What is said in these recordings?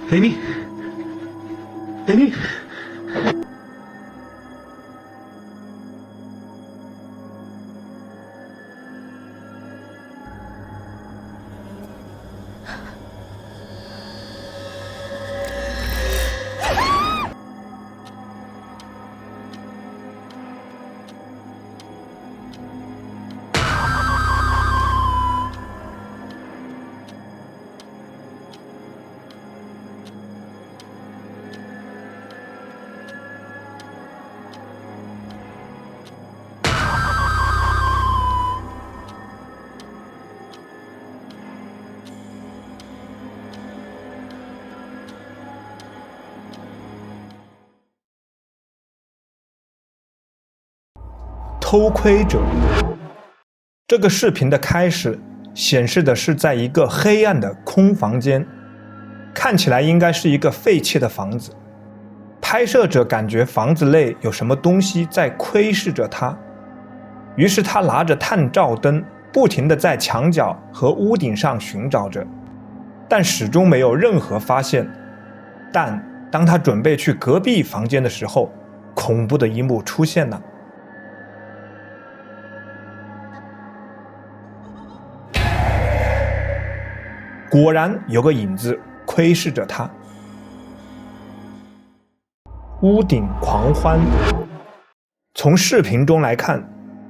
Amy， Amy， 偷窥者。这个视频的开始显示的是在一个黑暗的空房间，看起来应该是一个废弃的房子。拍摄者感觉房子内有什么东西在窥视着他，于是他拿着探照灯不停地在墙角和屋顶上寻找着，但始终没有任何发现。但当他准备去隔壁房间的时候，恐怖的一幕出现了。果然有个影子窥视着他。屋顶狂欢。从视频中来看，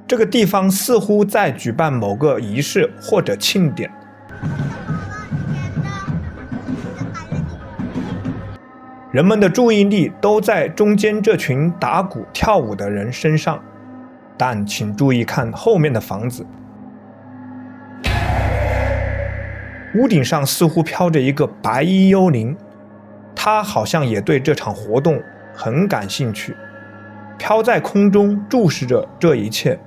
这个地方似乎在举办某个仪式或者庆典。人们的注意力都在中间这群打鼓跳舞的人身上，但请注意看后面的房子。屋顶上似乎飘着一个白衣幽灵，他好像也对这场活动很感兴趣，飘在空中注视着这一切。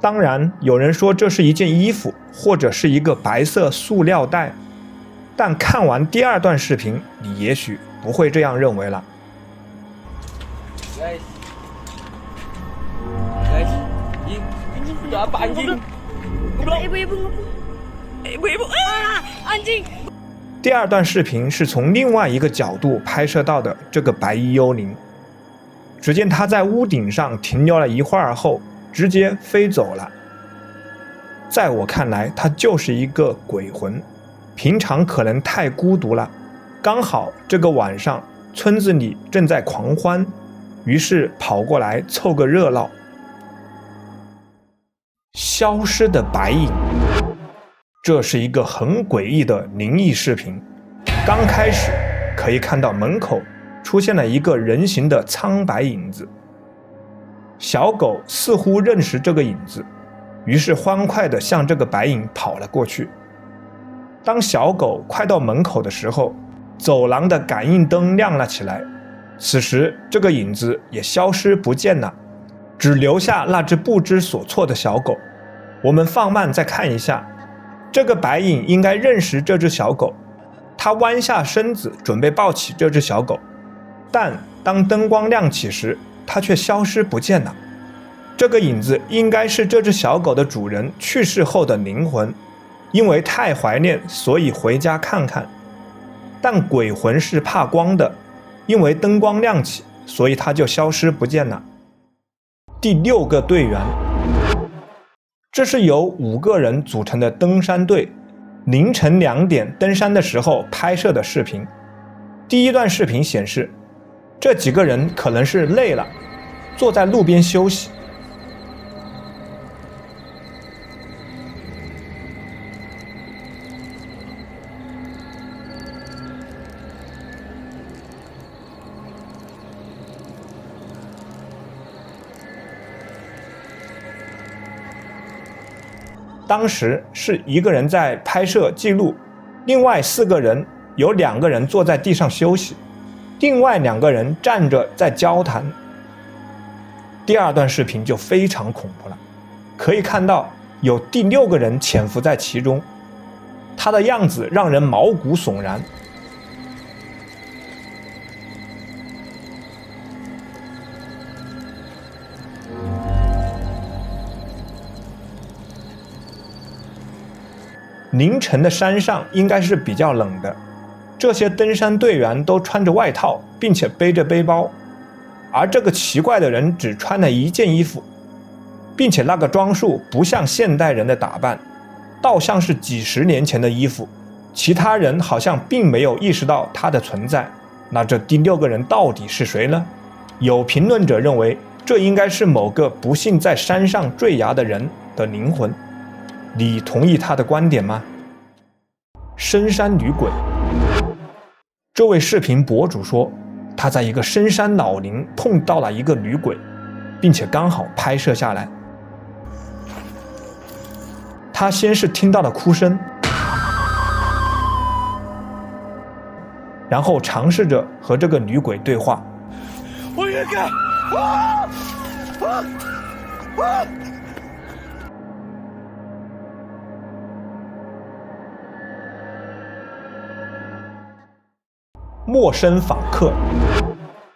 当然，有人说这是一件衣服，或者是一个白色塑料袋，但看完第二段视频，你也许不会这样认为了。第二段视频是从另外一个角度拍摄到的这个白衣幽灵。只见他在屋顶上停留了一会儿后，直接飞走了。在我看来，他就是一个鬼魂，平常可能太孤独了，刚好这个晚上村子里正在狂欢，于是跑过来凑个热闹。消失的白影。这是一个很诡异的灵异视频。刚开始可以看到门口出现了一个人形的苍白影子，小狗似乎认识这个影子，于是欢快地向这个白影跑了过去。当小狗快到门口的时候，走廊的感应灯亮了起来，此时这个影子也消失不见了，只留下那只不知所措的小狗。我们放慢再看一下，这个白影应该认识这只小狗，它弯下身子准备抱起这只小狗，但当灯光亮起时，它却消失不见了。这个影子应该是这只小狗的主人去世后的灵魂，因为太怀念，所以回家看看。但鬼魂是怕光的，因为灯光亮起，所以它就消失不见了。第六个队员，这是由5个人组成的登山队，凌晨2点登山的时候拍摄的视频。第一段视频显示，这几个人可能是累了，坐在路边休息。当时是一个人在拍摄记录，另外4个人有2个人坐在地上休息，另外2个人站着在交谈。第2段视频就非常恐怖了，可以看到有第6个人潜伏在其中，他的样子让人毛骨悚然。凌晨的山上应该是比较冷的，这些登山队员都穿着外套，并且背着背包，而这个奇怪的人只穿了1件衣服，并且那个装束不像现代人的打扮，倒像是几十年前的衣服。其他人好像并没有意识到他的存在。那这第6个人到底是谁呢？有评论者认为，这应该是某个不幸在山上坠崖的人的灵魂。你同意他的观点吗？深山女鬼。这位视频博主说，他在一个深山老林碰到了一个女鬼，并且刚好拍摄下来。他先是听到了哭声，然后尝试着和这个女鬼对话。我也敢！啊啊啊！陌生访客。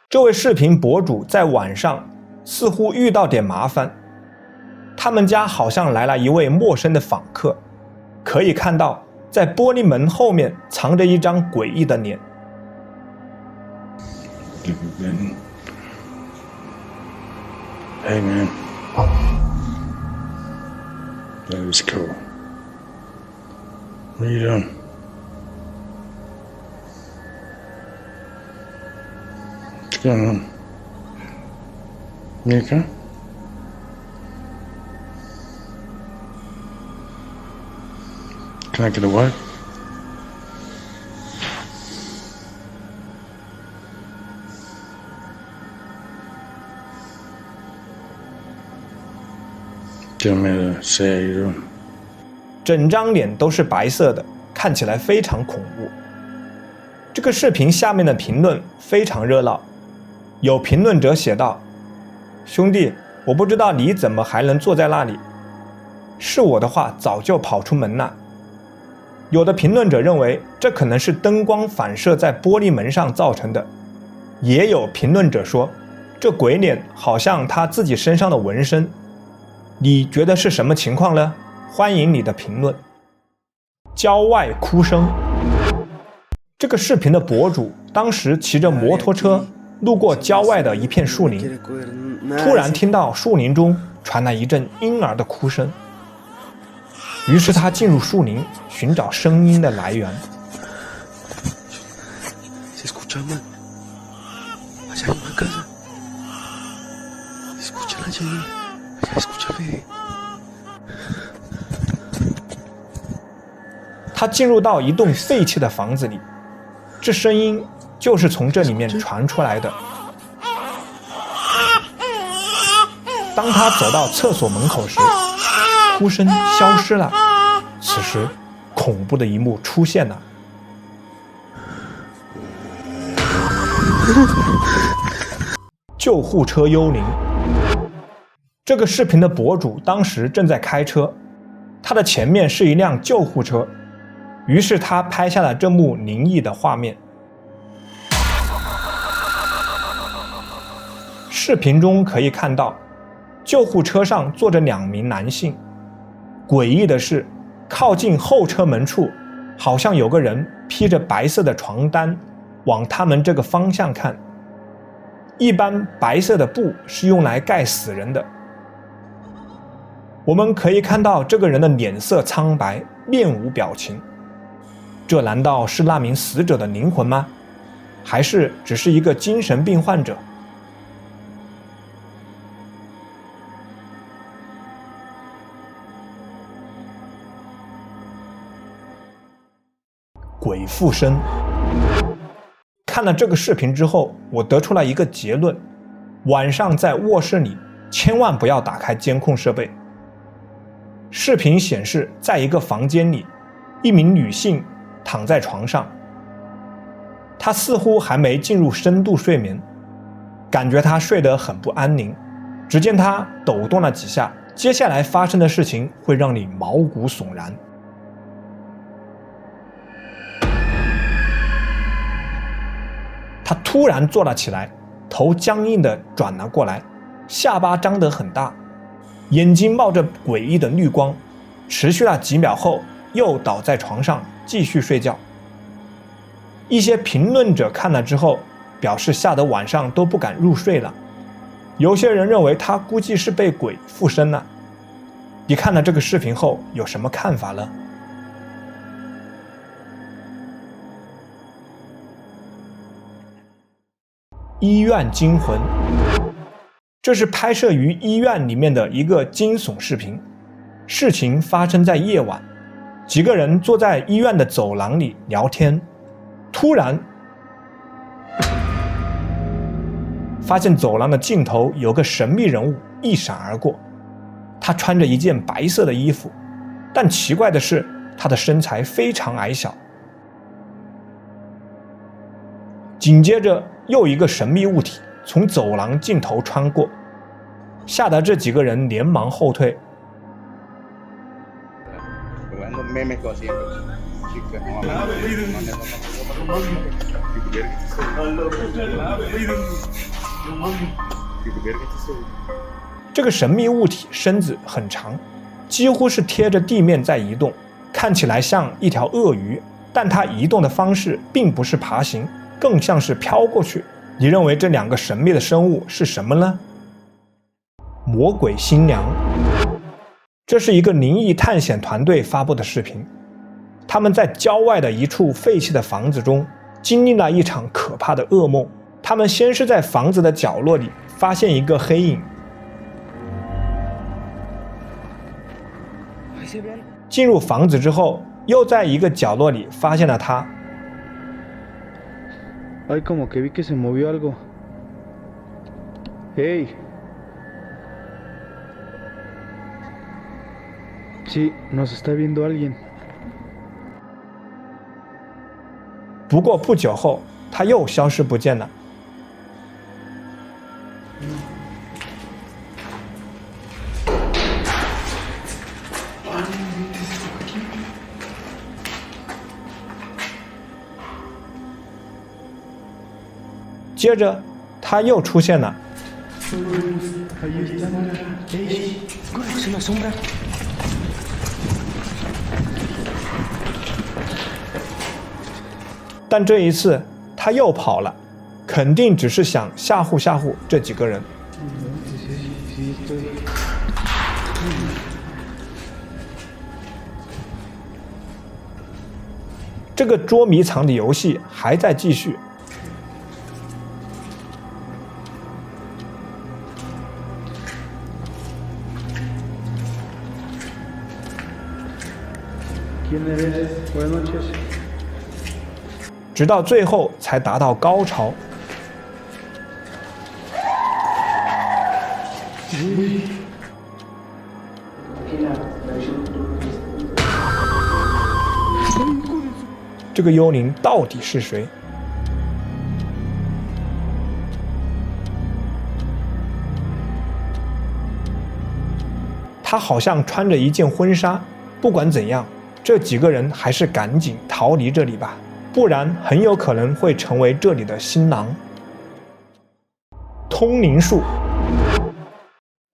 这位视频博主在晚上似乎遇到点麻烦，他们家好像来了一位陌生的访客，可以看到在玻璃门后面藏着一张诡异的脸。Hey man, that was cool. What are you doing? What's going on? You okay? Can I get away? Do you want me to say how you doing? 整张脸都是白色的，看起来非常恐怖。这个视频下面的评论非常热闹，有评论者写道：兄弟，我不知道你怎么还能坐在那里，是我的话早就跑出门了。有的评论者认为这可能是灯光反射在玻璃门上造成的，也有评论者说这鬼脸好像他自己身上的纹身。你觉得是什么情况呢？欢迎你的评论。郊外哭声。这个视频的博主当时骑着摩托车路过郊外的一片树林，突然听到树林中传来一阵婴儿的哭声，于是他进入树林寻找声音的来源。他进入到一栋废弃的房子里，这声音就是从这里面传出来的。当他走到厕所门口时，哭声消失了。此时，恐怖的一幕出现了。救护车幽灵。这个视频的博主当时正在开车，他的前面是一辆救护车，于是他拍下了这幕灵异的画面。视频中可以看到，救护车上坐着2名男性。诡异的是，靠近后车门处，好像有个人披着白色的床单，往他们这个方向看。一般白色的布是用来盖死人的。我们可以看到这个人的脸色苍白，面无表情。这难道是那名死者的灵魂吗？还是只是一个精神病患者？鬼附身。看了这个视频之后，我得出了一个结论：晚上在卧室里千万不要打开监控设备。视频显示，在一个房间里，一名女性躺在床上，她似乎还没进入深度睡眠，感觉她睡得很不安宁。只见她抖动了几下，接下来发生的事情会让你毛骨悚然。他突然坐了起来，头僵硬地转了过来，下巴张得很大，眼睛冒着诡异的绿光，持续了几秒后又倒在床上继续睡觉。一些评论者看了之后表示吓得晚上都不敢入睡了，有些人认为他估计是被鬼附身了。你看了这个视频后有什么看法呢？医院惊魂，这是拍摄于医院里面的一个惊悚视频。事情发生在夜晚，几个人坐在医院的走廊里聊天，突然发现走廊的尽头有个神秘人物一闪而过。他穿着一件白色的衣服，但奇怪的是他的身材非常矮小。紧接着又一个神秘物体从走廊尽头穿过，吓得这几个人连忙后退。这个神秘物体身子很长，几乎是贴着地面在移动，看起来像一条鳄鱼，但它移动的方式并不是爬行，更像是飘过去。你认为这两个神秘的生物是什么呢？魔鬼新娘。这是一个灵异探险团队发布的视频，他们在郊外的一处废弃的房子中经历了一场可怕的噩梦。他们先是在房子的角落里发现一个黑影，进入房子之后又在一个角落里发现了他。Ay, como que vi que se movió algo. Hey. Sí, nos está viendo alguien. 不过不久后，他又消失不见了。接着他又出现了，但这一次他又跑了，肯定只是想吓唬吓唬这几个人。这个捉迷藏的游戏还在继续。直到最后才达到高潮。这个幽灵到底是谁？他好像穿着一件婚纱。不管怎样，这几个人还是赶紧逃离这里吧，不然很有可能会成为这里的新郎。通灵术，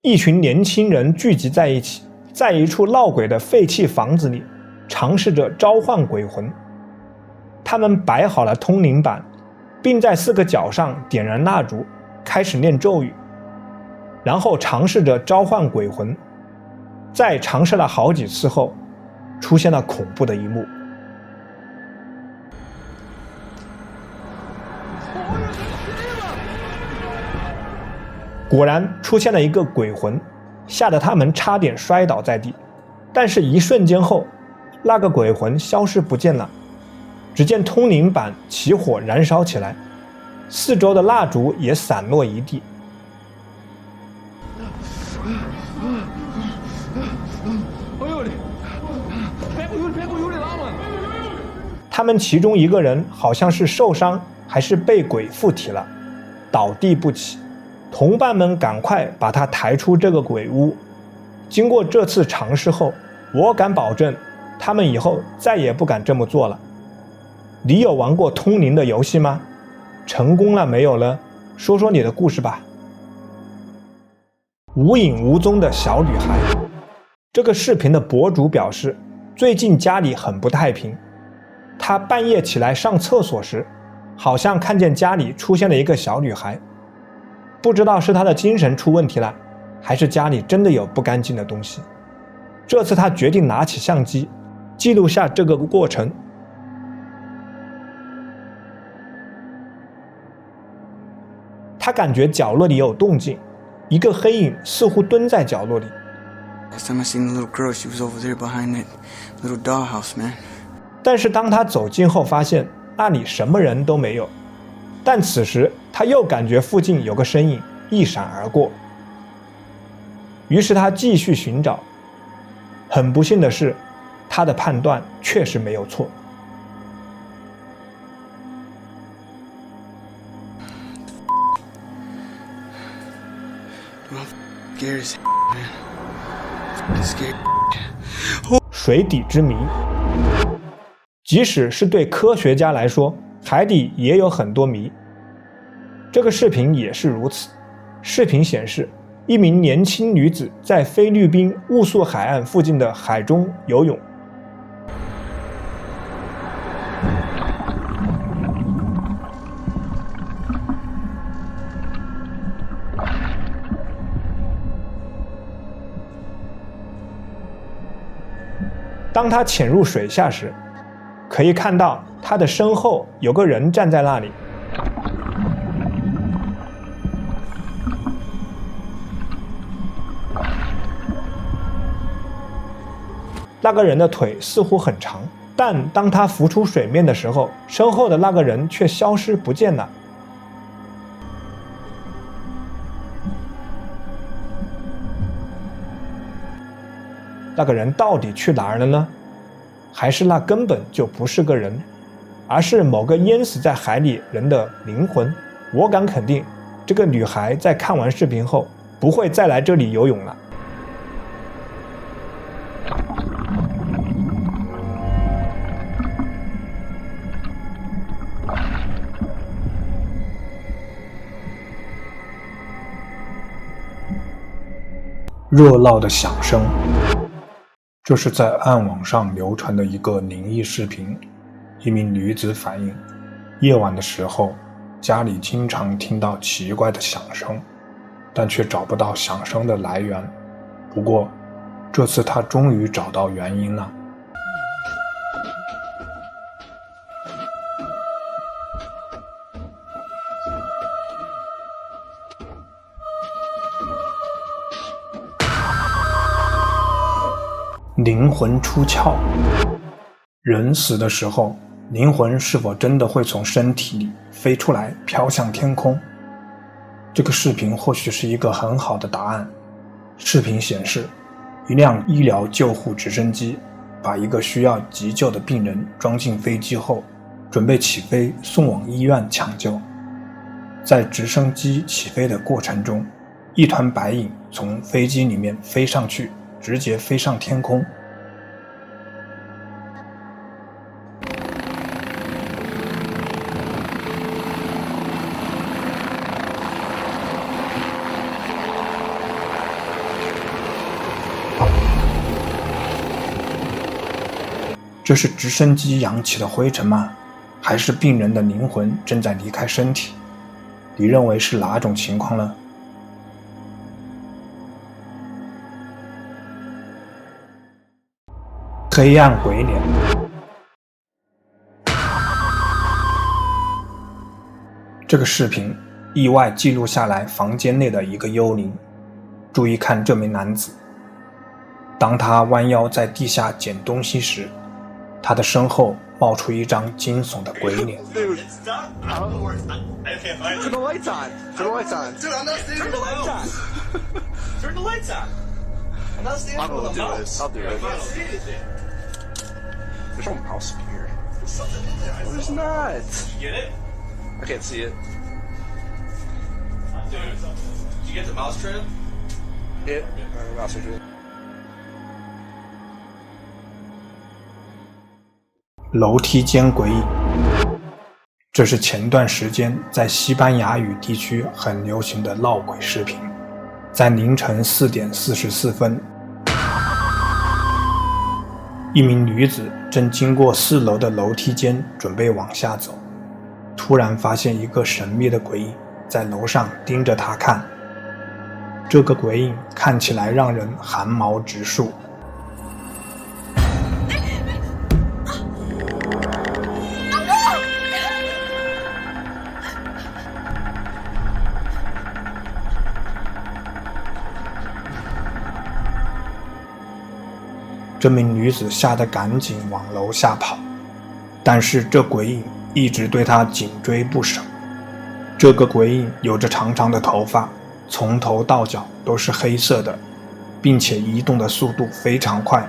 一群年轻人聚集在一起，在一处闹鬼的废弃房子里，尝试着召唤鬼魂。他们摆好了通灵板，并在4个角上点燃蜡烛，开始念咒语，然后尝试着召唤鬼魂。在尝试了好几次后，出现了恐怖的一幕。果然出现了一个鬼魂，吓得他们差点摔倒在地。但是一瞬间后，那个鬼魂消失不见了。只见通灵板起火燃烧起来，四周的蜡烛也散落一地。他们其中一个人好像是受伤，还是被鬼附体了，倒地不起。同伴们赶快把他抬出这个鬼屋。经过这次尝试后，我敢保证，他们以后再也不敢这么做了。你有玩过通灵的游戏吗？成功了没有呢？说说你的故事吧。无影无踪的小女孩。这个视频的博主表示，最近家里很不太平。她半夜起来上厕所时，好像看见家里出现了一个小女孩。不知道是她的精神出问题了，还是家里真的有不干净的东西。这次她决定拿起相机，记录下这个过程。他感觉角落里有动静，一个黑影似乎蹲在角落里。但是当他走近后，发现那里什么人都没有。但此时他又感觉附近有个身影一闪而过。于是他继续寻找。很不幸的是，他的判断确实没有错。水底之谜。即使是对科学家来说，海底也有很多谜。这个视频也是如此。视频显示，一名年轻女子在菲律宾雾宿海岸附近的海中游泳。当他潜入水下时，可以看到他的身后有个人站在那里。那个人的腿似乎很长，但当他浮出水面的时候，身后的那个人却消失不见了。那个人到底去哪儿了呢？还是那根本就不是个人，而是某个淹死在海里人的灵魂？我敢肯定，这个女孩在看完视频后不会再来这里游泳了。热闹的响声。这是在暗网上流传的一个灵异视频。一名女子反映，夜晚的时候，家里经常听到奇怪的响声，但却找不到响声的来源。不过，这次她终于找到原因了。灵魂出窍。人死的时候，灵魂是否真的会从身体里飞出来，飘向天空？这个视频或许是一个很好的答案。视频显示，一辆医疗救护直升机把一个需要急救的病人装进飞机后，准备起飞送往医院抢救。在直升机起飞的过程中，一团白影从飞机里面飞上去，直接飞上天空。这是直升机扬起的灰尘吗？还是病人的灵魂正在离开身体？你认为是哪种情况呢？黑暗鬼脸。这个视频意外记录下来房间内的一个幽灵。注意看这名男子，当他弯腰在地下捡东西时，他的身后冒出一张惊悚的鬼脸。Dude, I don't know where it's. I can't find it. Turn the lights on. Turn the lights on. Dude, I'm not standing. Turn the lights on. Turn the lights on. I'm not standing. I'm gonna do this. I'll do it. There's no mouse in here. There's something in there. There's not. Did you get it? I can't see it. Dude, did you get the mouse trim? Yeah. Mouse trim. 楼梯间鬼影，这是前段时间在西班牙语地区很流行的闹鬼视频。在凌晨4点44分，一名女子正经过4楼的楼梯间，准备往下走，突然发现一个神秘的鬼影在楼上盯着她看。这个鬼影看起来让人寒毛直竖。这名女子吓得赶紧往楼下跑，但是这鬼影一直对她紧追不舍。这个鬼影有着长长的头发，从头到脚都是黑色的，并且移动的速度非常快。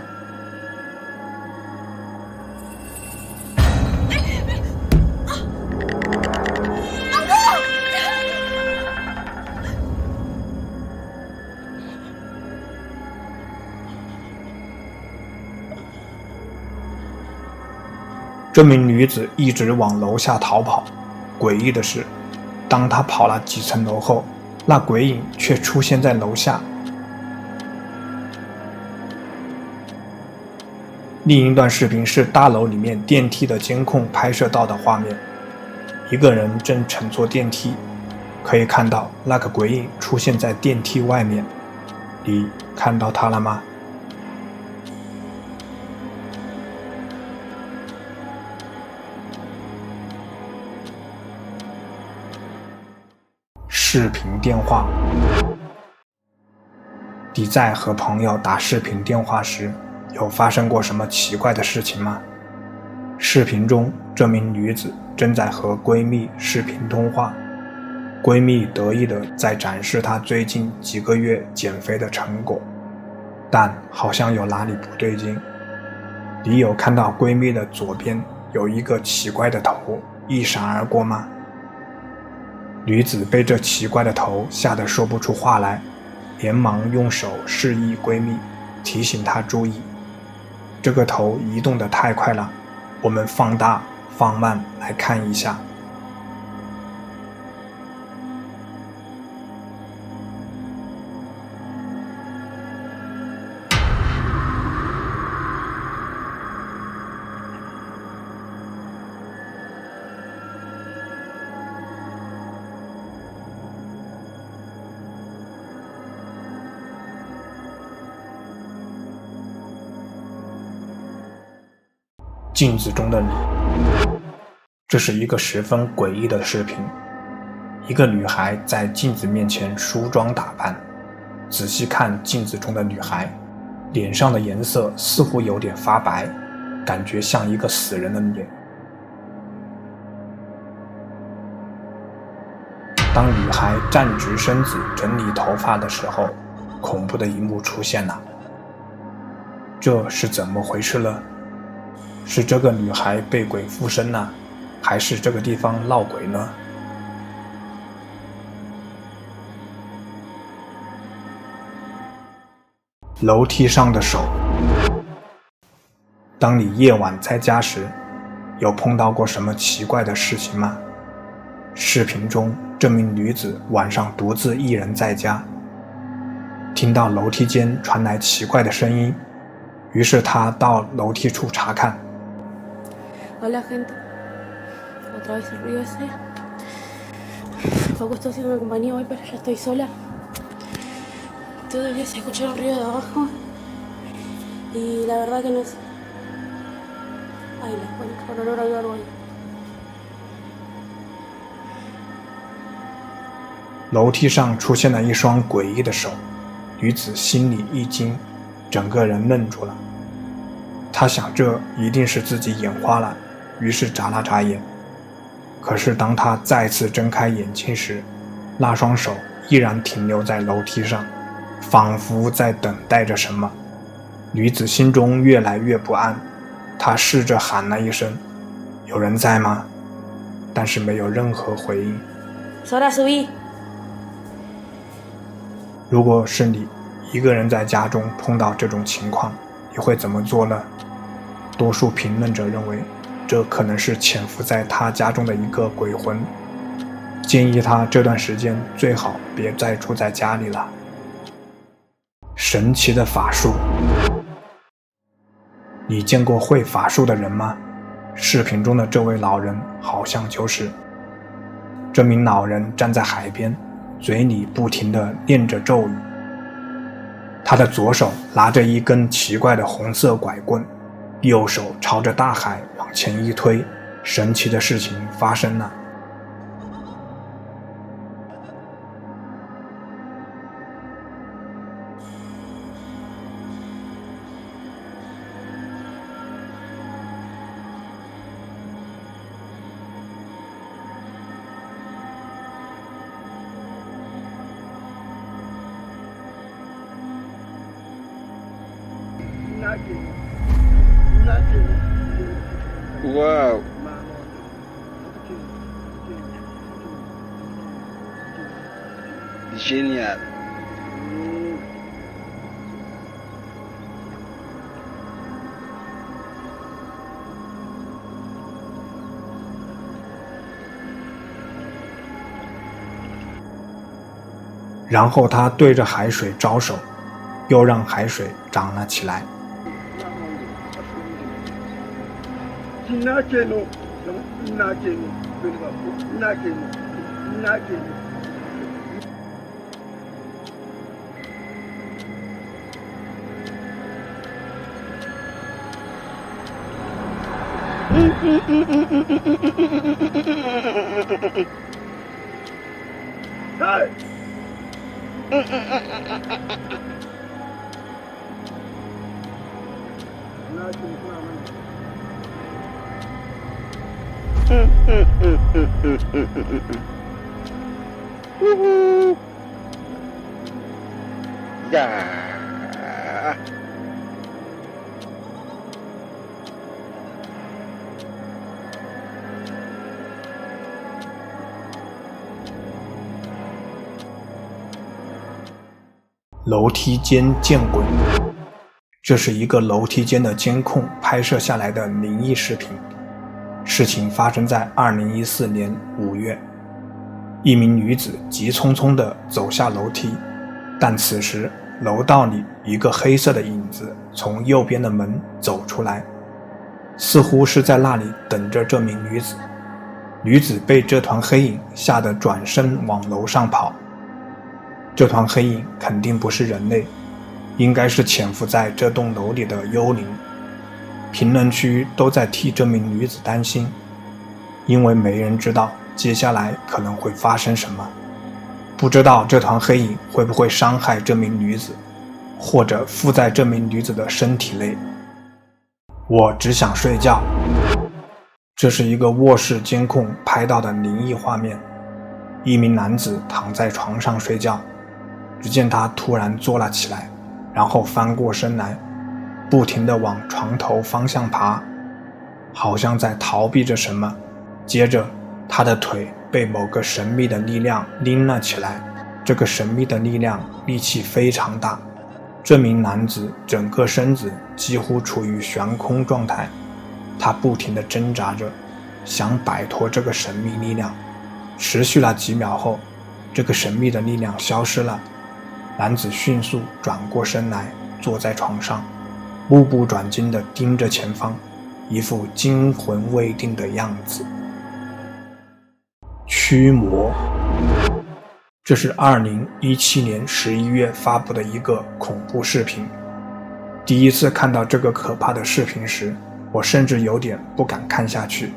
这名女子一直往楼下逃跑，诡异的是，当她跑了几层楼后，那鬼影却出现在楼下。另一段视频是大楼里面电梯的监控拍摄到的画面，一个人正乘坐电梯，可以看到那个鬼影出现在电梯外面。你看到他了吗？视频电话。你在和朋友打视频电话时，有发生过什么奇怪的事情吗？视频中，这名女子正在和闺蜜视频通话，闺蜜得意地在展示她最近几个月减肥的成果，但好像有哪里不对劲。你有看到闺蜜的左边有一个奇怪的头一闪而过吗？女子被这奇怪的头吓得说不出话来，连忙用手示意闺蜜，提醒她注意。这个头移动得太快了，我们放大放慢来看一下。镜子中的你，这是一个十分诡异的视频。一个女孩在镜子面前梳妆打扮，仔细看镜子中的女孩，脸上的颜色似乎有点发白，感觉像一个死人的脸。当女孩站直身子整理头发的时候，恐怖的一幕出现了。这是怎么回事呢？是这个女孩被鬼附身呢，还是这个地方闹鬼呢？楼梯上的手。当你夜晚在家时，有碰到过什么奇怪的事情吗？视频中，这名女子晚上独自一人在家，听到楼梯间传来奇怪的声音，于是她到楼梯处查看。Hola gente, otra vez el ruido ese. Paco está haciendo compañía hoy, pero ya estoy sola. Todavía se escucha el ruido de abajo y la verdad que no es... Ay, les ponen con olor a algo ahí. 楼梯上出现了一双诡异的手，女子心里一惊，整个人愣住了。她想这一定是自己眼花了，于是眨了眨眼。可是当她再次睁开眼睛时，那双手依然停留在楼梯上，仿佛在等待着什么。女子心中越来越不安，她试着喊了一声：“有人在吗？”但是没有任何回应。Sora, subí. 如果是你一个人在家中碰到这种情况，你会怎么做呢？多数评论者认为，这可能是潜伏在他家中的一个鬼魂，建议他这段时间最好别再住在家里了。神奇的法术，你见过会法术的人吗？视频中的这位老人好像就是。这名老人站在海边，嘴里不停地念着咒语。他的左手拿着一根奇怪的红色拐棍，右手朝着大海往前一推，神奇的事情发生了。Wow. Génial. 然后他对着海水招手，又让海水涨了起来。Yeah. 楼梯间见鬼！这是一个楼梯间的监控拍摄下来的灵异视频。事情发生在2014年5月，一名女子急匆匆地走下楼梯，但此时楼道里一个黑色的影子从右边的门走出来，似乎是在那里等着这名女子。女子被这团黑影吓得转身往楼上跑。这团黑影肯定不是人类，应该是潜伏在这栋楼里的幽灵。评论区都在替这名女子担心，因为没人知道接下来可能会发生什么。不知道这团黑影会不会伤害这名女子，或者附在这名女子的身体内。我只想睡觉。这是一个卧室监控拍到的灵异画面，一名男子躺在床上睡觉，只见他突然坐了起来，然后翻过身来，不停地往床头方向爬，好像在逃避着什么。接着他的腿被某个神秘的力量拎了起来，这个神秘的力量力气非常大，这名男子整个身子几乎处于悬空状态，他不停地挣扎着，想摆脱这个神秘力量。持续了几秒后，这个神秘的力量消失了，男子迅速转过身来，坐在床上，目不转睛地盯着前方，一副惊魂未定的样子。驱魔，这是2017年11月发布的一个恐怖视频。第一次看到这个可怕的视频时，我甚至有点不敢看下去。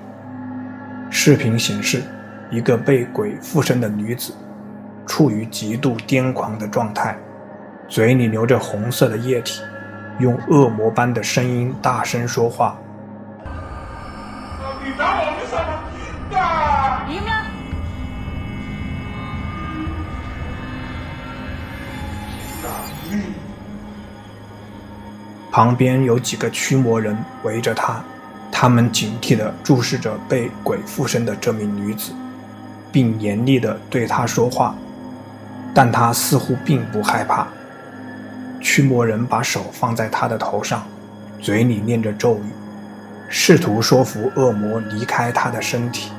视频显示，一个被鬼附身的女子处于极度癫狂的状态，嘴里流着红色的液体，用恶魔般的声音大声说话。旁边有几个驱魔人围着他，他们警惕地注视着被鬼附身的这名女子，并严厉地对她说话，但她似乎并不害怕。驱魔人把手放在她的头上，嘴里念着咒语，试图说服恶魔离开她的身体。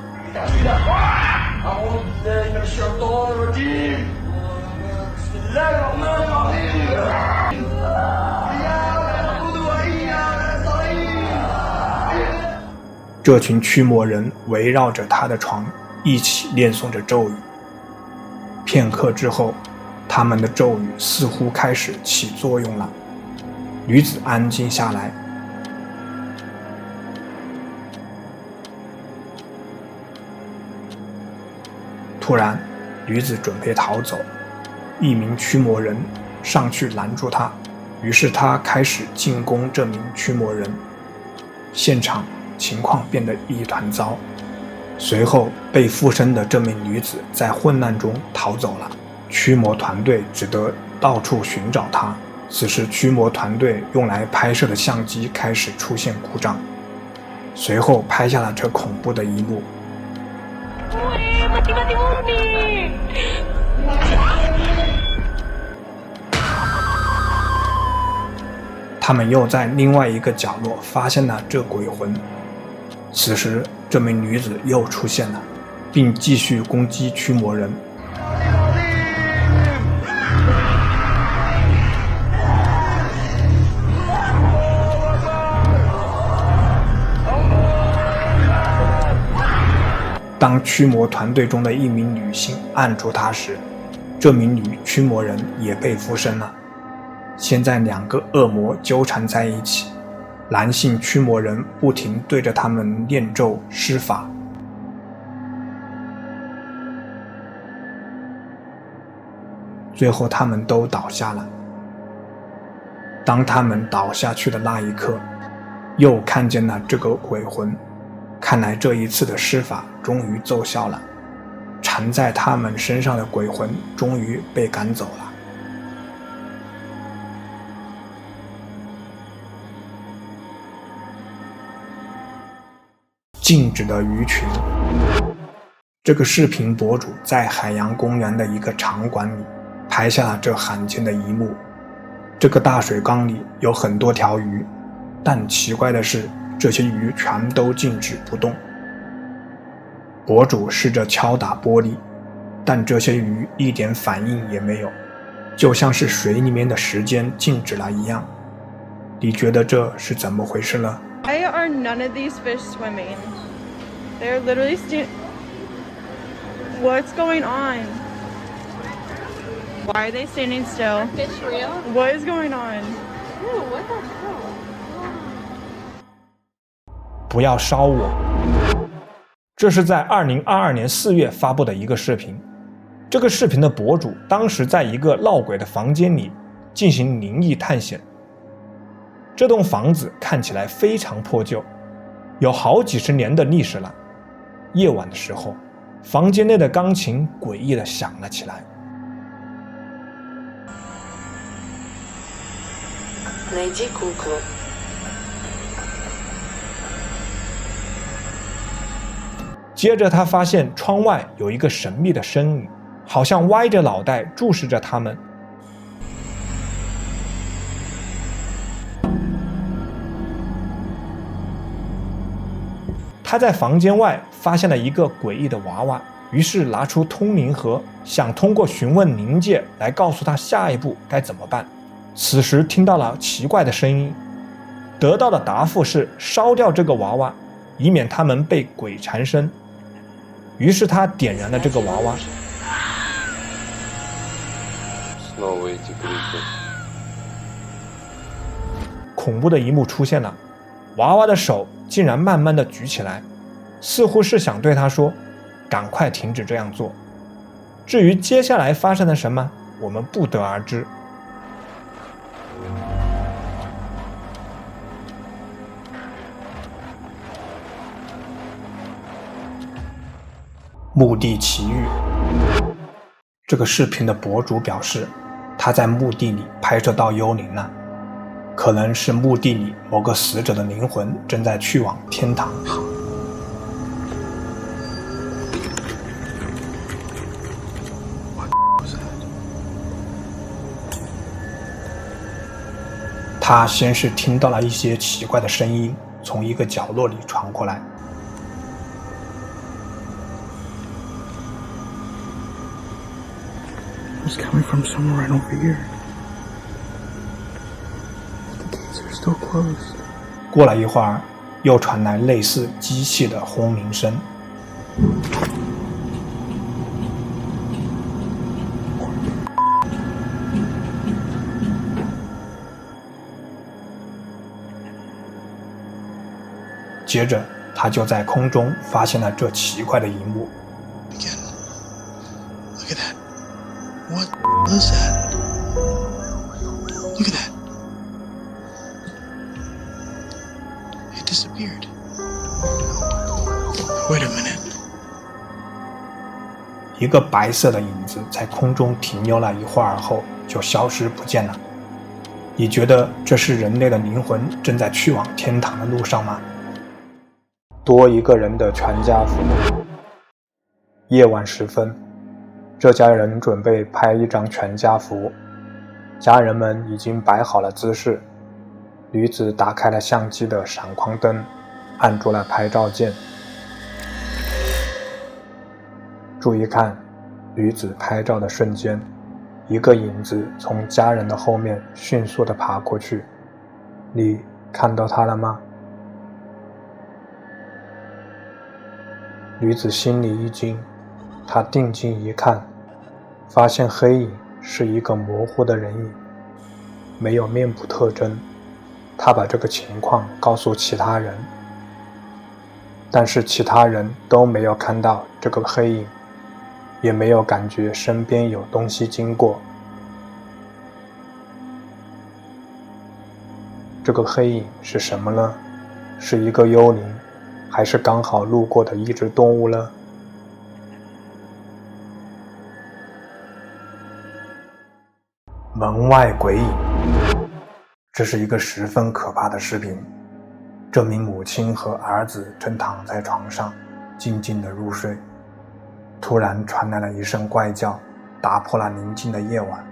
这群驱魔人围绕着他的床一起念诵着咒语。片刻之后，他们的咒语似乎开始起作用了，女子安静下来。突然，女子准备逃走，一名驱魔人上去拦住她，于是他开始进攻这名驱魔人。现场情况变得一团糟，随后被附身的这名女子在混乱中逃走了，驱魔团队只得到处寻找她。此时驱魔团队用来拍摄的相机开始出现故障，随后拍下了这恐怖的一幕。他们又在另外一个角落发现了这鬼魂。此时这名女子又出现了，并继续攻击驱魔人。当驱魔团队中的一名女性按住她时，这名女驱魔人也被附身了。现在两个恶魔纠缠在一起，男性驱魔人不停对着他们念咒施法。最后他们都倒下了。当他们倒下去的那一刻，又看见了这个鬼魂，看来这一次的施法终于奏效了，缠在他们身上的鬼魂终于被赶走了。静止的鱼群。这个视频博主在海洋公园的一个场馆里拍下了这罕见的一幕。这个大水缸里有很多条鱼，但奇怪的是，这些鱼全都静止不动。博主试着敲打玻璃，但这些鱼一点反应也没有，就像是水里面的时间静止了一样。你觉得这是怎么回事呢？ Why are none of these fish swimming? They're literally What's going on? Why are they standing still? Are fish real? What is going on? Ooh, what the hell? 不要烧我。这是在2022年4月发布的一个视频。这个视频的博主当时在一个闹鬼的房间里进行灵异探险。这栋房子看起来非常破旧，有好几十年的历史了。夜晚的时候，房间内的钢琴诡异地响了起来。Найди куклу. 接着他发现窗外有一个神秘的身影，好像歪着脑袋注视着他们。他在房间外发现了一个诡异的娃娃，于是拿出通灵盒，想通过询问灵界来告诉他下一步该怎么办。此时听到了奇怪的声音，得到的答复是烧掉这个娃娃，以免他们被鬼缠身。于是他点燃了这个娃娃。恐怖的一幕出现了，娃娃的手竟然慢慢地举起来，似乎是想对他说：“赶快停止这样做。”至于接下来发生了什么，我们不得而知。墓地奇遇。这个视频的博主表示，他在墓地里拍摄到幽灵了，可能是墓地里某个死者的灵魂正在去往天堂。他先是听到了一些奇怪的声音从一个角落里传过来，It's coming from somewhere right over here. The gates are still closed. 过了一会儿，又传来类似机器的轰鸣声。接着，他就在空中发现了这奇怪的一幕。Again. Look at that. What was that? Look at that. It disappeared. Wait a minute. 一个白色的影子在空中停留了一会儿后就消失不见了。你觉得这是人类的灵魂正在去往天堂的路上吗？多一个人的全家福。夜晚时分，这家人准备拍一张全家福，家人们已经摆好了姿势。女子打开了相机的闪光灯，按住了拍照键。注意看，女子拍照的瞬间，一个影子从家人的后面迅速地爬过去。你看到它了吗？女子心里一惊，她定睛一看，发现黑影是一个模糊的人影，没有面部特征。她把这个情况告诉其他人，但是其他人都没有看到这个黑影，也没有感觉身边有东西经过。这个黑影是什么呢？是一个幽灵，还是刚好路过的一只动物呢？门外鬼影。这是一个十分可怕的视频。这名母亲和儿子正躺在床上，静静地入睡。突然传来了一声怪叫，打破了宁静的夜晚。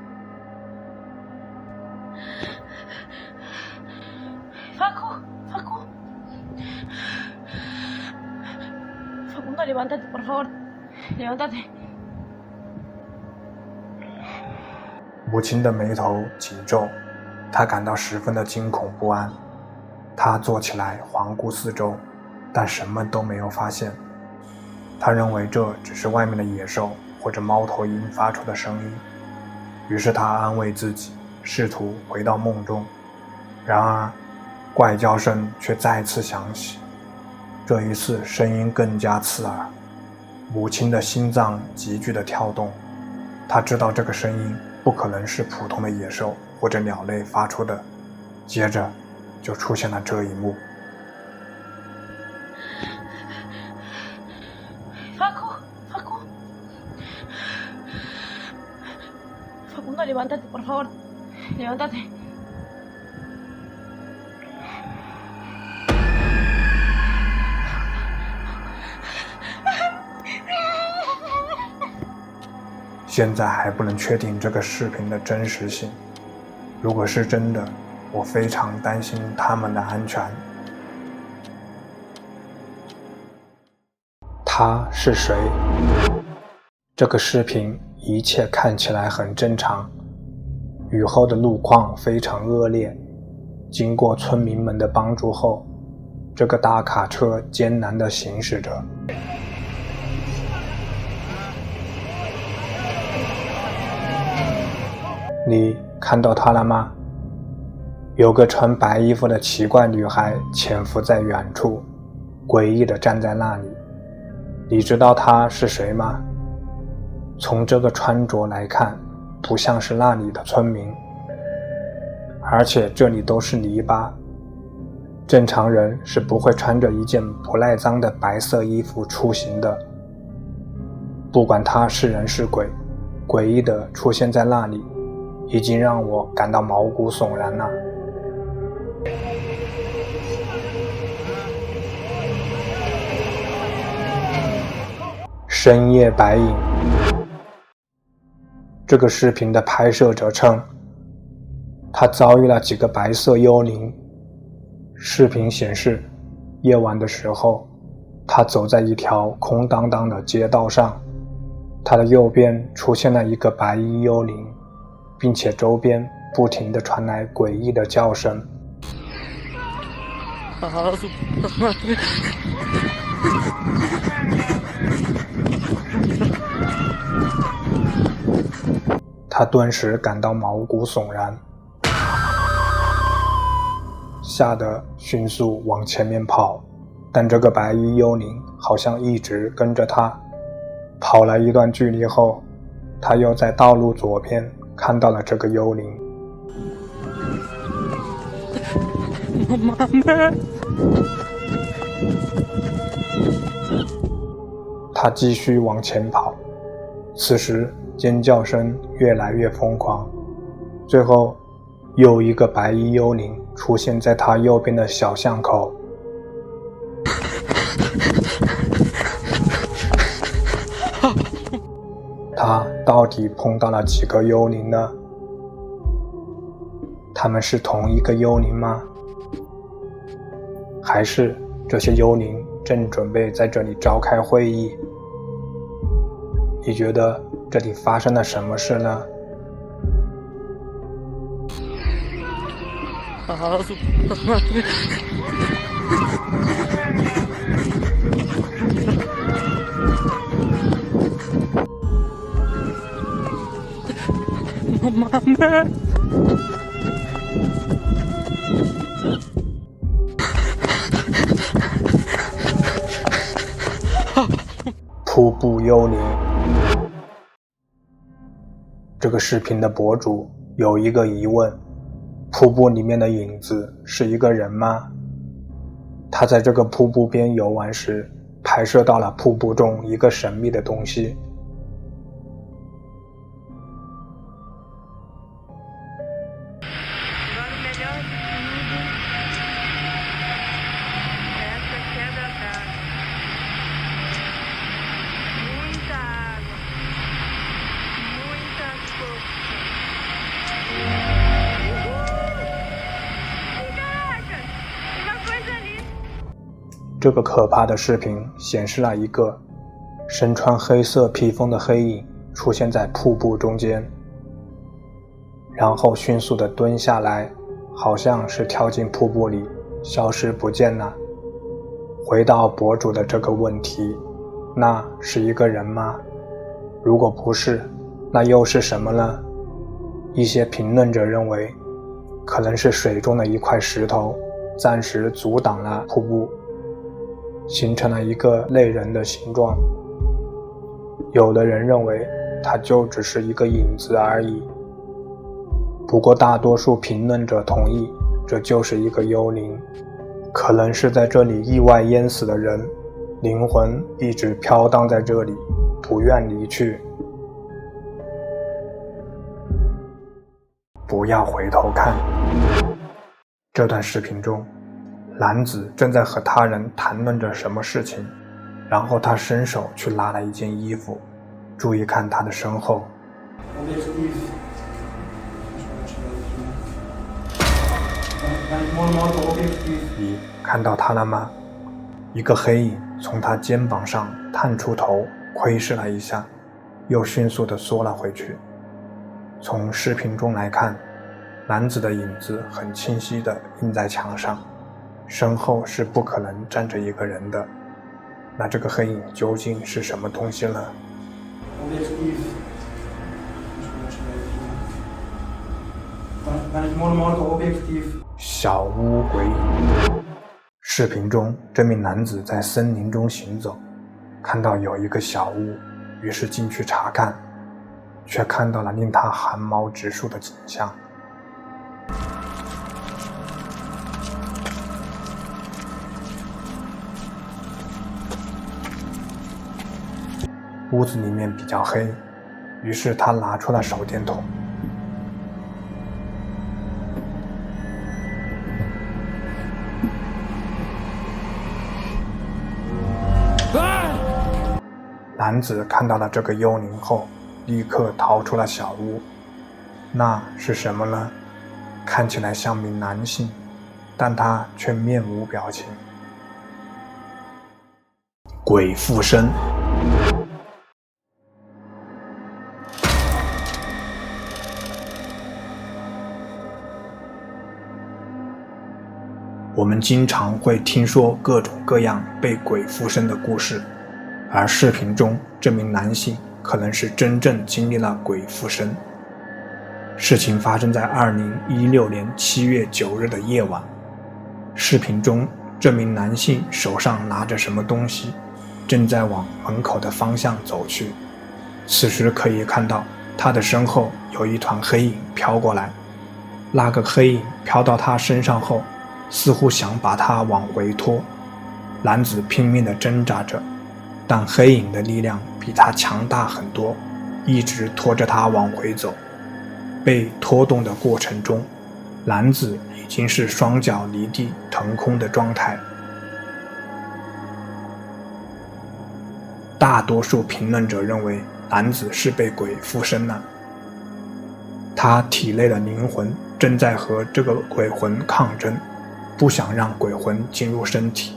Facundo, levántate, por favor. Levántate. 母亲的眉头紧皱，她感到十分的惊恐不安。她坐起来环顾四周，但什么都没有发现。她认为这只是外面的野兽或者猫头鹰发出的声音，于是她安慰自己，试图回到梦中。然而，怪叫声却再次响起。这一次声音更加刺耳，母亲的心脏急剧地跳动。她知道这个声音不可能是普通的野兽或者鸟类发出的。接着就出现了这一幕。Facundo, levántate, por favor. Levántate. 现在还不能确定这个视频的真实性。如果是真的，我非常担心他们的安全。他是谁？这个视频一切看起来很正常。雨后的路况非常恶劣，经过村民们的帮助后，这个大卡车艰难地行驶着。你看到她了吗？有个穿白衣服的奇怪女孩潜伏在远处，诡异地站在那里。你知道她是谁吗？从这个穿着来看，不像是那里的村民，而且这里都是泥巴，正常人是不会穿着一件不耐脏的白色衣服出行的。不管他是人是鬼，诡异的出现在那里，已经让我感到毛骨悚然了。深夜白影。这个视频的拍摄者称，他遭遇了几个白色幽灵。视频显示，夜晚的时候，他走在一条空荡荡的街道上，他的右边出现了一个白衣幽灵，并且周边不停地传来诡异的叫声。他顿时感到毛骨悚然，吓得迅速往前面跑，但这个白衣幽灵好像一直跟着他。跑了一段距离后，他又在道路左边看到了这个幽灵。妈妈！他继续往前跑，此时尖叫声越来越疯狂，最后又一个白衣幽灵出现在他右边的小巷口。他到底碰到了几个幽灵呢？他们是同一个幽灵吗？还是这些幽灵正准备在这里召开会议？你觉得这里发生了什么事呢？妈妈！瀑布幽灵。这个视频的博主有一个疑问：瀑布里面的影子是一个人吗？他在这个瀑布边游玩时，拍摄到了瀑布中一个神秘的东西。这个可怕的视频显示了一个身穿黑色披风的黑影出现在瀑布中间，然后迅速地蹲下来，好像是跳进瀑布里消失不见了。回到博主的这个问题，那是一个人吗？如果不是，那又是什么呢？一些评论者认为，可能是水中的一块石头暂时阻挡了瀑布，形成了一个类人的形状。有的人认为它就只是一个影子而已，不过大多数评论者同意这就是一个幽灵，可能是在这里意外淹死的人，灵魂一直飘荡在这里，不愿离去。不要回头看。这段视频中，男子正在和他人谈论着什么事情，然后他伸手去拿了一件衣服，注意看他的身后。你看到他了吗？一个黑影从他肩膀上探出头，窥视了一下，又迅速地缩了回去。从视频中来看，男子的影子很清晰地印在墙上，身后是不可能站着一个人的。那这个黑影究竟是什么东西呢？小屋鬼影。视频中，这名男子在森林中行走，看到有一个小屋，于是进去查看。却看到了令他寒毛直竖的景象。屋子里面比较黑，于是他拿出了手电筒。男子看到了这个幽灵后，立刻逃出了小屋。那是什么呢？看起来像名男性，但他却面无表情。鬼附身。我们经常会听说各种各样被鬼附身的故事，而视频中这名男性可能是真正经历了鬼附身。事情发生在2016年7月9日的夜晚。视频中这名男性手上拿着什么东西，正在往门口的方向走去。此时可以看到他的身后有一团黑影飘过来，那个黑影飘到他身上后，似乎想把他往回拖。男子拼命地挣扎着，但黑影的力量比他强大很多，一直拖着他往回走。被拖动的过程中，男子已经是双脚离地腾空的状态。大多数评论者认为男子是被鬼附身了，他体内的灵魂正在和这个鬼魂抗争，不想让鬼魂进入身体。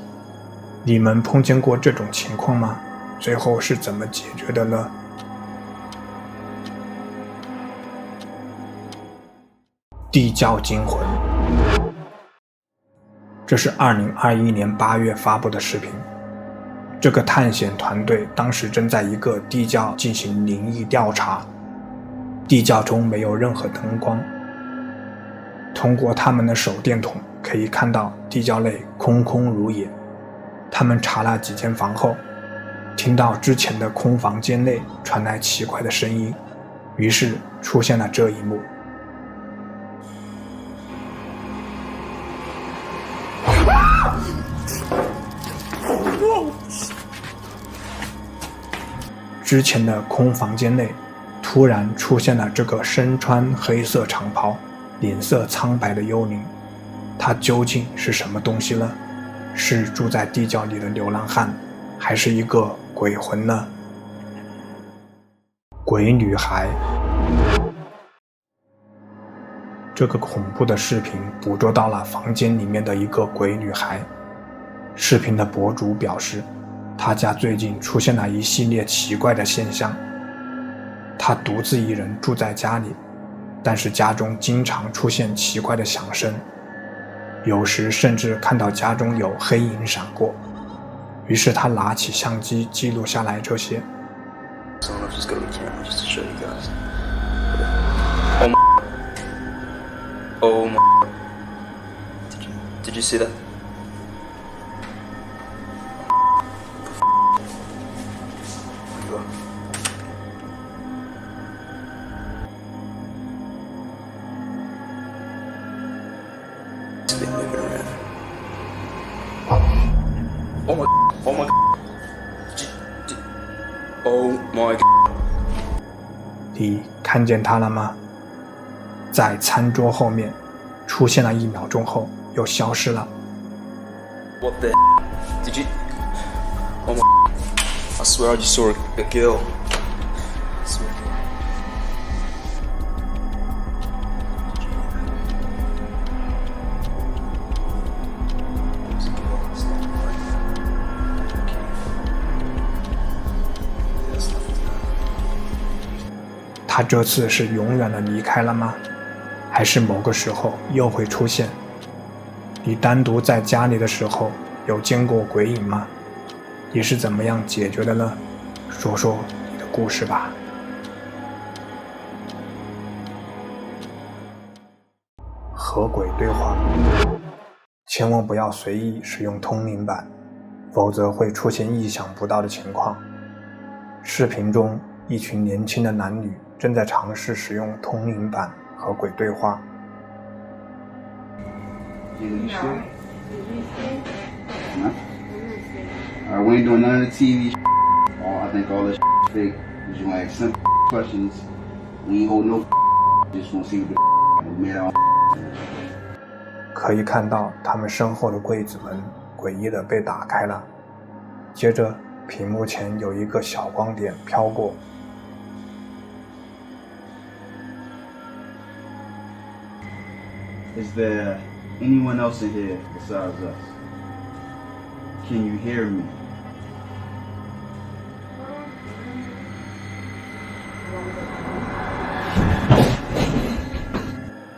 你们碰见过这种情况吗？最后是怎么解决的呢？地窖惊魂。这是2021年8月发布的视频。这个探险团队当时正在一个地窖进行灵异调查，地窖中没有任何灯光。通过他们的手电筒可以看到地窖内空空如也。他们查了几间房后，听到之前的空房间内传来奇怪的声音，于是出现了这一幕。之前的空房间内突然出现了这个身穿黑色长袍、脸色苍白的幽灵，他究竟是什么东西呢？是住在地窖里的流浪汉，还是一个鬼魂呢？鬼女孩。这个恐怖的视频捕捉到了房间里面的一个鬼女孩。视频的博主表示，他家最近出现了一系列奇怪的现象。他独自一人住在家里，但是家中经常出现奇怪的响声，有时甚至看到家中有黑影闪过。于是他拿起相机记录下来这些。Oh my. Did you see that? Oh my. Oh my. Oh my. 你看见他了吗？在餐桌后面出现了1秒钟后又消失了。 What the did you? Oh my. I swear I just saw a girl. I swear. It 他这次是永远的离开了吗？还是某个时候又会出现？你单独在家里的时候有见过鬼影吗？你是怎么样解决的呢？说说你的故事吧。和鬼对话，千万不要随意使用通灵板，否则会出现意想不到的情况。视频中，一群年轻的男女正在尝试使用通灵板和鬼对话。Alright, we ain't doing none of the TV shit. I think all this shit is fake. We just gonna ask simple questions. We ain't holding no just wanna see what the we made our own. 可以看到他们身后的柜子门诡异地被打开了，接着屏幕前有一个小光点飘过。Is there anyone else in here besides us? Can you hear me?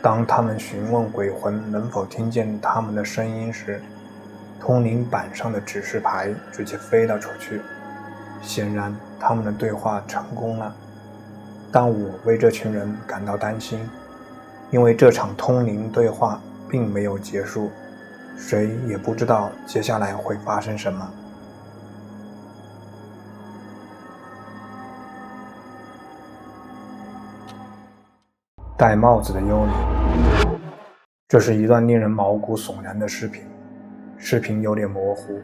当他们询问鬼魂能否听见他们的声音时，通灵板上的指示牌直接飞了出去。显然他们的对话成功了，但我为这群人感到担心，因为这场通灵对话并没有结束，谁也不知道接下来会发生什么。戴帽子的幽灵。这是一段令人毛骨悚然的视频，视频有点模糊，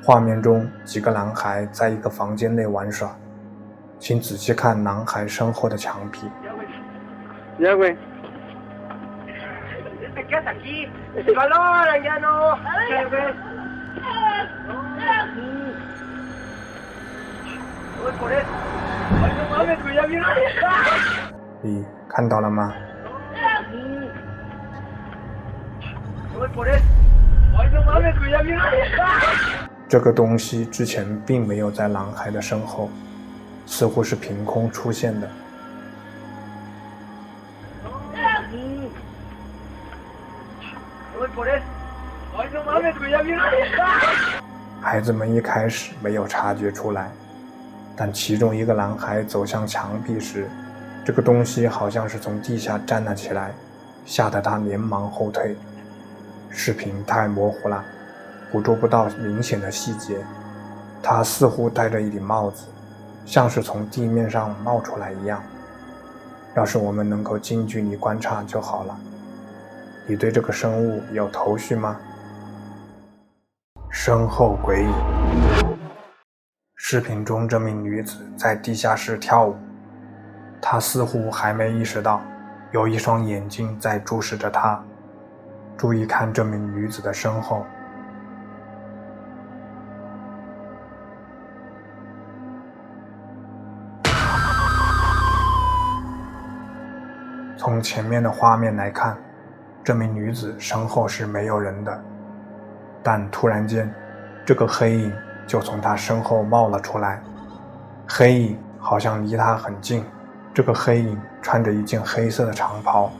画面中几个男孩在一个房间内玩耍，请仔细看男孩身后的墙皮。你看到了吗？这个东西之前并没有在男孩的身后，似乎是凭空出现的。孩子们一开始没有察觉出来，但其中一个男孩走向墙壁时，这个东西好像是从地下站了起来，吓得他连忙后退。视频太模糊了，捕捉不到明显的细节。他似乎戴着一顶帽子，像是从地面上冒出来一样。要是我们能够近距离观察就好了。你对这个生物有头绪吗？身后鬼影。视频中这名女子在地下室跳舞，她似乎还没意识到有一双眼睛在注视着她。注意看这名女子的身后，从前面的画面来看，这名女子身后是没有人的，但突然间，这个黑影就从她身后冒了出来。黑影好像离她很近，这个黑影穿着一件黑色的长袍，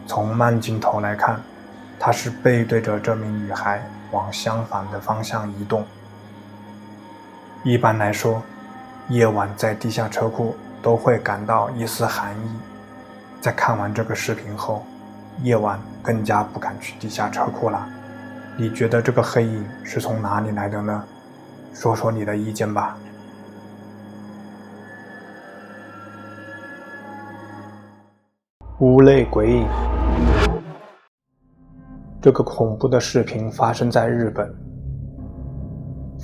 从慢镜头来看，他是背对着这名女孩往相反的方向移动。一般来说，夜晚在地下车库都会感到一丝寒意。在看完这个视频后，夜晚更加不敢去地下车库了。你觉得这个黑影是从哪里来的呢？说说你的意见吧。屋内鬼影。这个恐怖的视频发生在日本，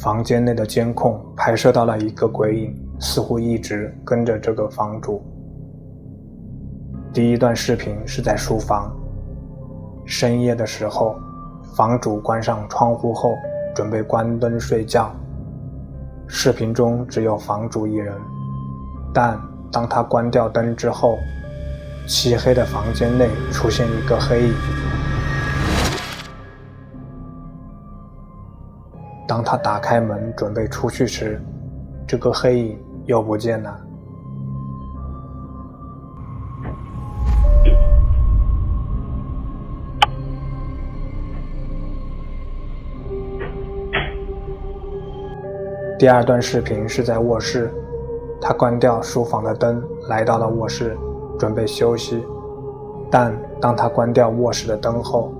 房间内的监控拍摄到了一个鬼影，似乎一直跟着这个房主。第一段视频是在书房，深夜的时候，房主关上窗户后准备关灯睡觉。视频中只有房主一人，但当他关掉灯之后，漆黑的房间内出现一个黑影。当他打开门准备出去时，这个黑影又不见了。第二段视频是在卧室，他关掉书房的灯，来到了卧室，准备休息。但当他关掉卧室的灯后，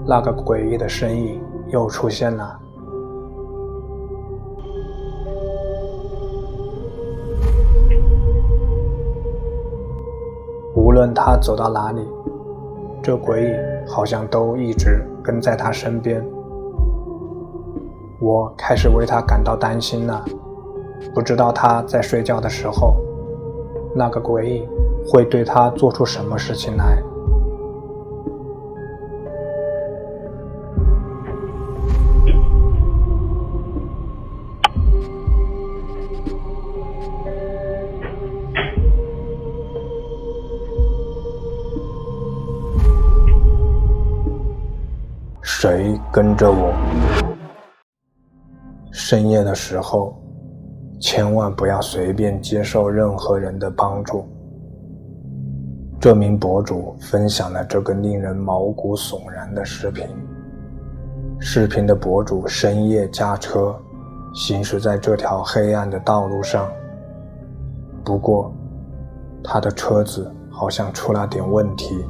那个诡异的身影又出现了。论他走到哪里，这鬼影好像都一直跟在他身边。我开始为他感到担心了，不知道他在睡觉的时候，那个鬼影会对他做出什么事情来。谁跟着我？深夜的时候，千万不要随便接受任何人的帮助。这名博主分享了这个令人毛骨悚然的视频。视频的博主深夜驾车，行驶在这条黑暗的道路上。不过，他的车子好像出了点问题。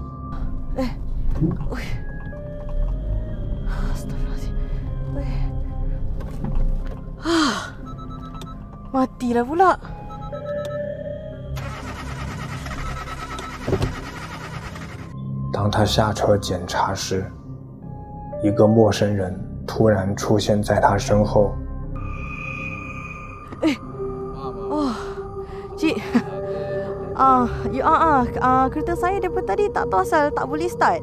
Mati dah pula. 当他下车检查时，一个陌生人突然出现在他身后。Cik. Kereta saya daripada tadi tak tahu asal tak boleh start.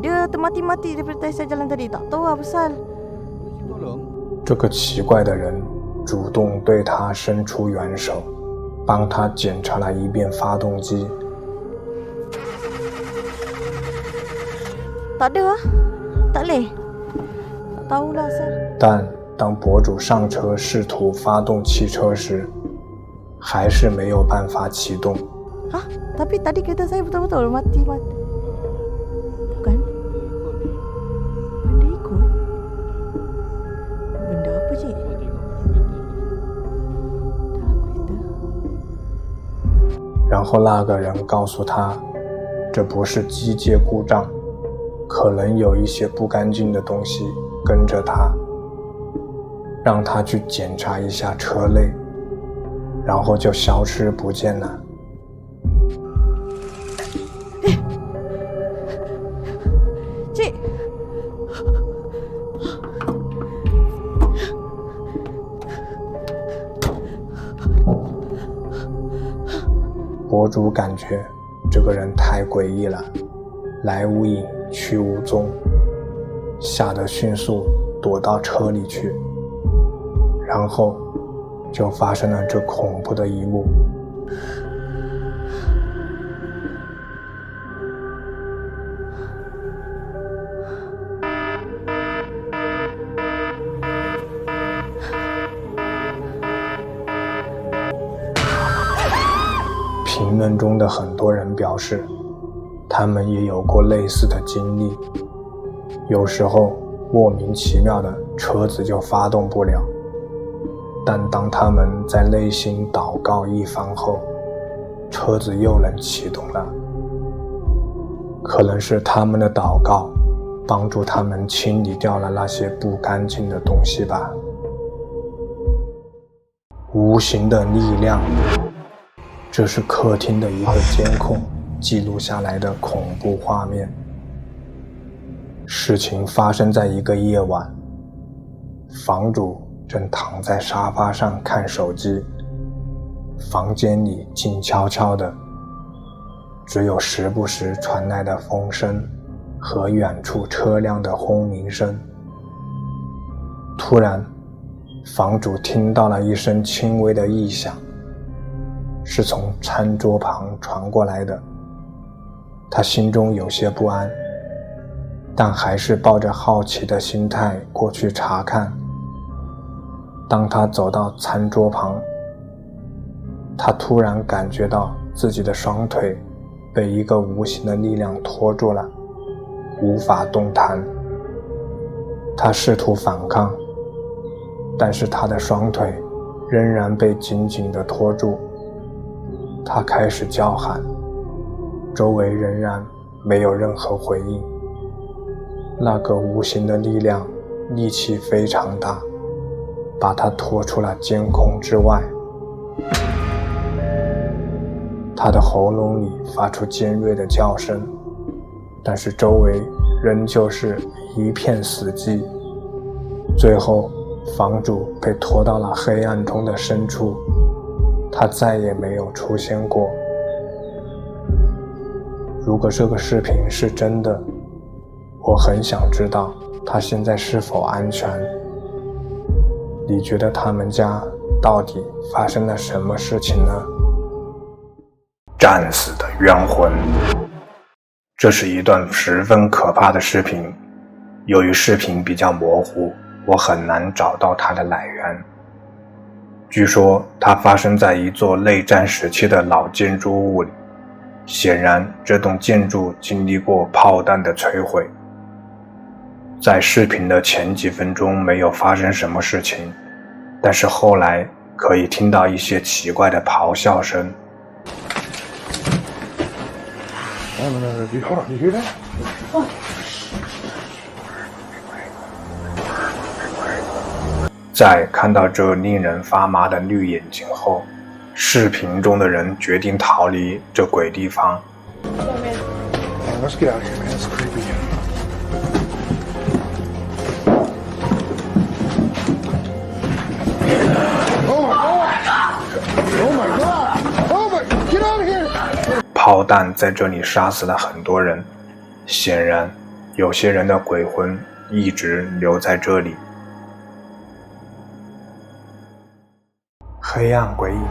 Dia termati-mati daripada saya jalan tadi. Tak tahu apa pasal. 这个奇怪的人主动对他伸出援手，帮他检查了一遍发动机。Tak ada tak boleh. Tak tahulah asal. 但当博主上车试图发动汽车时，还是没有办法启动。Tapi tadi kereta saya betul-betul mati. Bukan? Benda ikut? Benda apa, Cik? Dalam kereta? 然后那个人告诉他，这不是机械故障，可能有一些不干净的东西跟着他，让他去检查一下车内，然后就消失不见了。Cik! 博主感觉这个人太诡异了，来无影去无踪，吓得迅速躲到车里去，然后就发生了这恐怖的一幕。评论中的很多人表示，他们也有过类似的经历，有时候莫名其妙的车子就发动不了，但当他们在内心祷告一番后，车子又能启动了。可能是他们的祷告帮助他们清理掉了那些不干净的东西吧。无形的力量，这是客厅的一个监控记录下来的恐怖画面。事情发生在一个夜晚，房主正躺在沙发上看手机，房间里静悄悄的，只有时不时传来的风声和远处车辆的轰鸣声。突然，房主听到了一声轻微的异响，是从餐桌旁传过来的。他心中有些不安，但还是抱着好奇的心态过去查看。当他走到餐桌旁，他突然感觉到自己的双腿被一个无形的力量拖住了，无法动弹。他试图反抗，但是他的双腿仍然被紧紧地拖住。他开始叫喊，周围仍然没有任何回应。那个无形的力量力气非常大，把他拖出了监控之外。他的喉咙里发出尖锐的叫声，但是周围仍旧是一片死寂。最后，房主被拖到了黑暗中的深处，他再也没有出现过。如果这个视频是真的，我很想知道他现在是否安全。你觉得他们家到底发生了什么事情呢？战死的冤魂。这是一段十分可怕的视频，由于视频比较模糊，我很难找到它的来源。据说它发生在一座内战时期的老建筑物里，显然这栋建筑经历过炮弹的摧毁。在视频的前几分钟没有发生什么事情，但是后来可以听到一些奇怪的咆哮声。Hold on, you hear that? Oh. 在看到这令人发麻的绿眼睛后，视频中的人决定逃离这鬼地方。Let's get out of here, man. It's creepy. Oh my god! Get out of here! 炮弹在这里杀死了很多人，显然有些人的鬼魂一直留在这里。黑暗鬼影。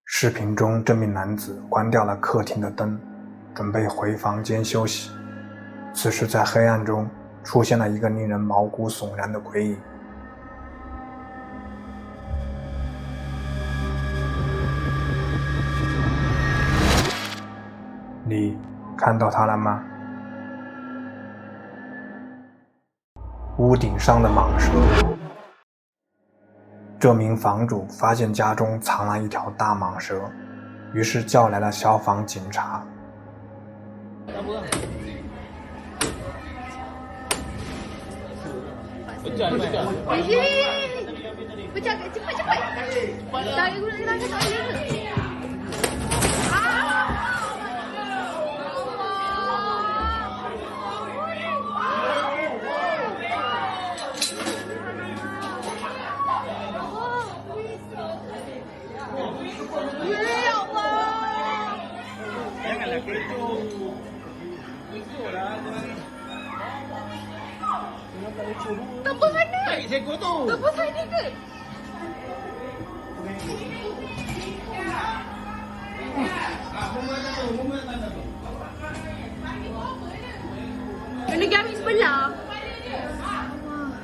视频中这名男子关掉了客厅的灯，准备回房间休息。此时在黑暗中出现了一个令人毛骨悚然的鬼影。你看到他了吗？屋顶上的蟒蛇。这名房主发现家中藏了一条大蟒蛇，于是叫来了消防警察。Negara ambil sebelah.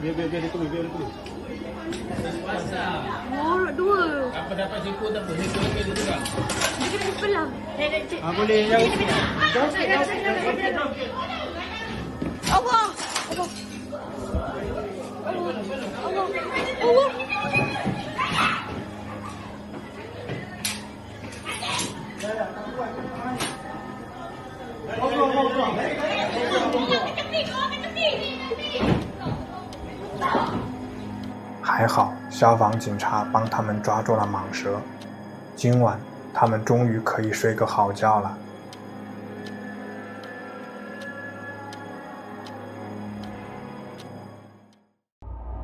Biar dia tunggu, biar dia tunggu. Oh, dua. Apa dapat sipu tak apa, sipu dia juga. Dia kena di sebelah. Boleh jauh. Allah. Allah. Allah. Allah. Allah. 还好，消防警察帮他们抓住了蟒蛇。今晚他们终于可以睡个好觉了。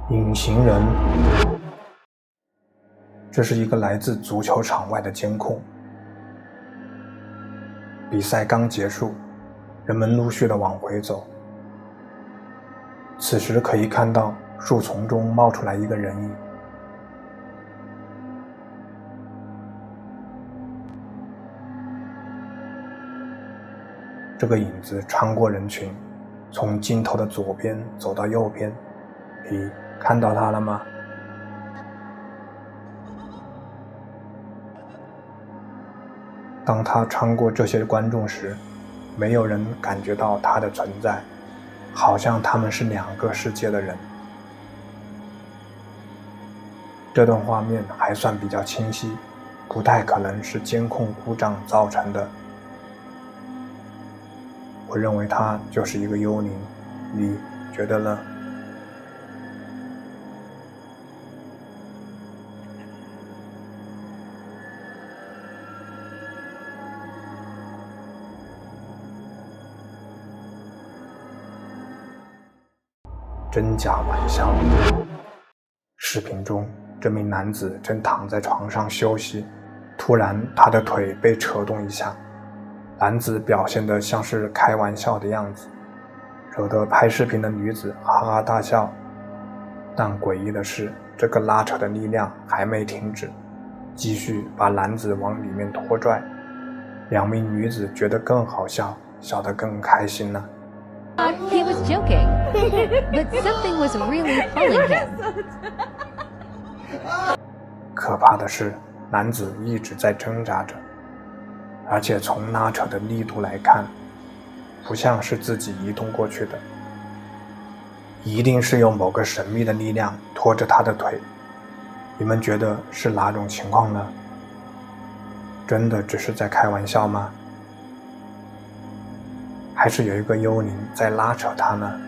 隐形人。这是一个来自足球场外的监控。比赛刚结束，人们陆续地往回走。此时可以看到树丛中冒出来一个人影。这个影子穿过人群，从镜头的左边走到右边。你看到他了吗？当他穿过这些观众时，没有人感觉到他的存在，好像他们是两个世界的人。这段画面还算比较清晰，不太可能是监控故障造成的。我认为他就是一个幽灵，你觉得呢？真假玩笑。视频中，这名男子正躺在床上休息，突然他的腿被扯动一下，男子表现得像是开玩笑的样子，惹得拍视频的女子哈哈大笑。但诡异的是，这个拉扯的力量还没停止，继续把男子往里面拖拽。两名女子觉得更好笑，笑得更开心了。He was joking, but something was really pulling him. 可怕的是，男子一直在挣扎着，而且从拉扯的力度来看，不像是自己移动过去的，一定是用某个神秘的力量拖着他的腿。你们觉得是哪种情况呢？真的只是在开玩笑吗？还是有一个幽灵在拉扯他呢？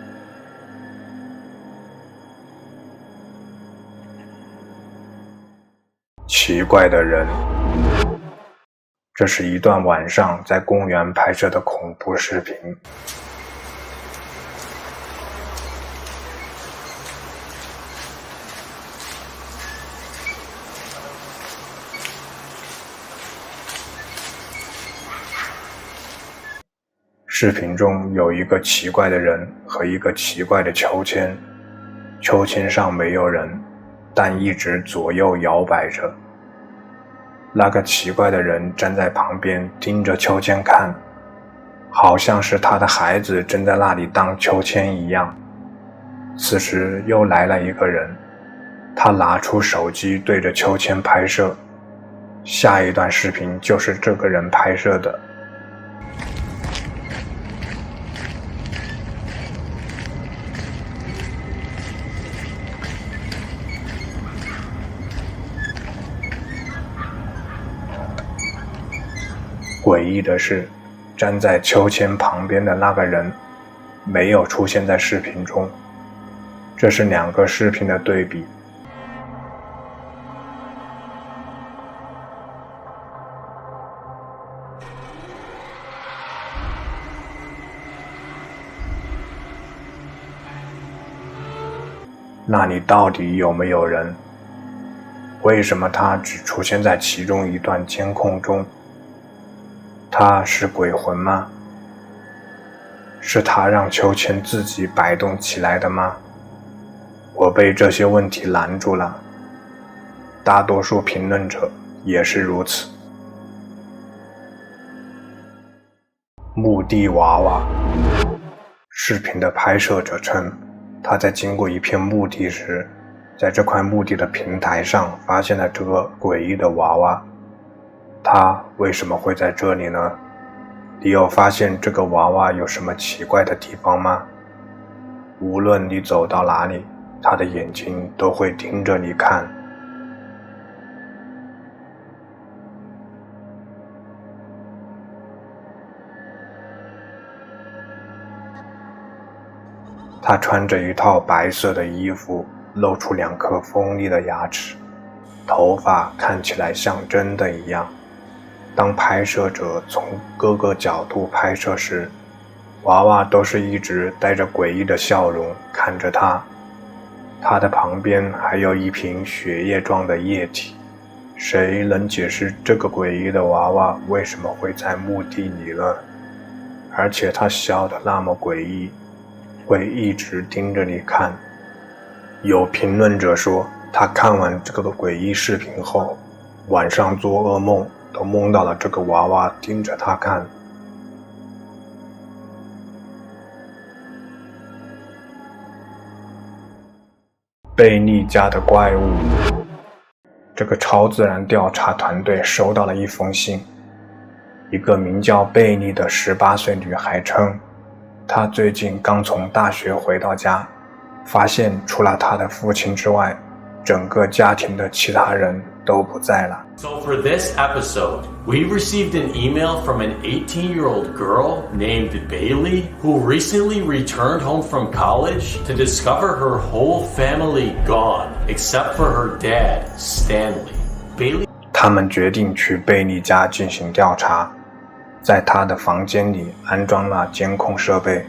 奇怪的人。这是一段晚上在公园拍摄的恐怖视频。视频中有一个奇怪的人和一个奇怪的秋千，秋千上没有人，但一直左右摇摆着。那个奇怪的人站在旁边盯着秋千看，好像是他的孩子正在那里荡秋千一样。此时又来了一个人，他拿出手机对着秋千拍摄。下一段视频就是这个人拍摄的。诡异的是，站在秋千旁边的那个人没有出现在视频中，这是两个视频的对比。那里到底有没有人？为什么他只出现在其中一段监控中？他是鬼魂吗？是他让秋千自己摆动起来的吗？我被这些问题拦住了，大多数评论者也是如此。墓地娃娃。视频的拍摄者称，他在经过一片墓地时，在这块墓地的平台上发现了这个诡异的娃娃。他为什么会在这里呢？你有发现这个娃娃有什么奇怪的地方吗？无论你走到哪里，他的眼睛都会盯着你看。他穿着一套白色的衣服，露出2颗锋利的牙齿，头发看起来像真的一样。当拍摄者从各个角度拍摄时，娃娃都是一直带着诡异的笑容看着他。他的旁边还有一瓶血液状的液体。谁能解释这个诡异的娃娃为什么会在墓地里呢？而且他笑得那么诡异，会一直盯着你看。有评论者说，他看完这个诡异视频后，晚上做噩梦都梦到了这个娃娃盯着他看。贝利家的怪物。这个超自然调查团队收到了一封信，一个名叫贝利的18岁女孩称，她最近刚从大学回到家，发现除了她的父亲之外，整个家庭的其他人都不在了。 So for this episode, we received an email from an 18-year-old girl named Bailey who recently returned home from college to discover her whole family gone, except for her dad, Stanley. Bailey 他们决定去贝利家进行调查，在他的房间里安装了监控设备。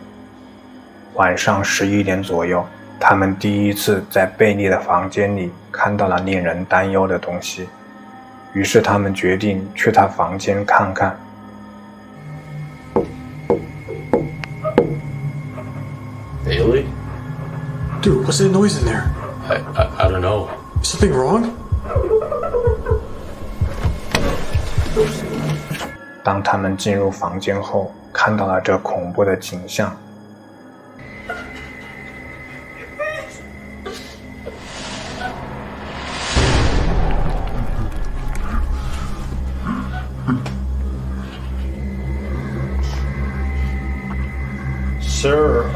晚上11点左右，他们第一次在贝利的房间里看到了令人担忧的东西，于是他们决定去他房间看看。Bailey? Dude, what's that noise in there? I don't know. Something wrong? 当他们进入房间后，看到了这恐怖的景象。Sir,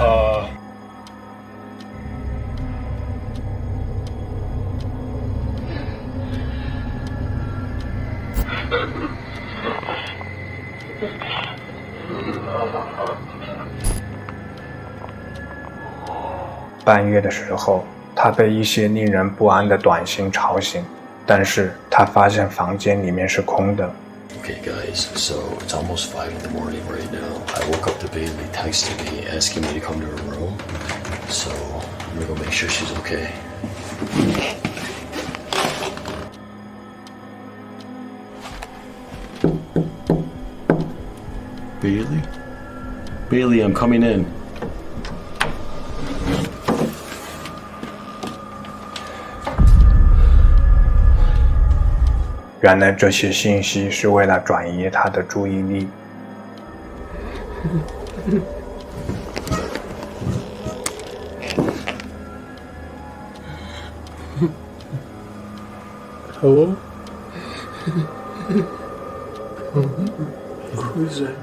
半夜的时候，他被一些令人不安的短信吵醒，但是他发现房间里面是空的。Okay, guys, so it's almost 5 in the morning right now. I woke up to Bailey texting me, asking me to come to her room. So I'm gonna go make sure she's okay. Bailey? Bailey, I'm coming in. 原来这些信息是为了转移他的注意力。Hello? Who is it?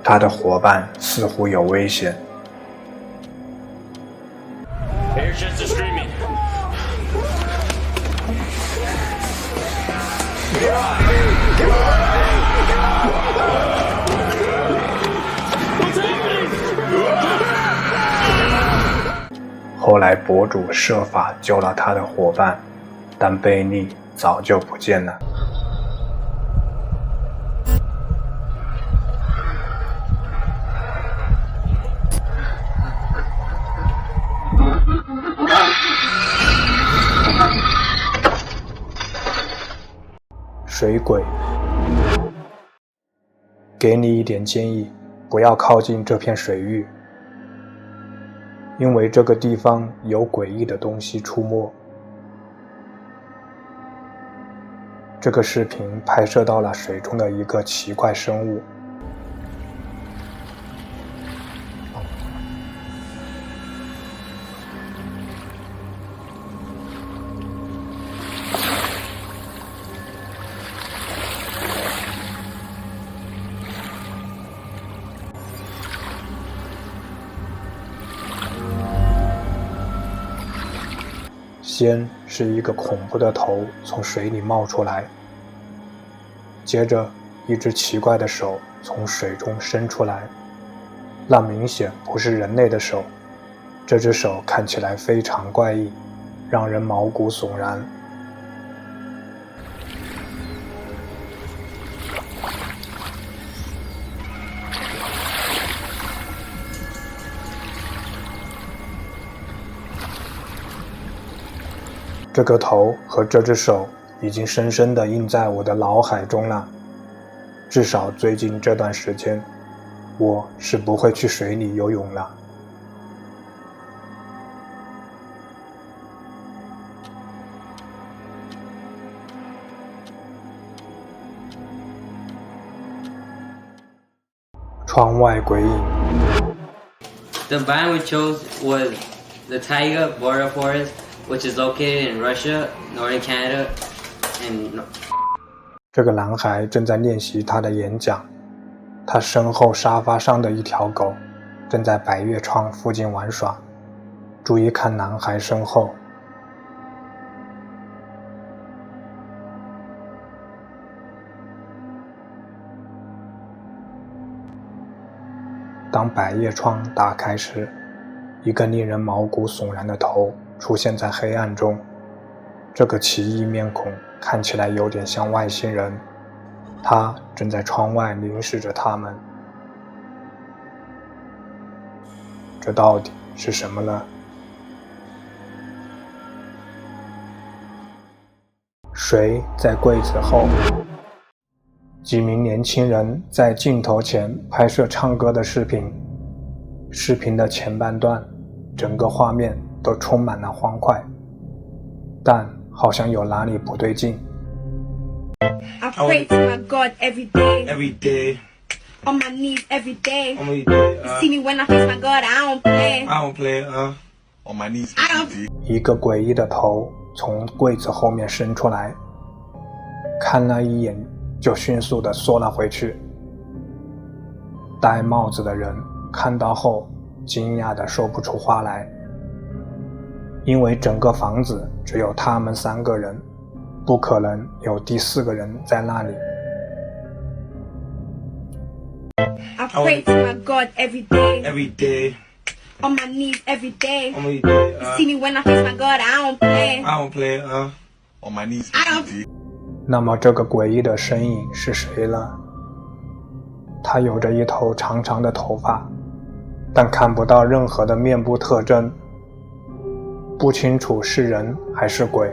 他的伙伴似乎有危险。Here's just the screaming. 后来博主设法救了他的伙伴，但贝利早就不见了。水鬼，给你一点建议，不要靠近这片水域，因为这个地方有诡异的东西出没。这个视频拍摄到了水中的一个奇怪生物。先是一个恐怖的头从水里冒出来，接着一只奇怪的手从水中伸出来，那明显不是人类的手，这只手看起来非常怪异，让人毛骨悚然。这个头和这只手已经深深地印在我的脑海中了，至少最近这段时间，我是不会去水里游泳了。窗外鬼影。The biome we chose was the taiga border forest, which is located in Russia, northern Canada, and 这个男孩正在练习他的演讲，他身后沙发上的一条狗正在百叶窗附近玩耍。注意看男孩身后。当百叶窗打开时，一个令人毛骨悚然的头出现在黑暗中。这个奇异面孔看起来有点像外星人，他正在窗外凝视着他们。这到底是什么呢？谁在柜子后？几名年轻人在镜头前拍摄唱歌的视频。视频的前半段，整个画面都充满了欢快，但好像有哪里不对劲。I pray to my God every day. Every day. On my knees every day. On my day. You see me when I face my God, I don't play. I don't play. On my knees every day. 一个诡异的头从柜子后面伸出来，看了一眼就迅速地缩了回去。戴帽子的人看到后惊讶地说不出话来，因为整个房子只有他们3个人，不可能有第4个人在那里。I pray to my God every day. Every day. On my knees every day. On my day. You see me when I face my God, I don't play. I don't play. On my knees every day. 那么这个诡异的身影是谁呢？他有着一头长长的头发，但看不到任何的面部特征，不清楚是人还是鬼。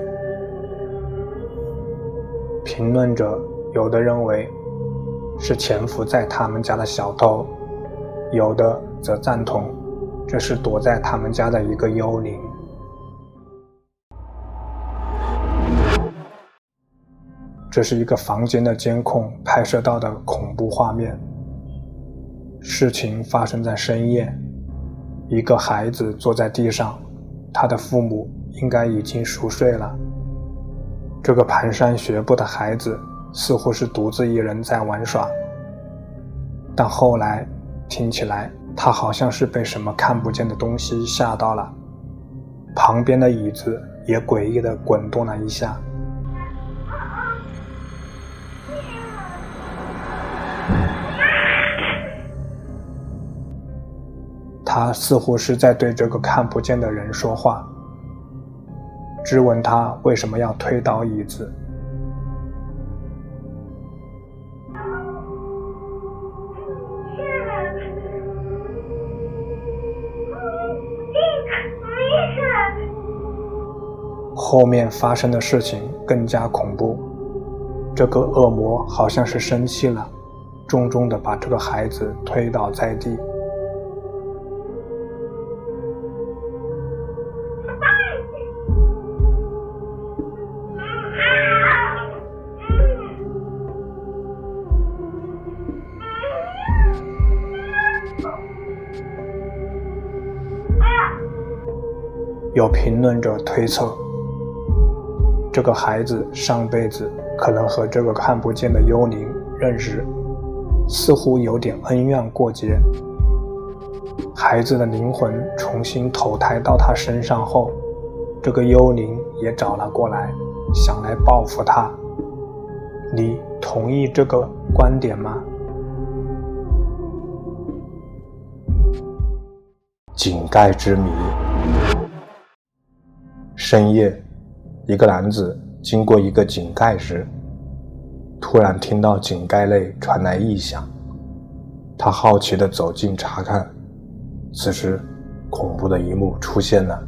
评论者有的认为是潜伏在他们家的小偷，有的则赞同这是躲在他们家的一个幽灵。这是一个房间的监控拍摄到的恐怖画面。事情发生在深夜，一个孩子坐在地上，他的父母应该已经熟睡了。这个蹒跚学步的孩子似乎是独自一人在玩耍，但后来听起来他好像是被什么看不见的东西吓到了，旁边的椅子也诡异地滚动了一下。他似乎是在对这个看不见的人说话，质问他为什么要推倒椅子。后面发生的事情更加恐怖，这个恶魔好像是生气了，重重地把这个孩子推倒在地。有评论者推测，这个孩子上辈子可能和这个看不见的幽灵认识，似乎有点恩怨过节。孩子的灵魂重新投胎到他身上后，这个幽灵也找了过来，想来报复他。你同意这个观点吗？井盖之谜。深夜，一个男子经过一个井盖时，突然听到井盖内传来异响，他好奇地走近查看，此时恐怖的一幕出现了。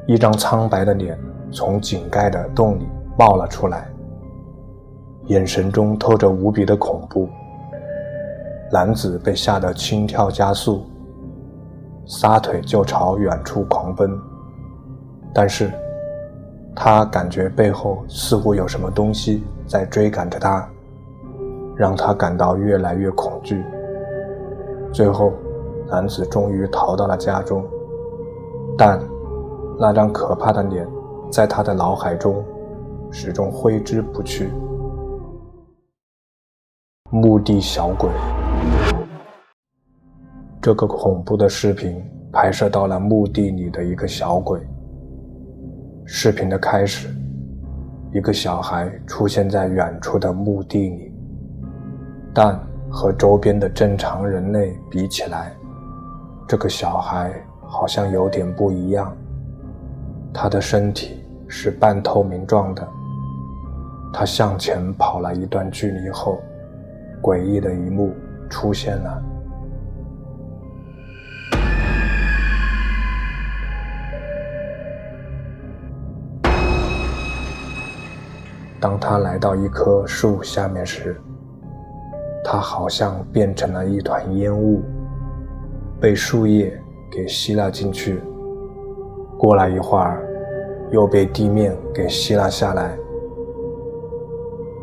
一张苍白的脸从井盖的洞里冒了出来，眼神中透着无比的恐怖。男子被吓得心跳加速，撒腿就朝远处狂奔，但是他感觉背后似乎有什么东西在追赶着他，让他感到越来越恐惧。最后男子终于逃到了家中，但那张可怕的脸在他的脑海中始终挥之不去。墓地小鬼。这个恐怖的视频拍摄到了墓地里的一个小鬼。视频的开始，一个小孩出现在远处的墓地里，但和周边的正常人类比起来，这个小孩好像有点不一样。他的身体是半透明状的，他向前跑了一段距离后，诡异的一幕出现了。当他来到一棵树下面时，他好像变成了一团烟雾，被树叶给吸了进去。过了一会儿，又被地面给吸了下来。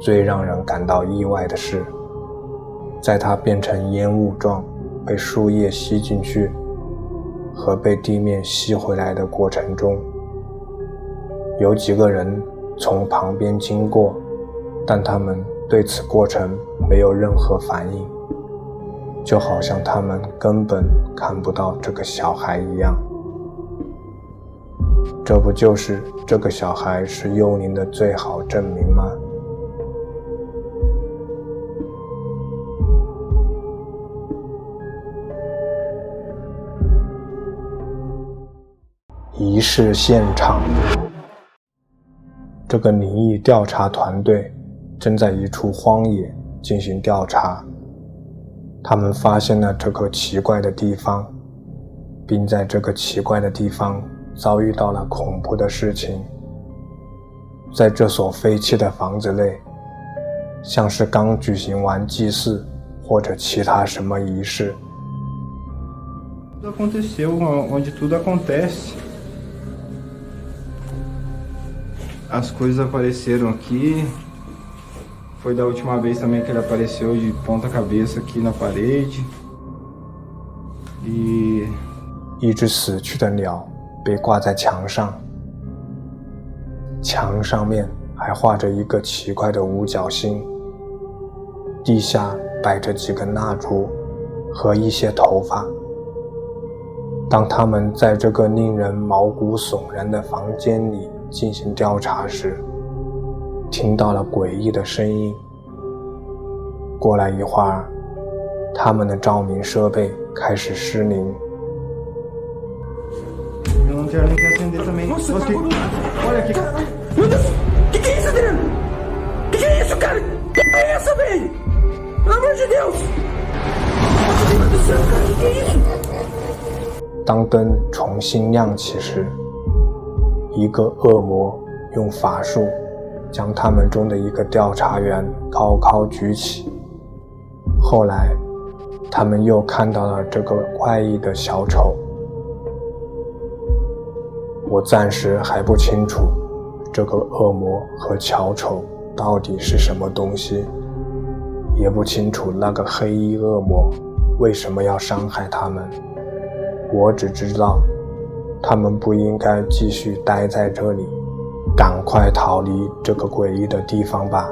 最让人感到意外的是，在他变成烟雾状被树叶吸进去和被地面吸回来的过程中，有几个人从旁边经过，但他们对此过程没有任何反应，就好像他们根本看不到这个小孩一样。这不就是这个小孩是幽灵的最好证明吗？仪式现场，这个灵异调查团队正在一处荒野进行调查。他们发现了这个奇怪的地方，并在这个奇怪的地方遭遇到了恐怖的事情。在这所废弃的房子内，像是刚举行完祭祀或者其他什么仪式。Tudo aconteceu onde tudo acontece. As coisas apareceram aqui. Foi da última vez também que ele apareceu de ponta cabeça aqui na parede. 一只死去的鸟被挂在墙上，墙上面还画着一个奇怪的五角星，地下摆着几根蜡烛和一些头发。当他们在这个令人毛骨悚然的房间里进行调查时，听到了诡异的声音。过了一会儿，他们的照明设备开始失灵。Minha lanterna não quer acender também. Nossa, Você... Olha aqui. Meu Deus! Que é isso, Adriano? Que é isso, cara? Que é essa, velho? Pelo amor de Deus! Meu Deus do céu, cara, que é isso? 当灯重新亮起时，一个恶魔用法术将他们中的一个调查员高高举起。后来，他们又看到了这个怪异的小丑。我暂时还不清楚这个恶魔和小丑到底是什么东西，也不清楚那个黑衣恶魔为什么要伤害他们。我只知道他们不应该继续待在这里，赶快逃离这个诡异的地方吧。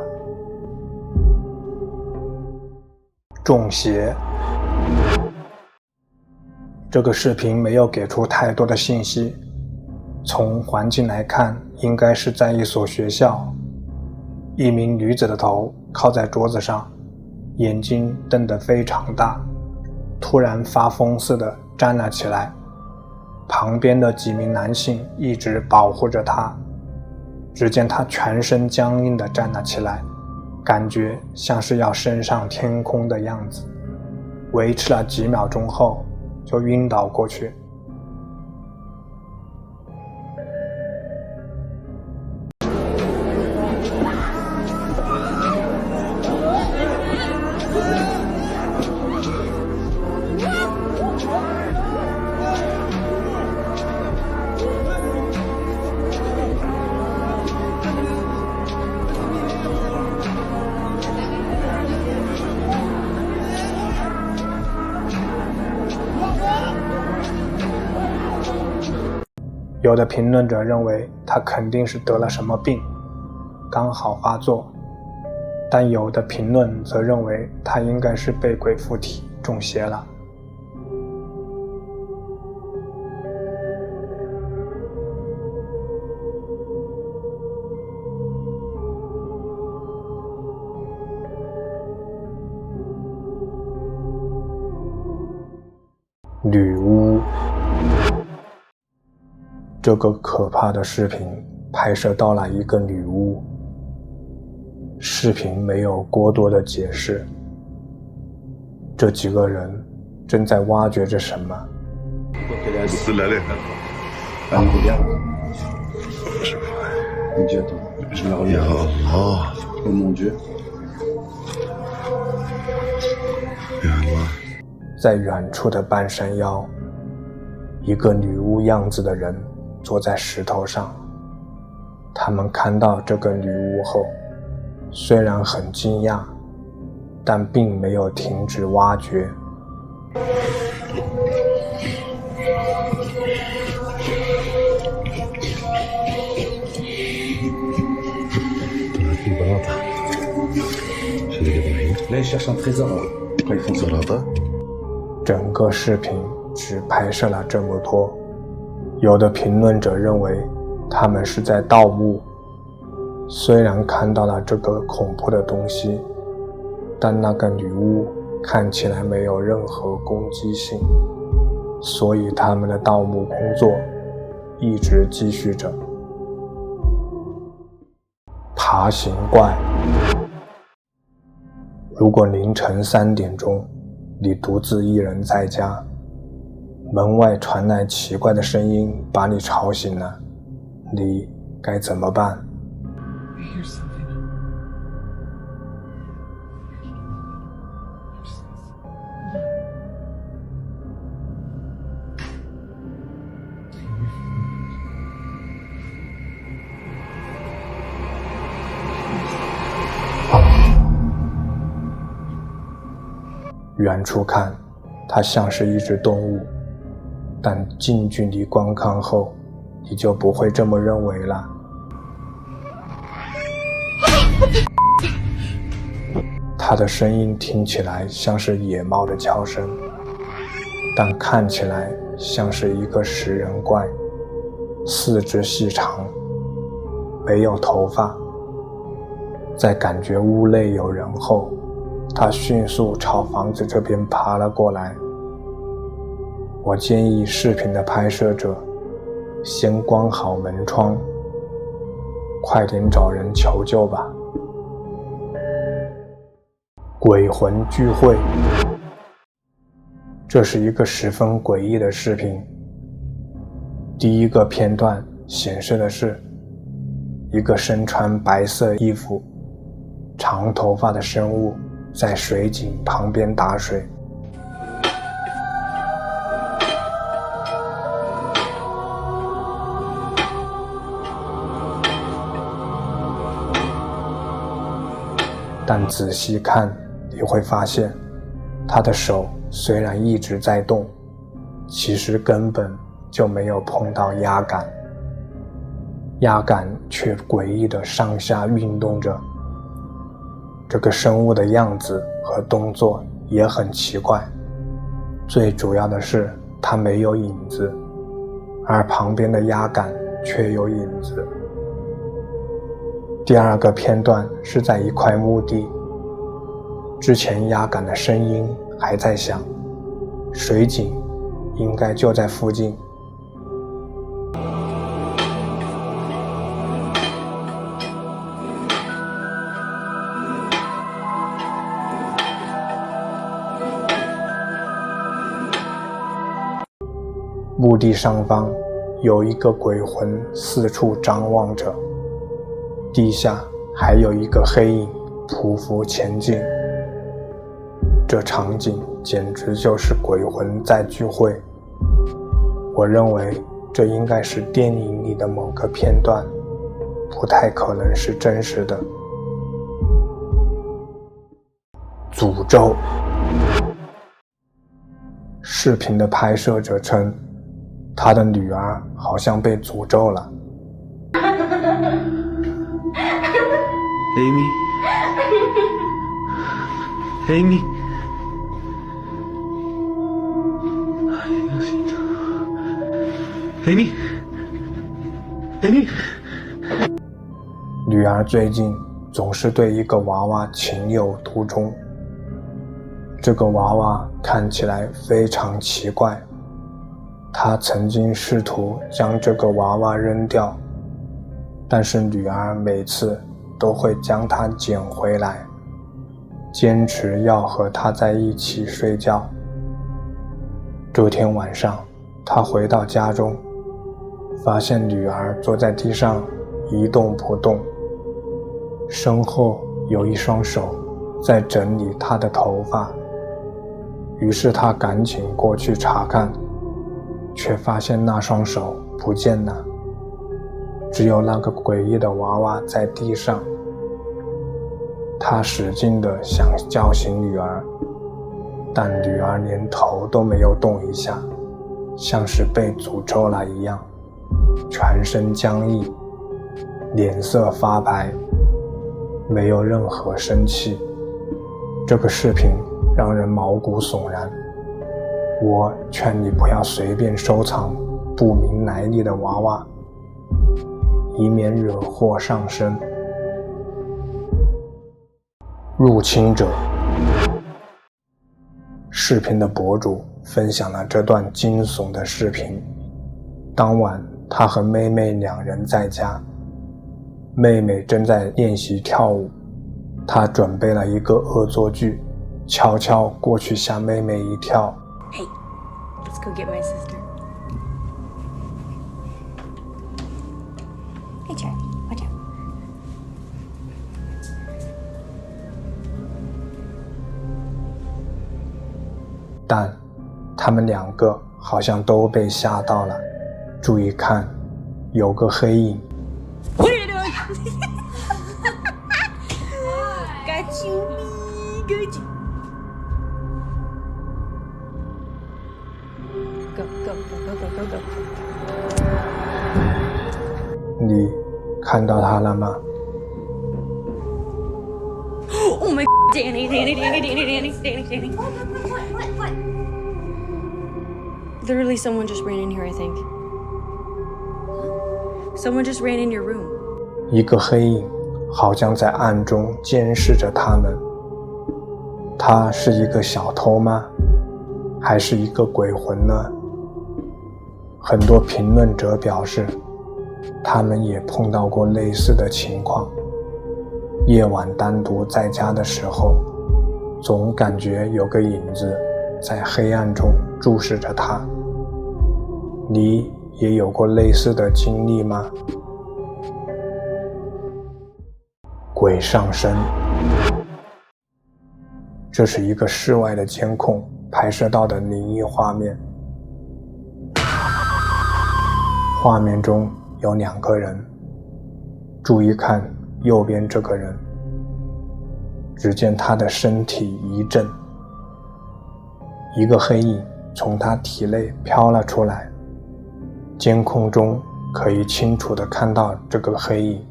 中邪。这个视频没有给出太多的信息，从环境来看，应该是在一所学校。一名女子的头靠在桌子上，眼睛瞪得非常大，突然发疯似的站了起来。旁边的几名男性一直保护着她，只见她全身僵硬地站了起来，感觉像是要升上天空的样子。维持了几秒钟后就晕倒过去。有的评论者认为他肯定是得了什么病，刚好发作，但有的评论则认为他应该是被鬼附体中邪了。女巫。这个可怕的视频拍摄到了一个女巫。视频没有过多的解释，这几个人正在挖掘着什么。在远处的半山腰，一个女巫样子的人坐在石头上。他们看到这个女巫后，虽然很惊讶，但并没有停止挖掘。整个视频只拍摄了这么多，有的评论者认为他们是在盗墓。虽然看到了这个恐怖的东西，但那个女巫看起来没有任何攻击性，所以他们的盗墓工作一直继续着。爬行怪。如果凌晨3点钟你独自一人在家，门外传来奇怪的声音把你吵醒了，你该怎么办？远处看，它像是一只动物，但近距离观看后，你就不会这么认为了。它的声音听起来像是野猫的叫声，但看起来像是一个食人怪，四肢细长，没有头发。在感觉屋内有人后，他迅速朝房子这边爬了过来。我建议视频的拍摄者先关好门窗，快点找人求救吧。鬼魂聚会，这是一个十分诡异的视频。第一个片段显示的是一个身穿白色衣服、长头发的生物在水井旁边打水。但仔细看，你会发现，他的手虽然一直在动，其实根本就没有碰到压杆，压杆却诡异地上下运动着。这个生物的样子和动作也很奇怪，最主要的是它没有影子，而旁边的压杆却有影子。第二个片段是在一块墓地，之前压杆的声音还在响，水井应该就在附近。墓地上方有一个鬼魂四处张望着，地下还有一个黑影匍匐前进。这场景简直就是鬼魂在聚会。我认为这应该是电影里的某个片段，不太可能是真实的。诅咒。视频的拍摄者称，他的女儿好像被诅咒了。Amy. Amy. 女儿最近总是对一个娃娃情有独钟。这个娃娃看起来非常奇怪，她曾经试图将这个娃娃扔掉，但是女儿每次都会将它捡回来。坚持要和她在一起睡觉。这天晚上，他回到家中，发现女儿坐在地上一动不动，身后有一双手在整理她的头发。于是他赶紧过去查看，却发现那双手不见了，只有那个诡异的娃娃在地上。他使劲地想叫醒女儿，但女儿连头都没有动一下，像是被诅咒了一样，全身僵硬，脸色发白，没有任何生气。这个视频让人毛骨悚然，我劝你不要随便收藏不明来历的娃娃，以免惹祸上身。入侵者。视频的博主分享了这段惊悚的视频。当晚，他和妹妹两人在家，妹妹正在练习跳舞，他准备了一个恶作剧，悄悄过去吓妹妹一跳。Hey, let's go get my sister. Hey, Jared, watch out. 但他们两个好像都被吓到了。注意看，有个黑影。What are you doing? Got you, got you. Go, go, go, go, go, go, go. 你看到他了吗？ Oh my Danny, Danny, Danny, Danny, Danny, Danny, Danny. What? Literally, someone just ran in here, I think. Someone just ran in your room. 一个黑影好像在暗中监视着他们。他是一个小偷吗？还是一个鬼魂呢？很多评论者表示，他们也碰到过类似的情况。夜晚单独在家的时候，总感觉有个影子在黑暗中注视着他。你也有过类似的经历吗？鬼上身。这是一个室外的监控拍摄到的灵异画面。画面中有两个人，注意看右边这个人，只见他的身体一震，一个黑影从他体内飘了出来。监控中可以清楚地看到这个黑影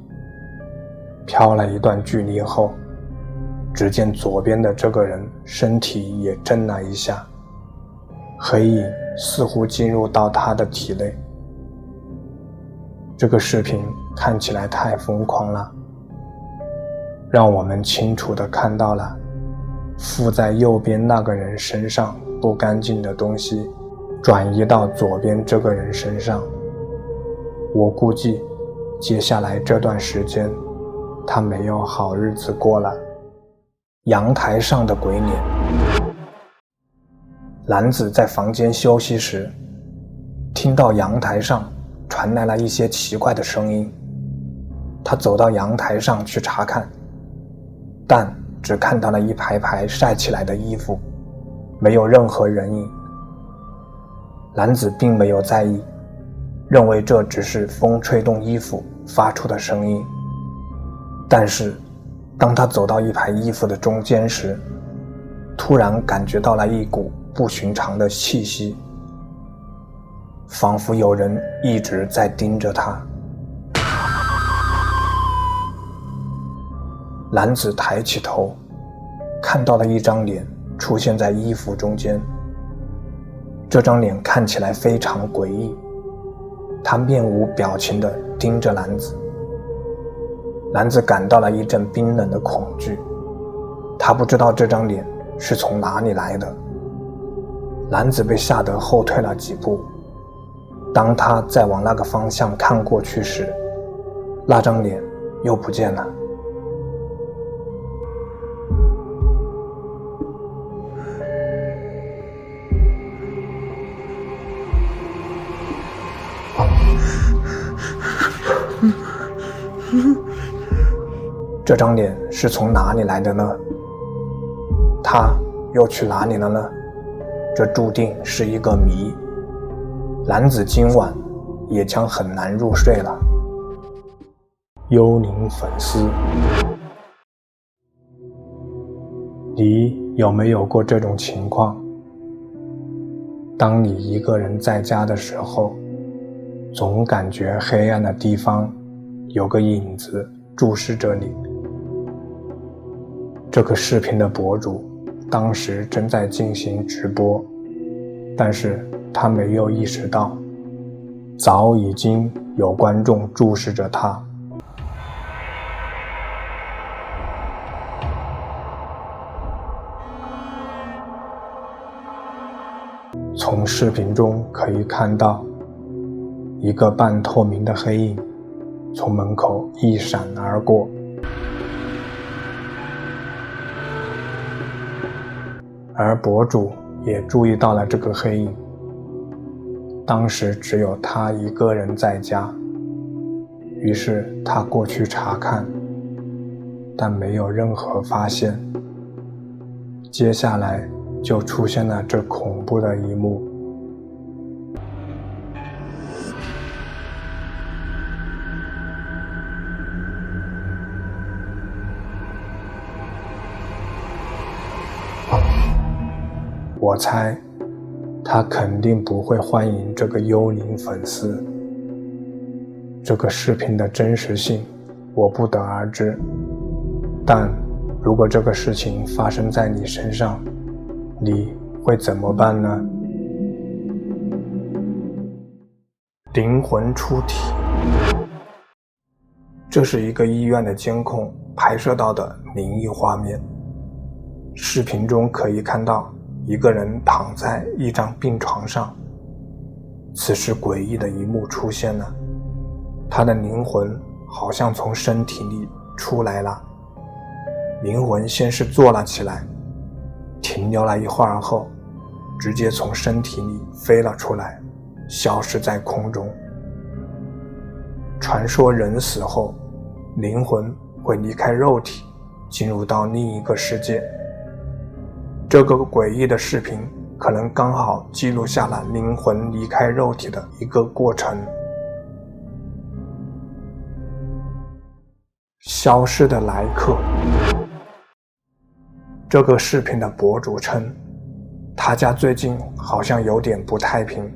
飘了一段距离后，只见左边的这个人身体也震了一下，黑影似乎进入到他的体内。这个视频看起来太疯狂了，让我们清楚地看到了附在右边那个人身上不干净的东西转移到左边这个人身上。我估计接下来这段时间他没有好日子过了。阳台上的鬼脸。男子在房间休息时，听到阳台上传来了一些奇怪的声音。他走到阳台上去查看，但只看到了一排排晒起来的衣服，没有任何人影。男子并没有在意，认为这只是风吹动衣服发出的声音。但是当他走到一排衣服的中间时，突然感觉到了一股不寻常的气息，仿佛有人一直在盯着他。男子抬起头，看到了一张脸出现在衣服中间。这张脸看起来非常诡异，他面无表情地盯着男子。男子感到了一阵冰冷的恐惧，他不知道这张脸是从哪里来的。男子被吓得后退了几步，当他再往那个方向看过去时，那张脸又不见了。这张脸是从哪里来的呢？他又去哪里了呢？这注定是一个谜。男子今晚也将很难入睡了。幽灵粉丝，你有没有过这种情况？当你一个人在家的时候，总感觉黑暗的地方有个影子注视着你。这个视频的博主当时正在进行直播，但是他没有意识到，早已经有观众注视着他。从视频中可以看到，一个半透明的黑影从门口一闪而过。而博主也注意到了这个黑影，当时只有他一个人在家，于是他过去查看，但没有任何发现。接下来就出现了这恐怖的一幕。我猜他肯定不会欢迎这个幽灵粉丝。这个视频的真实性我不得而知，但如果这个事情发生在你身上，你会怎么办呢？灵魂出体，这是一个医院的监控拍摄到的灵异画面。视频中可以看到一个人躺在一张病床上，此时诡异的一幕出现了，他的灵魂好像从身体里出来了。灵魂先是坐了起来，停留了一会儿后，直接从身体里飞了出来，消失在空中。传说人死后，灵魂会离开肉体，进入到另一个世界。这个诡异的视频可能刚好记录下了灵魂离开肉体的一个过程。消失的来客。这个视频的博主称，他家最近好像有点不太平，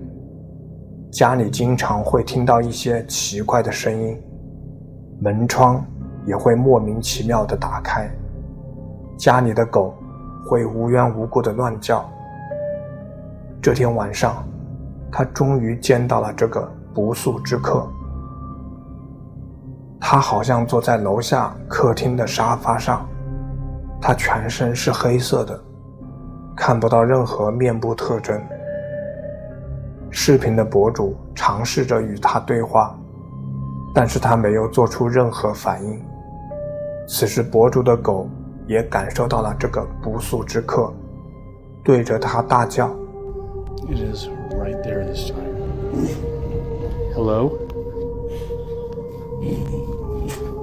家里经常会听到一些奇怪的声音，门窗也会莫名其妙地打开，家里的狗会无缘无故的乱叫。这天晚上，他终于见到了这个不速之客。他好像坐在楼下客厅的沙发上，他全身是黑色的，看不到任何面部特征。视频的博主尝试着与他对话，但是他没有做出任何反应。此时博主的狗也感受到了这个不速之客，对着他大叫。 It is right there this time. Hello?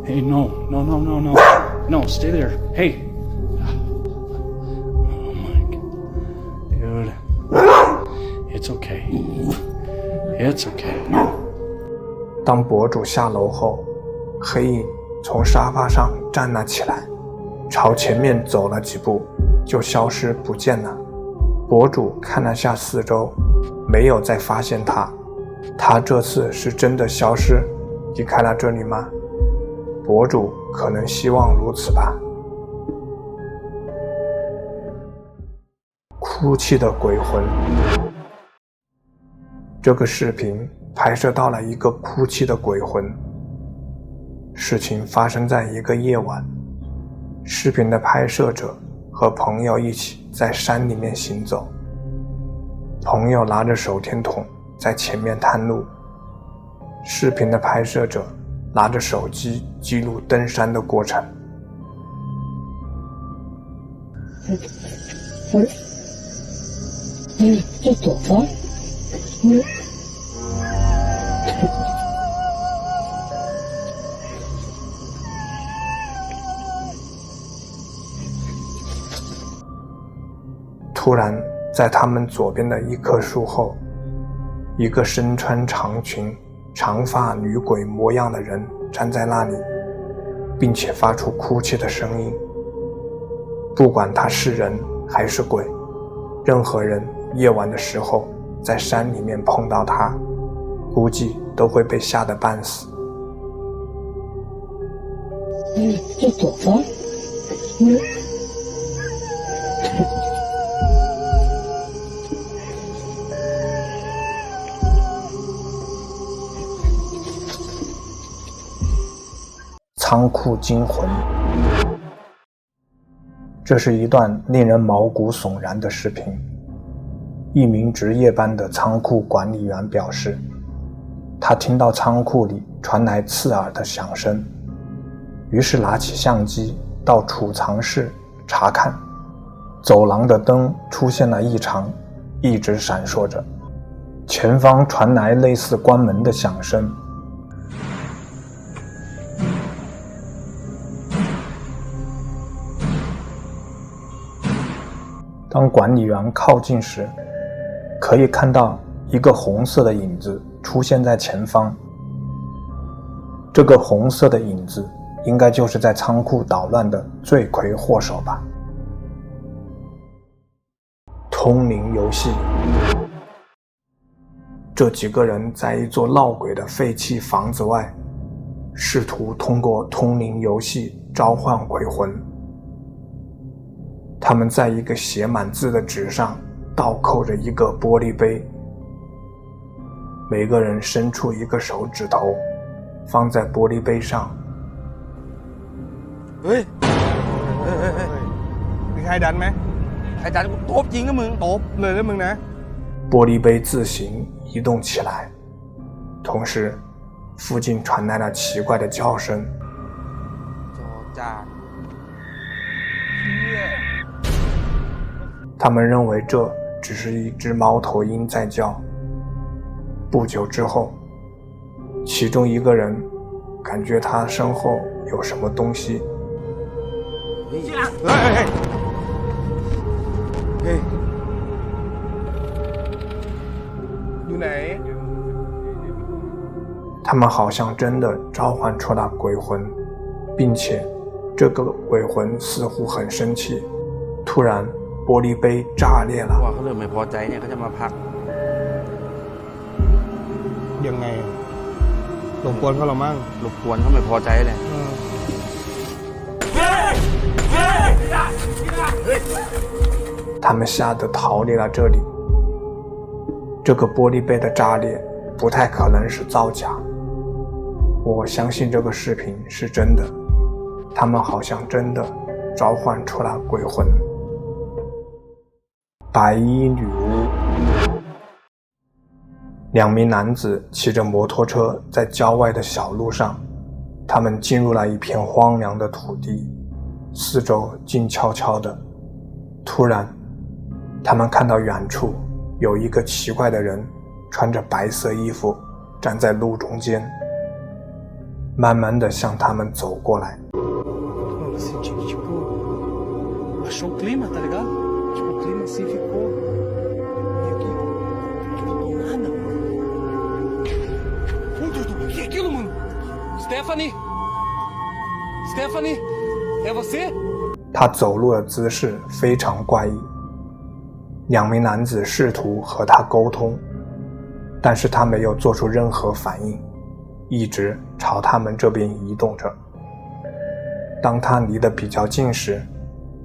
Hey, no, no, no, no, no. No, stay there. Hey. Oh my God. Dude. It's okay. It's okay. 当博主下楼后，黑影从沙发上站了起来，朝前面走了几步，就消失不见了。博主看了下四周，没有再发现他。他这次是真的消失，离开了这里吗？博主可能希望如此吧。哭泣的鬼魂。这个视频拍摄到了一个哭泣的鬼魂。事情发生在一个夜晚，视频的拍摄者和朋友一起在山里面行走，朋友拿着手电筒在前面探路，视频的拍摄者拿着手机记录登山的过程。ちょっとさ、突然，在他们左边的一棵树后，一个身穿长裙、长发女鬼模样的人站在那里，并且发出哭泣的声音。不管他是人还是鬼，任何人夜晚的时候在山里面碰到他，估计都会被吓得半死。这朵花，仓库惊魂。这是一段令人毛骨悚然的视频。一名值夜班的仓库管理员表示，他听到仓库里传来刺耳的响声，于是拿起相机到储藏室查看。走廊的灯出现了异常，一直闪烁着。前方传来类似关门的响声。当管理员靠近时，可以看到一个红色的影子出现在前方。这个红色的影子应该就是在仓库捣乱的罪魁祸首吧。通灵游戏。这几个人在一座闹鬼的废弃房子外，试图通过通灵游戏召唤鬼魂。他们在一个写满字的纸上倒扣着一个玻璃杯，每个人伸出一个手指头放在玻璃杯上。มีใครดันไหมใครดันกูตบจริงนะมึงตบเลยนะมึงนะ玻璃杯自行移动起来，同时附近传来了奇怪的叫声。他们认为这只是一只猫头鹰在叫。不久之后，其中一个人感觉他身后有什么东西。他们好像真的召唤出了鬼魂，并且这个鬼魂似乎很生气。突然玻璃杯炸裂了。ว่าเขาเริ่มไม่พอใจเนี่ยเขาจะมาพักยังไงรบกวนเขาเรามั่งรบกวนเขาไม่พอใจเลย他们吓得逃离了这里。这个玻璃杯的炸裂不太可能是造假，我相信这个视频是真的，他们好像真的召唤出了鬼魂。白衣女巫。两名男子骑着摩托车在郊外的小路上，他们进入了一片荒凉的土地，四周静悄悄的。突然，他们看到远处有一个奇怪的人，穿着白色衣服，站在路中间，慢慢地向他们走过来。Achou o clima, tá ligado? Tipo, o clima assim ficou. E aqui. Nada, mano. Meu Deus do céu, o que é aquilo, mano? Stephanie! Stephanie! É você? 他走路的姿势非常怪异。两名男子试图和他沟通，但是他没有做出任何反应，一直朝他们这边移动着。当他离得比较近时，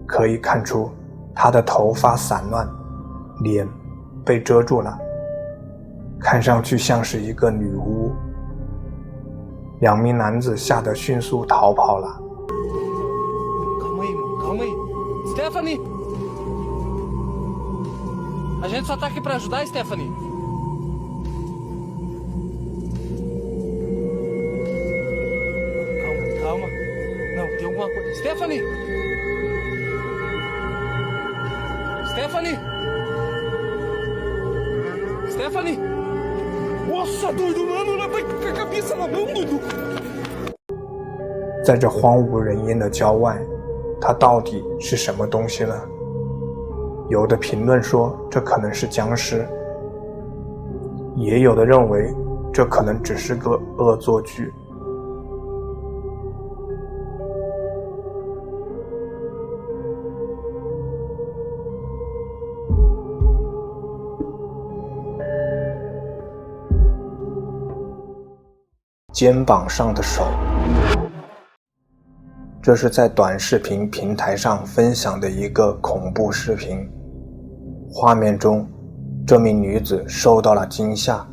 可以看出他的头发散乱，脸被遮住了，看上去像是一个女巫。两名男子吓得迅速逃跑了。Calma aí, mano, calma aí. Stephanie! A gente só tá aqui pra ajudar, Stephanie. Calma, calma. Não, tem alguma coisa. Stephanie! Stephanie! Stephanie! Nossa, doido, mano! Ela vai com a cabeça na mão, doido! 在这荒无人烟的郊外，它到底是什么东西呢？有的评论说这可能是僵尸，也有的认为这可能只是个恶作剧。肩膀上的手，这是在短视频平台上分享的一个恐怖视频。画面中，这名女子受到了惊吓。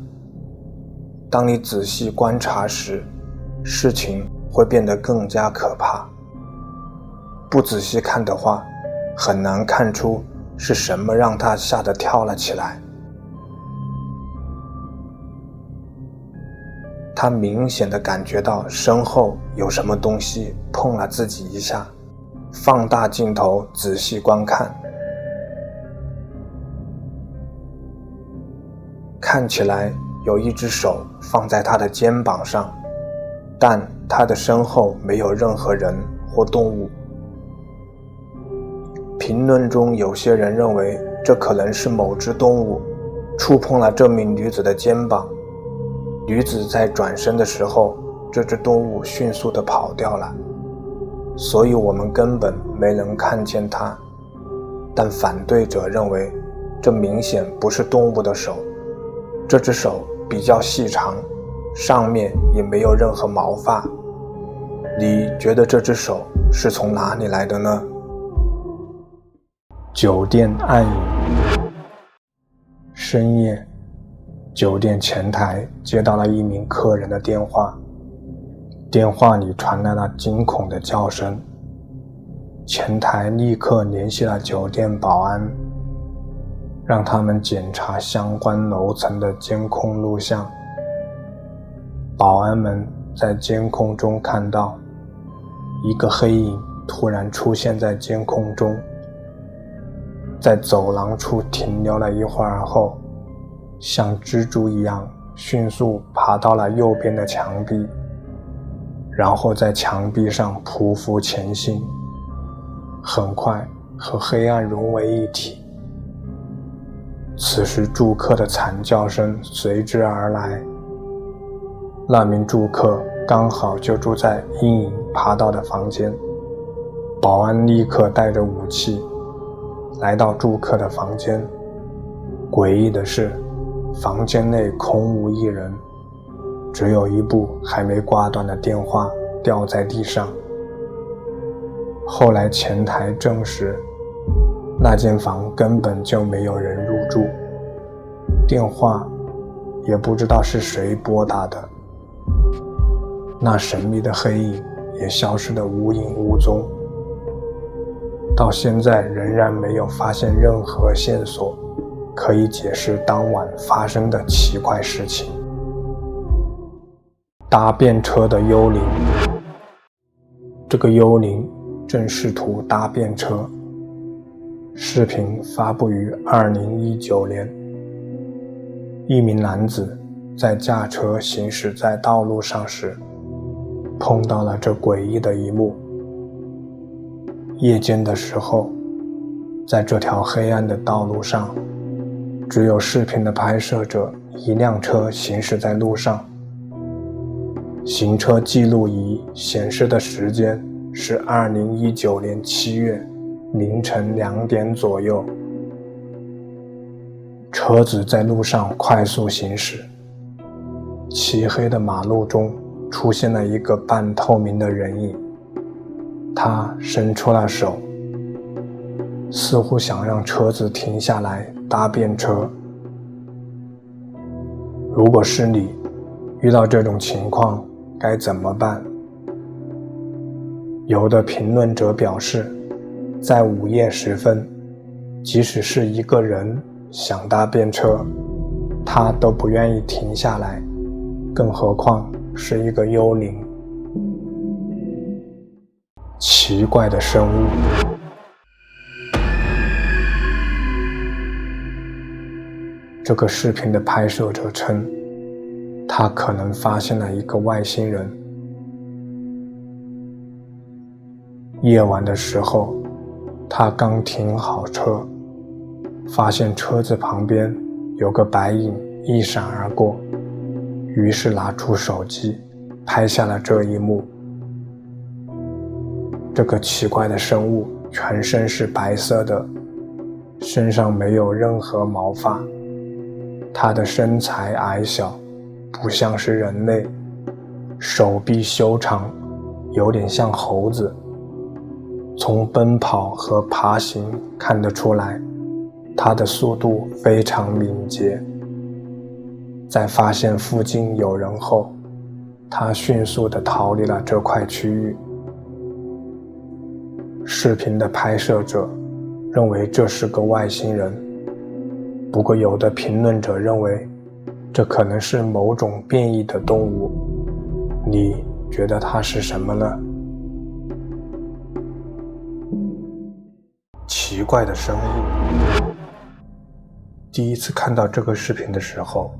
当你仔细观察时，事情会变得更加可怕。不仔细看的话，很难看出是什么让她吓得跳了起来。他明显地感觉到身后有什么东西碰了自己一下，放大镜头仔细观看，看起来有一只手放在他的肩膀上，但他的身后没有任何人或动物。评论中有些人认为这可能是某只动物触碰了这名女子的肩膀，女子在转身的时候，这只动物迅速地跑掉了，所以我们根本没能看见它。但反对者认为，这明显不是动物的手，这只手比较细长，上面也没有任何毛发。你觉得这只手是从哪里来的呢？酒店暗影。深夜，酒店前台接到了一名客人的电话，电话里传来了惊恐的叫声。前台立刻联系了酒店保安，让他们检查相关楼层的监控录像。保安们在监控中看到，一个黑影突然出现在监控中，在走廊处停留了一会儿后，像蜘蛛一样迅速爬到了右边的墙壁，然后在墙壁上匍匐前行，很快和黑暗融为一体。此时住客的惨叫声随之而来，那名住客刚好就住在阴影爬到的房间。保安立刻带着武器来到住客的房间，诡异的是，房间内空无一人，只有一部还没挂断的电话掉在地上。后来前台证实，那间房根本就没有人入住，电话也不知道是谁拨打的。那神秘的黑影也消失得无影无踪，到现在仍然没有发现任何线索可以解释当晚发生的奇怪事情。搭便车的幽灵。这个幽灵正试图搭便车。视频发布于2019年。一名男子在驾车行驶在道路上时，碰到了这诡异的一幕。夜间的时候，在这条黑暗的道路上，只有视频的拍摄者一辆车行驶在路上。行车记录仪显示的时间是2019年7月凌晨2点左右。车子在路上快速行驶，漆黑的马路中出现了一个半透明的人影，他伸出了手，似乎想让车子停下来搭便车。如果是你遇到这种情况该怎么办？有的评论者表示，在午夜时分，即使是一个人想搭便车，他都不愿意停下来，更何况是一个幽灵。奇怪的生物。这个视频的拍摄者称，他可能发现了一个外星人。夜晚的时候，他刚停好车，发现车子旁边有个白影一闪而过，于是拿出手机拍下了这一幕。这个奇怪的生物全身是白色的，身上没有任何毛发，它的身材矮小，不像是人类，手臂修长，有点像猴子。从奔跑和爬行看得出来，它的速度非常敏捷。在发现附近有人后，它迅速地逃离了这块区域。视频的拍摄者认为这是个外星人，不过有的评论者认为这可能是某种变异的动物。你觉得它是什么呢？奇怪的生物。第一次看到这个视频的时候，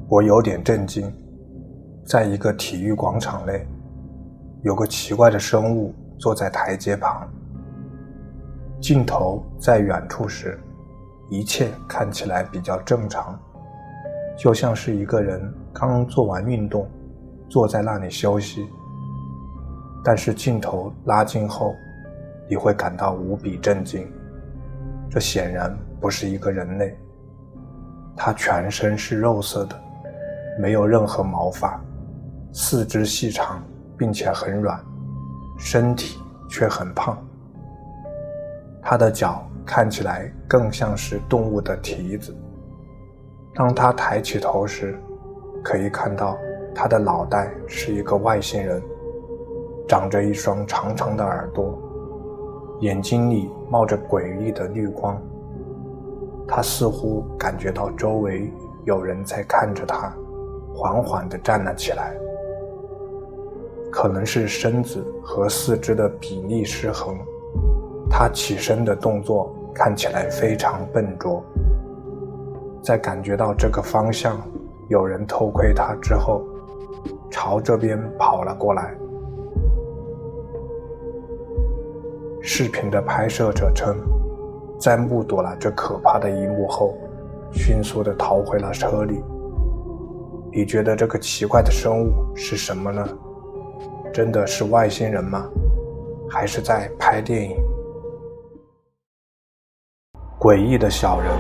我有点震惊。在一个体育广场内，有个奇怪的生物坐在台阶旁。镜头在远处时，一切看起来比较正常，就像是一个人刚做完运动，坐在那里休息。但是镜头拉近后，你会感到无比震惊，这显然不是一个人类，它全身是肉色的，没有任何毛发，四肢细长并且很软，身体却很胖。它的脚看起来更像是动物的蹄子。当它抬起头时，可以看到它的脑袋是一个外星人，长着一双长长的耳朵，眼睛里冒着诡异的绿光。它似乎感觉到周围有人在看着它，缓缓地站了起来。可能是身子和四肢的比例失衡，他起身的动作看起来非常笨拙。在感觉到这个方向有人偷窥他之后，朝这边跑了过来。视频的拍摄者称，在目睹了这可怕的一幕后，迅速地逃回了车里。你觉得这个奇怪的生物是什么呢？真的是外星人吗？还是在拍电影？诡异的小人。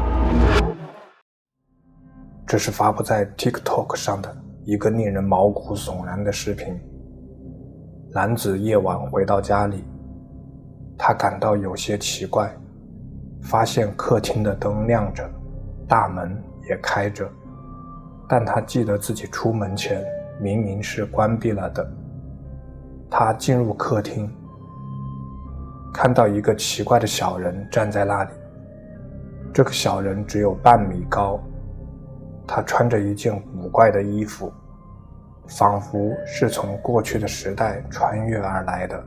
这是发布在 TikTok 上的一个令人毛骨悚然的视频。男子夜晚回到家里，他感到有些奇怪，发现客厅的灯亮着，大门也开着，但他记得自己出门前明明是关闭了的。他进入客厅，看到一个奇怪的小人站在那里。这个小人只有半米高，他穿着一件古怪的衣服，仿佛是从过去的时代穿越而来的。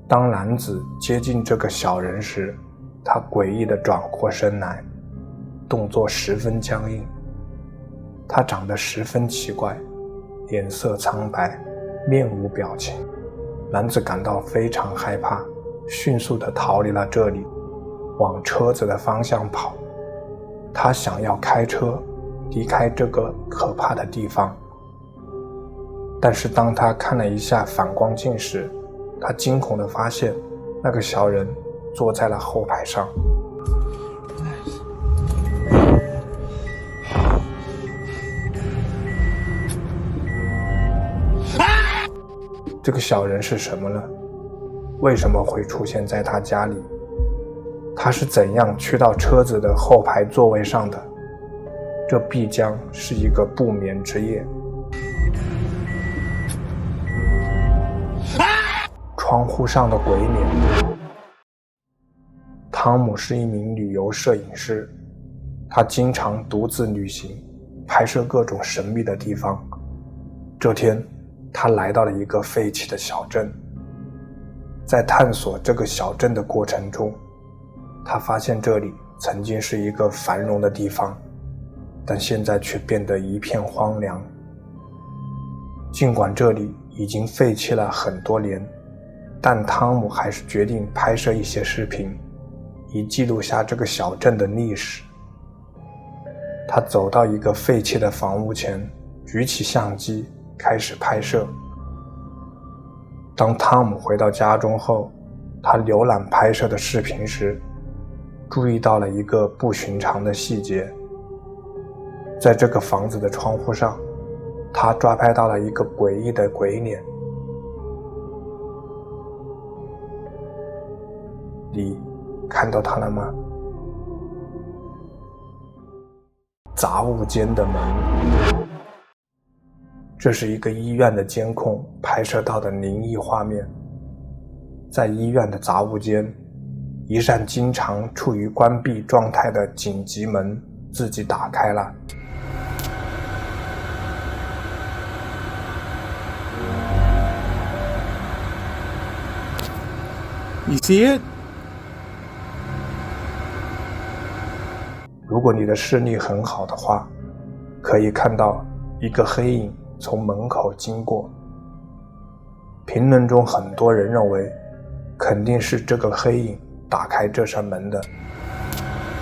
当男子接近这个小人时，他诡异地转过身来，动作十分僵硬。他长得十分奇怪，脸色苍白，面无表情。男子感到非常害怕，迅速地逃离了这里，往车子的方向跑。他想要开车离开这个可怕的地方，但是当他看了一下反光镜时，他惊恐地发现那个小人坐在了后排上。这个小人是什么呢？为什么会出现在他家里？他是怎样去到车子的后排座位上的？这必将是一个不眠之夜。窗户上的鬼脸。汤姆是一名旅游摄影师，他经常独自旅行，拍摄各种神秘的地方。这天，他来到了一个废弃的小镇。在探索这个小镇的过程中，他发现这里曾经是一个繁荣的地方，但现在却变得一片荒凉。尽管这里已经废弃了很多年，但汤姆还是决定拍摄一些视频，以记录下这个小镇的历史。他走到一个废弃的房屋前，举起相机开始拍摄。当汤姆回到家中后，他浏览拍摄的视频时，注意到了一个不寻常的细节。在这个房子的窗户上，他抓拍到了一个诡异的鬼脸。你看到它了吗？杂物间的门。这是一个医院的监控拍摄到的灵异画面。在医院的杂物间，一扇经常处于关闭状态的紧急门自己打开了。You see it? 如果你的视力很好的话，可以看到一个黑影从门口经过。评论中很多人认为，肯定是这个黑影打开这扇门的。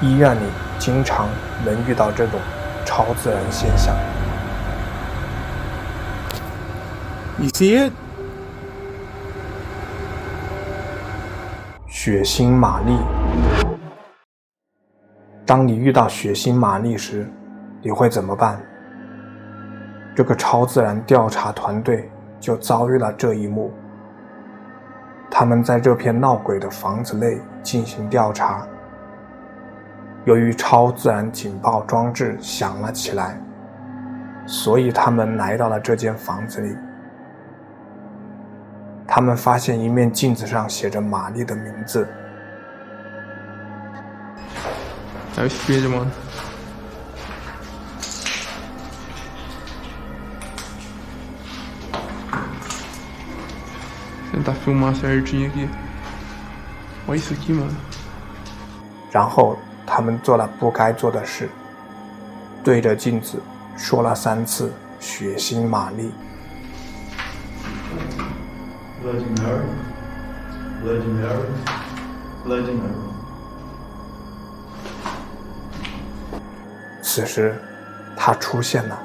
医院里经常能遇到这种超自然现象。You see it? 血腥玛丽。当你遇到血腥玛丽时，你会怎么办？这个超自然调查团队就遭遇了这一幕。他们在这片闹鬼的房子内进行调查。由于超自然警报装置响了起来，所以他们来到了这间房子里。他们发现一面镜子上写着玛丽的名字。É o espelho, mano. Tentar filmar certinho aqui. Olha isso aqui, mano. 然后他们做了不该做的事，对着镜子说了3次血腥玛丽。Bloody Mary, Bloody Mary, Bloody Mary。此时，他出现了。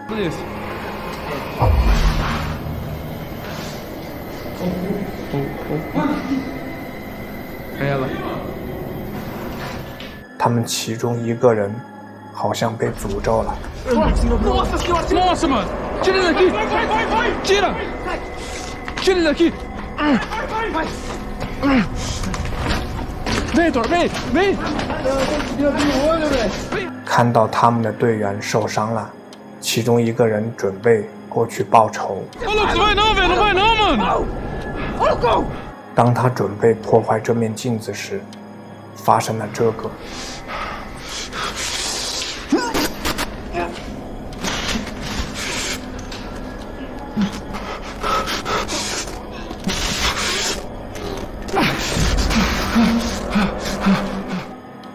他们其中一个人好像被诅咒了。Nossa, mano! Tira ele daqui! Tira! Tira ele daqui! Vem, Thor, vem! Vem! 看到他们的队员受伤了，其中一个人准备过去报仇。当他准备破坏这面镜子时，发生了这个。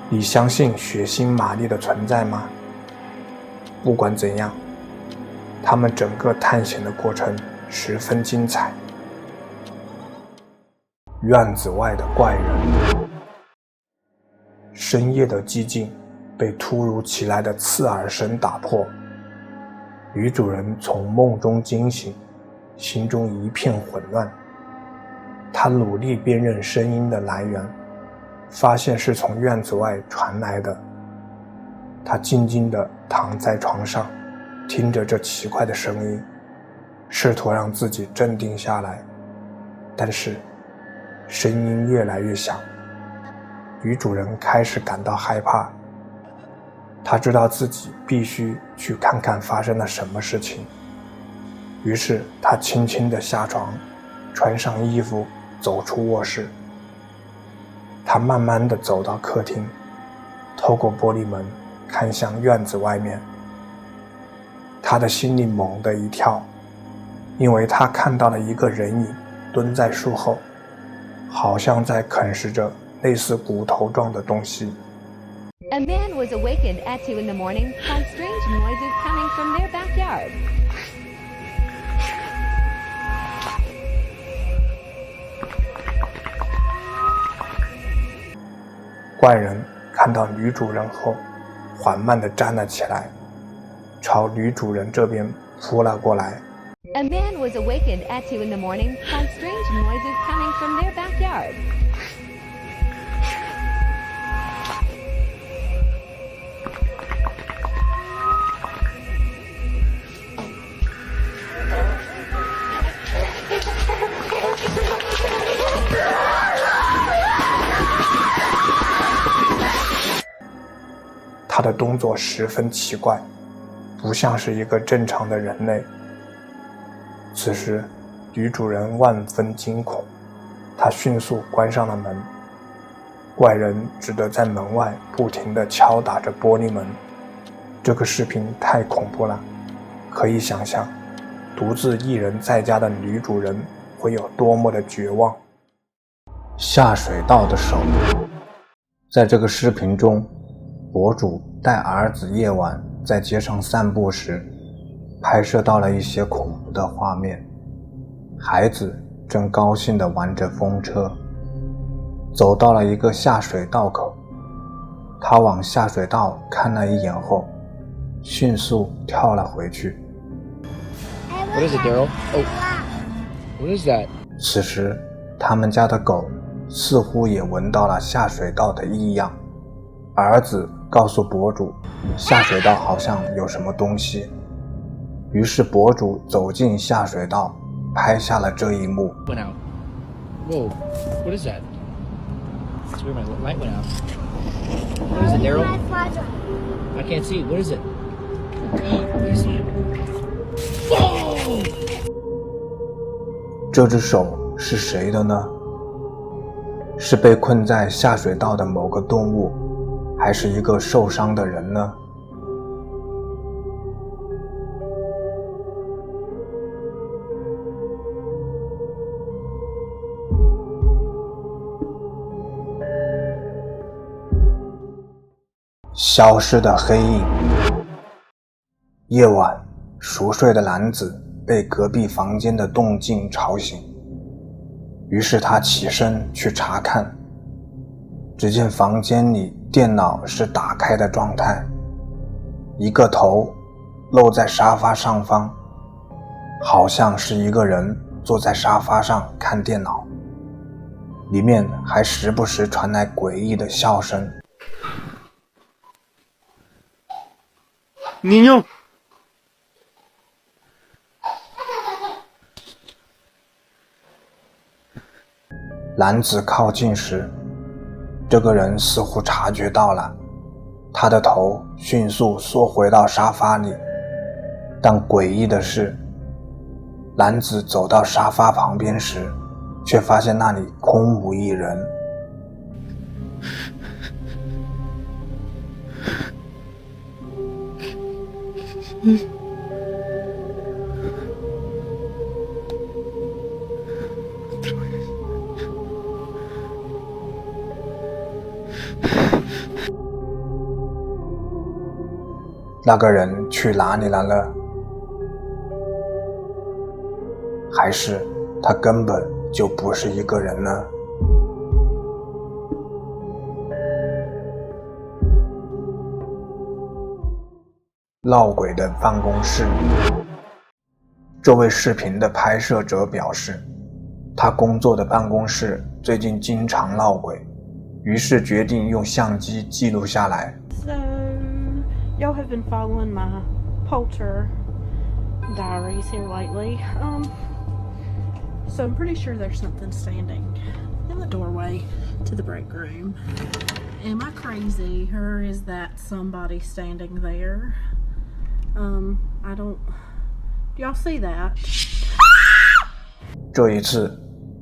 你相信血腥玛丽的存在吗？不管怎样，他们整个探险的过程十分精彩。院子外的怪人。深夜的寂静被突如其来的刺耳声打破。女主人从梦中惊醒，心中一片混乱。她努力辨认声音的来源，发现是从院子外传来的。她静静地躺在床上，听着这奇怪的声音，试图让自己镇定下来，但是声音越来越响。女主人开始感到害怕，她知道自己必须去看看发生了什么事情。于是她轻轻地下床，穿上衣服，走出卧室。她慢慢地走到客厅，透过玻璃门看向院子外面。她的心里猛地一跳，因为她看到了一个人影蹲在树后，好像在啃食着类似骨头状的东西。A man was awakened at 2 in the morning by strange noises coming from their backyard. 怪人看到女主人后，缓慢地站了起来，朝女主人这边扑了过来。A man was awakened at 2 in the morning by strange noises coming from their backyard. 他的动作十分奇怪，不像是一个正常的人类。此时，女主人万分惊恐，她迅速关上了门。怪人只得在门外不停地敲打着玻璃门。这个视频太恐怖了，可以想象，独自一人在家的女主人会有多么的绝望。下水道的手，在这个视频中，博主带儿子夜晚在街上散步时，拍摄到了一些恐怖的画面。孩子正高兴地玩着风车，走到了一个下水道口，他往下水道看了一眼后，迅速跳了回去。What is it, Daryl? Oh, what is that? 此时，他们家的狗似乎也闻到了下水道的异样。儿子告诉博主，下水道好像有什么东西。于是博主走进下水道，拍下了这一幕。Went out. Whoa, what is that? It's weird, my light went out. What is it, Daryl? I can't see. What is it? What is it? Whoa! 这只手是谁的呢？是被困在下水道的某个动物，还是一个受伤的人呢？消失的黑影。夜晚，熟睡的男子被隔壁房间的动静吵醒，于是他起身去查看。只见房间里电脑是打开的状态，一个头露在沙发上方，好像是一个人坐在沙发上看电脑，里面还时不时传来诡异的笑声。Niño! 男子靠近时，这个人似乎察觉到了，他的头迅速缩回到沙发里。但诡异的是，男子走到沙发旁边时，却发现那里空无一人。那个人去哪里了呢？还是他根本就不是一个人呢？闹鬼的办公室。这位视频的拍摄者表示，他工作的办公室最近经常闹鬼，于是决定用相机记录下来。So, y'all have been following my Polter diaries here lately. So I'm pretty sure there's something standing in the doorway to the break room. Am I crazy, or is that somebody standing there? I don't... Do y'all see that? 这一次，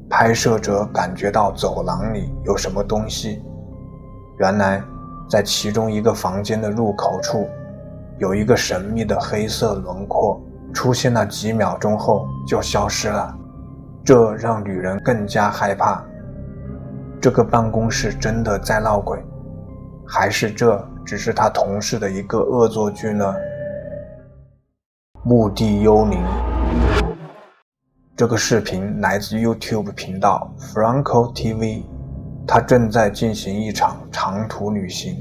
拍摄者感觉到走廊里有什么东西。原来，在其中一个房间的入口处，有一个神秘的黑色轮廓，出现了几秒钟后就消失了。这让女人更加害怕。这个办公室真的在闹鬼，还是这只是他同事的一个恶作剧呢？墓地幽灵。这个视频来自 YouTube 频道 Franco TV， 他正在进行一场长途旅行，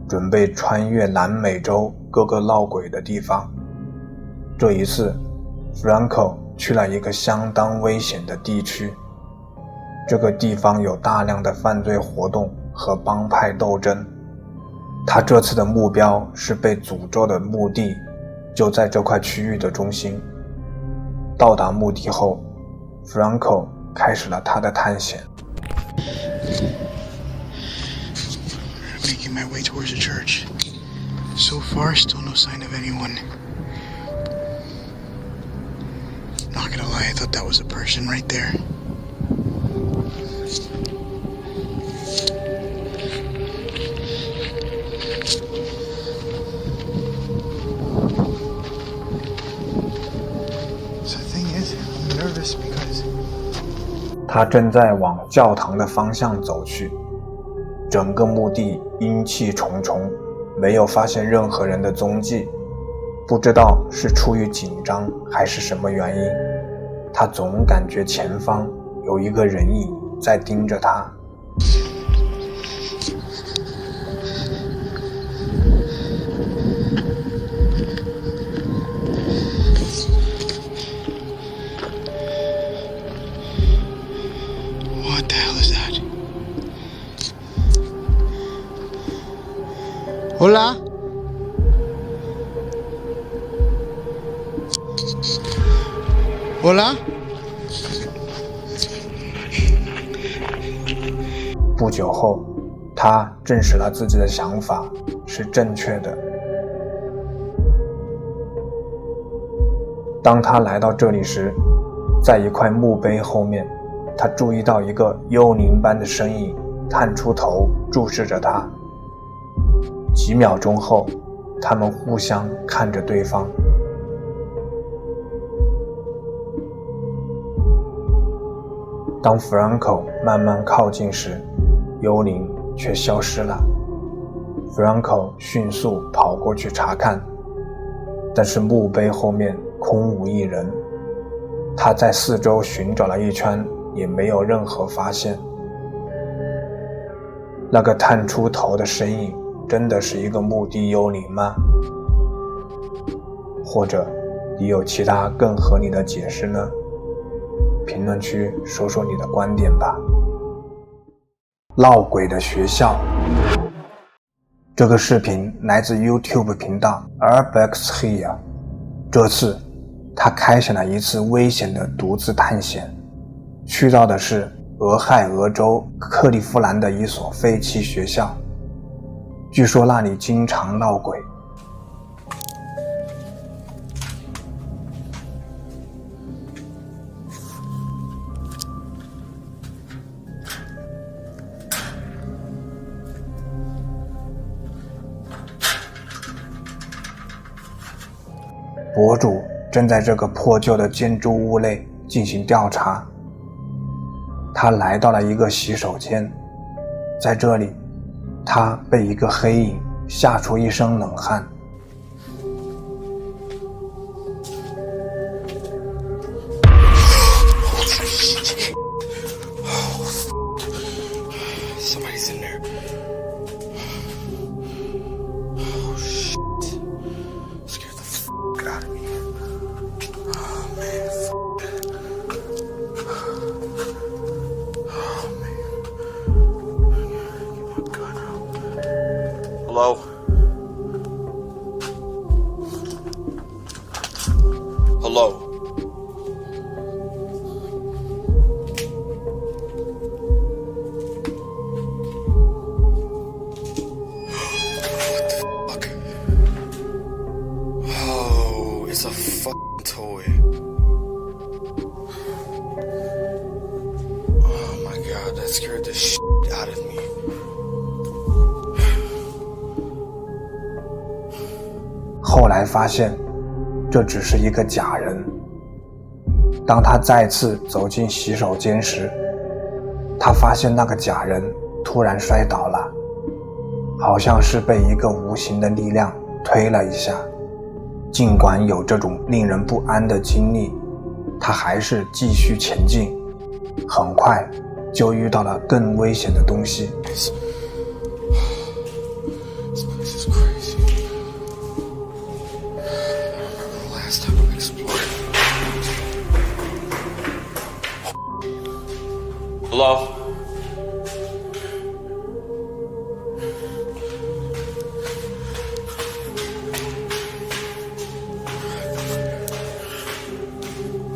准备穿越南美洲各个闹鬼的地方。这一次 Franco 去了一个相当危险的地区，这个地方有大量的犯罪活动和帮派斗争。他这次的目标是被诅咒的墓地，就在这块区域的中心。到达墓地后 Franco 开始了他的探险。 Making my way towards the church. So far, still no sign of anyone. Not gonna lie, I thought that was a person right there. So the thing is, I'm nervous because 他正在往教堂的方向走去，整个墓地阴气重重，没有发现任何人的踪迹。不知道是出于紧张还是什么原因，他总感觉前方有一个人影在盯着他。What the hell is that? Hola? Hola? 不久后，他证实了自己的想法是正确的。当他来到这里时，在一块墓碑后面，他注意到一个幽灵般的身影探出头注视着他。几秒钟后，他们互相看着对方。当 Franco 慢慢靠近时，幽灵却消失了。Franco 迅速跑过去查看，但是墓碑后面空无一人。他在四周寻找了一圈，也没有任何发现。那个探出头的身影真的是一个墓地幽灵吗？或者你有其他更合理的解释呢？评论区说说你的观点吧。闹鬼的学校。这个视频来自 YouTube 频道 Urbex Here。这次他开始了一次危险的独自探险，去到的是俄亥俄州克利夫兰的一所废弃学校，据说那里经常闹鬼。博主正在这个破旧的建筑物内进行调查。他来到了一个洗手间，在这里，他被一个黑影吓出一身冷汗。Somebody's in there. Hello? Hello? What the fuck? Oh, it's a fucking toy. Oh my god, that scared the shit out of me. 后来发现，这只是一个假人。当他再次走进洗手间时，他发现那个假人突然摔倒了，好像是被一个无形的力量推了一下。尽管有这种令人不安的经历，他还是继续前进，很快就遇到了更危险的东西。This place is crazy. I remember the last time I explored. Hello?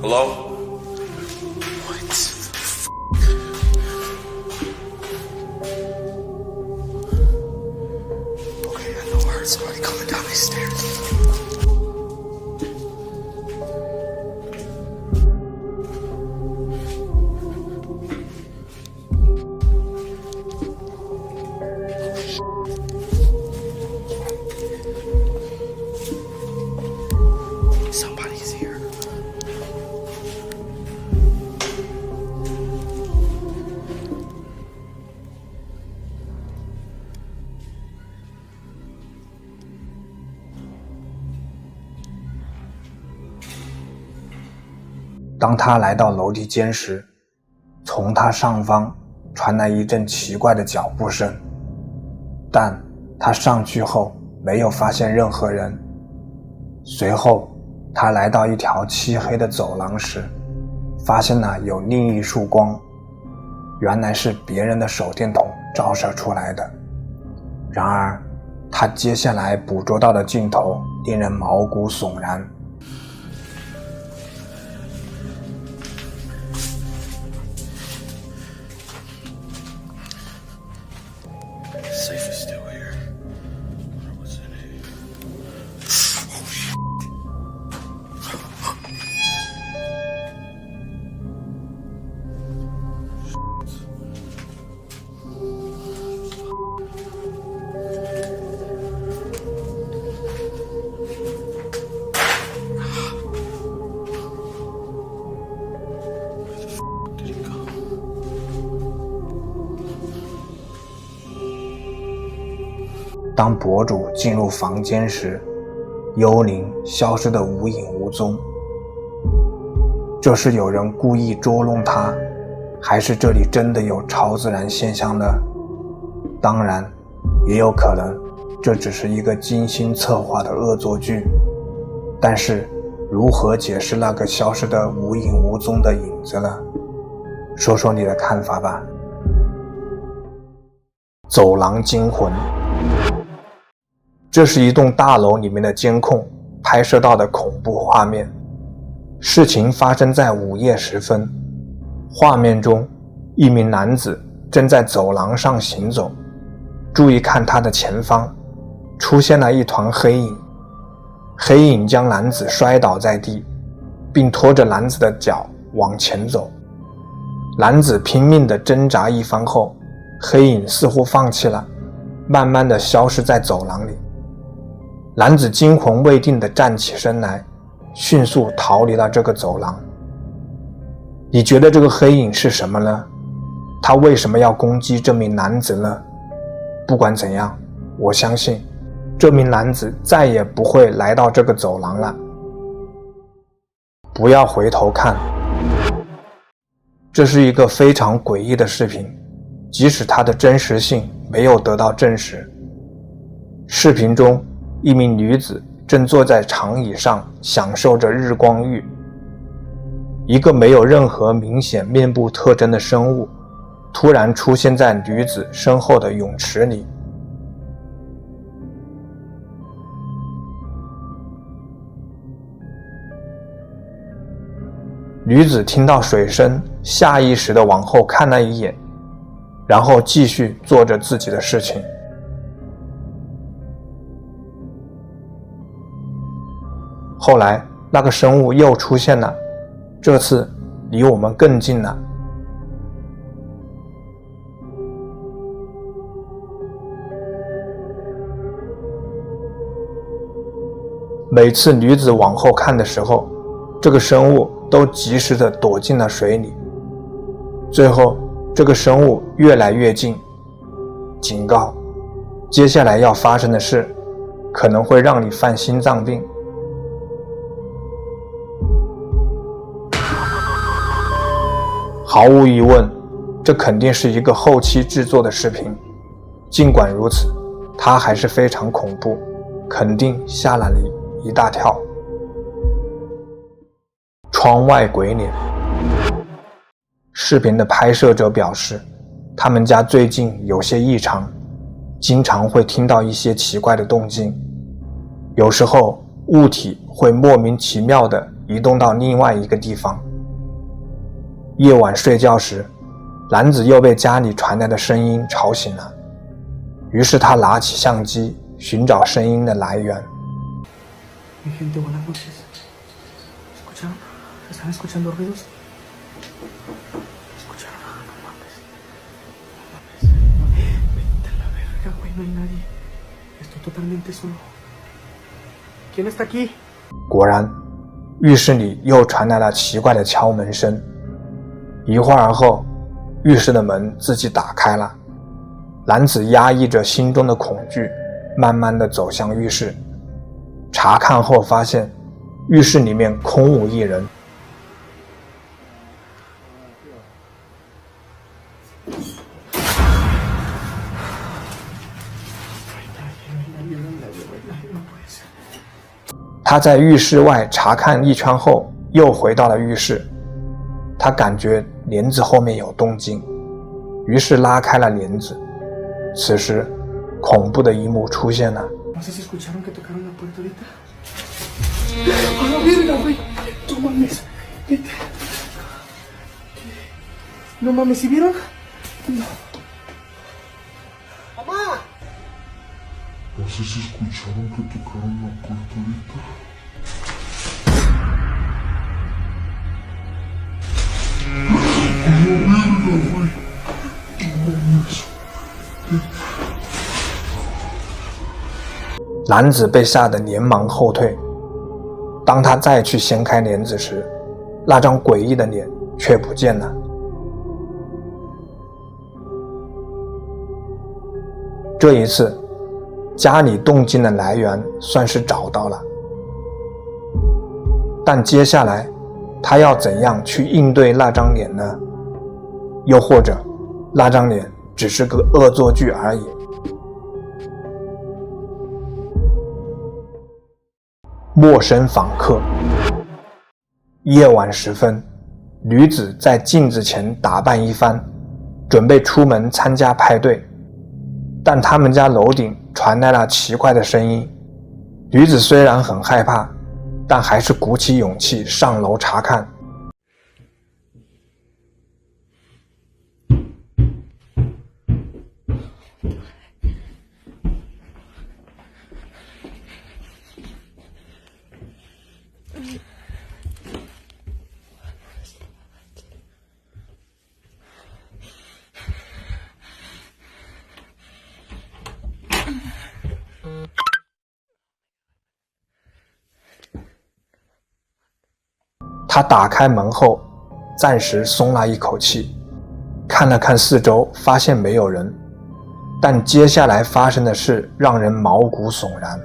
Hello? What the f***? Okay, I know I heard somebody coming down these stairs. Somebody's here. 当他来到楼梯间时，从他上方传来一阵奇怪的脚步声，但他上去后没有发现任何人。随后他来到一条漆黑的走廊时，发现了有另一束光，原来是别人的手电筒照射出来的。然而他接下来捕捉到的镜头令人毛骨悚然。Safe is still here. Wonder what's in it. Oh shit. Where the f*** did he go? 当博主进入房间时，幽灵消失得无影无踪。这是有人故意捉弄他，还是这里真的有超自然现象呢？当然，也有可能这只是一个精心策划的恶作剧。但是，如何解释那个消失得无影无踪的影子呢？说说你的看法吧。走廊惊魂。这是一栋大楼里面的监控拍摄到的恐怖画面。事情发生在午夜时分，画面中一名男子正在走廊上行走，注意看他的前方，出现了一团黑影，黑影将男子摔倒在地，并拖着男子的脚往前走。男子拼命地挣扎一番后，黑影似乎放弃了，慢慢地消失在走廊里。男子惊魂未定地站起身来，迅速逃离了这个走廊。你觉得这个黑影是什么呢？他为什么要攻击这名男子呢？不管怎样，我相信这名男子再也不会来到这个走廊了。不要回头看。这是一个非常诡异的视频，即使它的真实性没有得到证实。视频中，一名女子正坐在长椅上享受着日光浴。一个没有任何明显面部特征的生物突然出现在女子身后的泳池里。女子听到水声，下意识地往后看了一眼，然后继续做着自己的事情。后来那个生物又出现了，这次离我们更近了。每次女子往后看的时候，这个生物都及时地躲进了水里。最后这个生物越来越近，警告，接下来要发生的事可能会让你犯心脏病。毫无疑问，这肯定是一个后期制作的视频，尽管如此，它还是非常恐怖，肯定吓了你一大跳。窗外鬼脸。视频的拍摄者表示，他们家最近有些异常，经常会听到一些奇怪的动静，有时候物体会莫名其妙地移动到另外一个地方。夜晚睡觉时，男子又被家里传来的声音吵醒了，于是他拿起相机寻找声音的来源。Mi gente, buenas noches. ¿Escucharon? ¿Están escuchando ruidos? ¿Escucharon? No mames. No mames. Vete a la verga, güey, no hay nadie. Estoy totalmente solo. ¿Quién está aquí? 果然，浴室里又传来了奇怪的敲门声。一会儿后，浴室的门自己打开了。男子压抑着心中的恐惧，慢慢地走向浴室。查看后发现，浴室里面空无一人。他在浴室外查看一圈后，又回到了浴室。他感觉帘子后面有动静，于是拉开了帘子。此时，恐怖的一幕出现了。No sé si escucharon que tocaron la puerta ahorita. ¡A la verga, güey! ¡No mames! Vete. No mames, ¿sí vieron? No. ¡Mamá! No sé si escucharon que tocaron la puerta ahorita. ¡A la verga, güey! No mames. 男子被吓得连忙后退。当他再去掀开帘子时，那张诡异的脸却不见了。这一次，家里动静的来源算是找到了，但接下来他要怎样去应对那张脸呢？又或者那张脸只是个恶作剧而已？陌生访客。夜晚时分，女子在镜子前打扮一番，准备出门参加派对，但他们家楼顶传来了奇怪的声音。女子虽然很害怕，但还是鼓起勇气上楼查看。他打开门后，暂时松了一口气，看了看四周，发现没有人，但接下来发生的事让人毛骨悚然。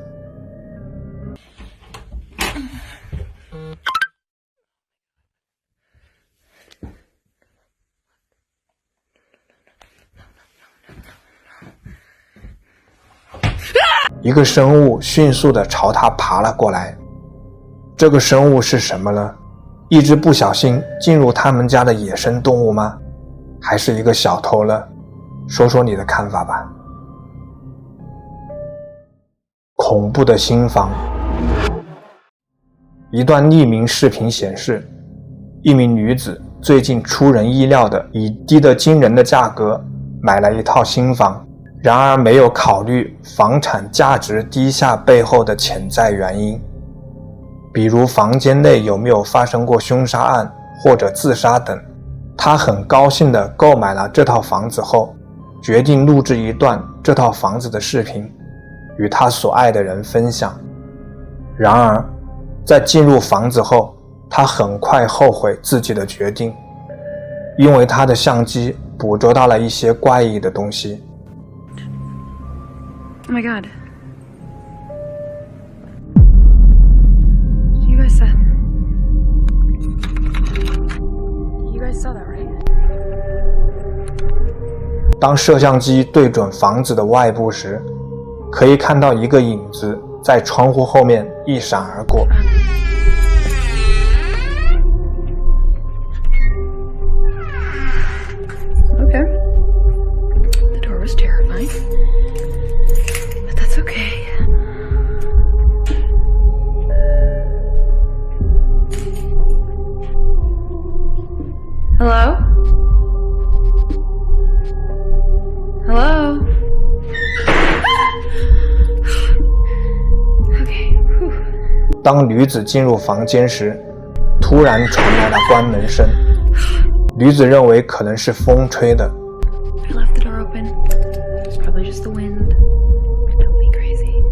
一个生物迅速地朝他爬了过来。这个生物是什么呢？一只不小心进入他们家的野生动物吗？还是一个小偷呢？说说你的看法吧。恐怖的新房。一段匿名视频显示，一名女子最近出人意料的以低得惊人的价格买了一套新房，然而没有考虑房产价值低下背后的潜在原因，比如房间内有没有发生过凶杀案或者自杀等。他很高兴地购买了这套房子后，决定录制一段这套房子的视频，与他所爱的人分享。然而在进入房子后，他很快后悔自己的决定，因为他的相机捕捉到了一些怪异的东西。Oh my god. You guys saw that, right? 当摄像机对准房子的外部时，可以看到一个影子在窗户后面一闪而过。Okay. The door was terrifying. But that's okay. Hello? Hello? Okay. 当女子进入房间时，突然传来了关门声。女子认为可能是风吹的。I left the door open. It's probably just the wind. Don't be crazy.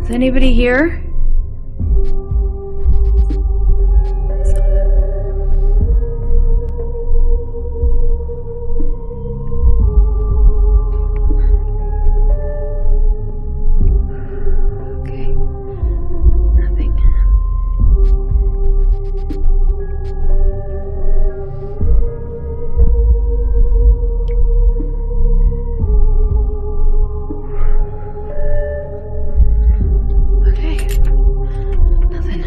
Is anybody here? Okay. Nothing. Okay. Nothing.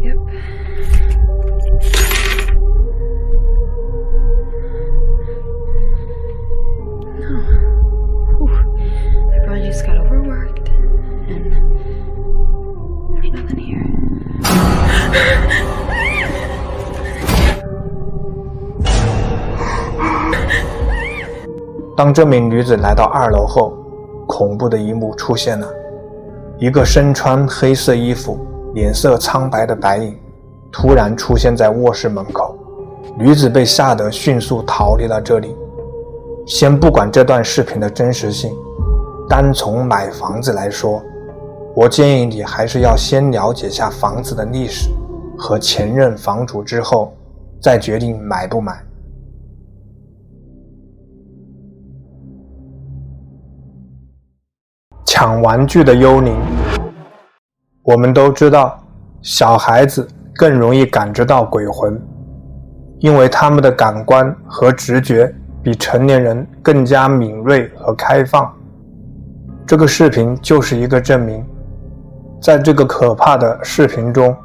Yep. No. Whew. I probably just got overworked and there's nothing here. 当这名女子来到2楼后，恐怖的一幕出现了。一个身穿黑色衣服、脸色苍白的白影突然出现在卧室门口。女子被吓得迅速逃离了这里。先不管这段视频的真实性，单从买房子来说，我建议你还是要先了解下房子的历史和前任房主之后，再决定买不买。抢玩具的幽灵。我们都知道，小孩子更容易感知到鬼魂，因为他们的感官和直觉比成年人更加敏锐和开放。这个视频就是一个证明。在这个可怕的视频中，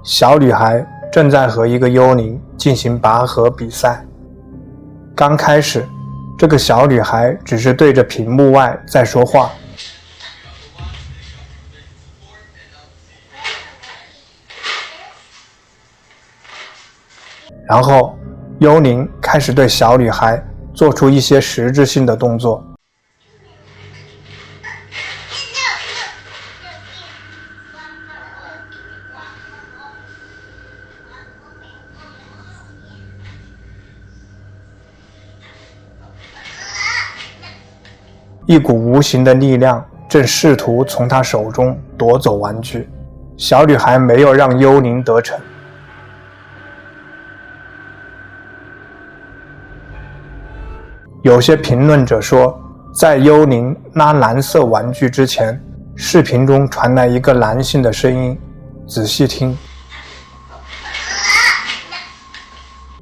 小女孩正在和一个幽灵进行拔河比赛。刚开始，这个小女孩只是对着屏幕外在说话。然后，幽灵开始对小女孩做出一些实质性的动作。一股无形的力量正试图从她手中夺走玩具，小女孩没有让幽灵得逞。有些评论者说，在幽灵拉蓝色玩具之前，视频中传来一个男性的声音，仔细听。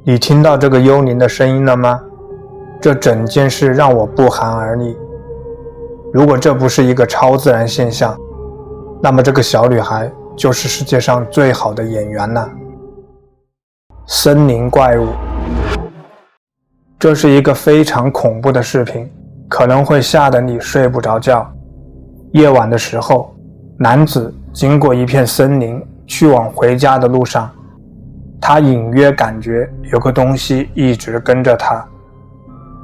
你听到这个幽灵的声音了吗？这整件事让我不寒而栗。如果这不是一个超自然现象，那么这个小女孩就是世界上最好的演员了。森林怪物。这是一个非常恐怖的视频，可能会吓得你睡不着觉。夜晚的时候，男子经过一片森林去往回家的路上，他隐约感觉有个东西一直跟着他，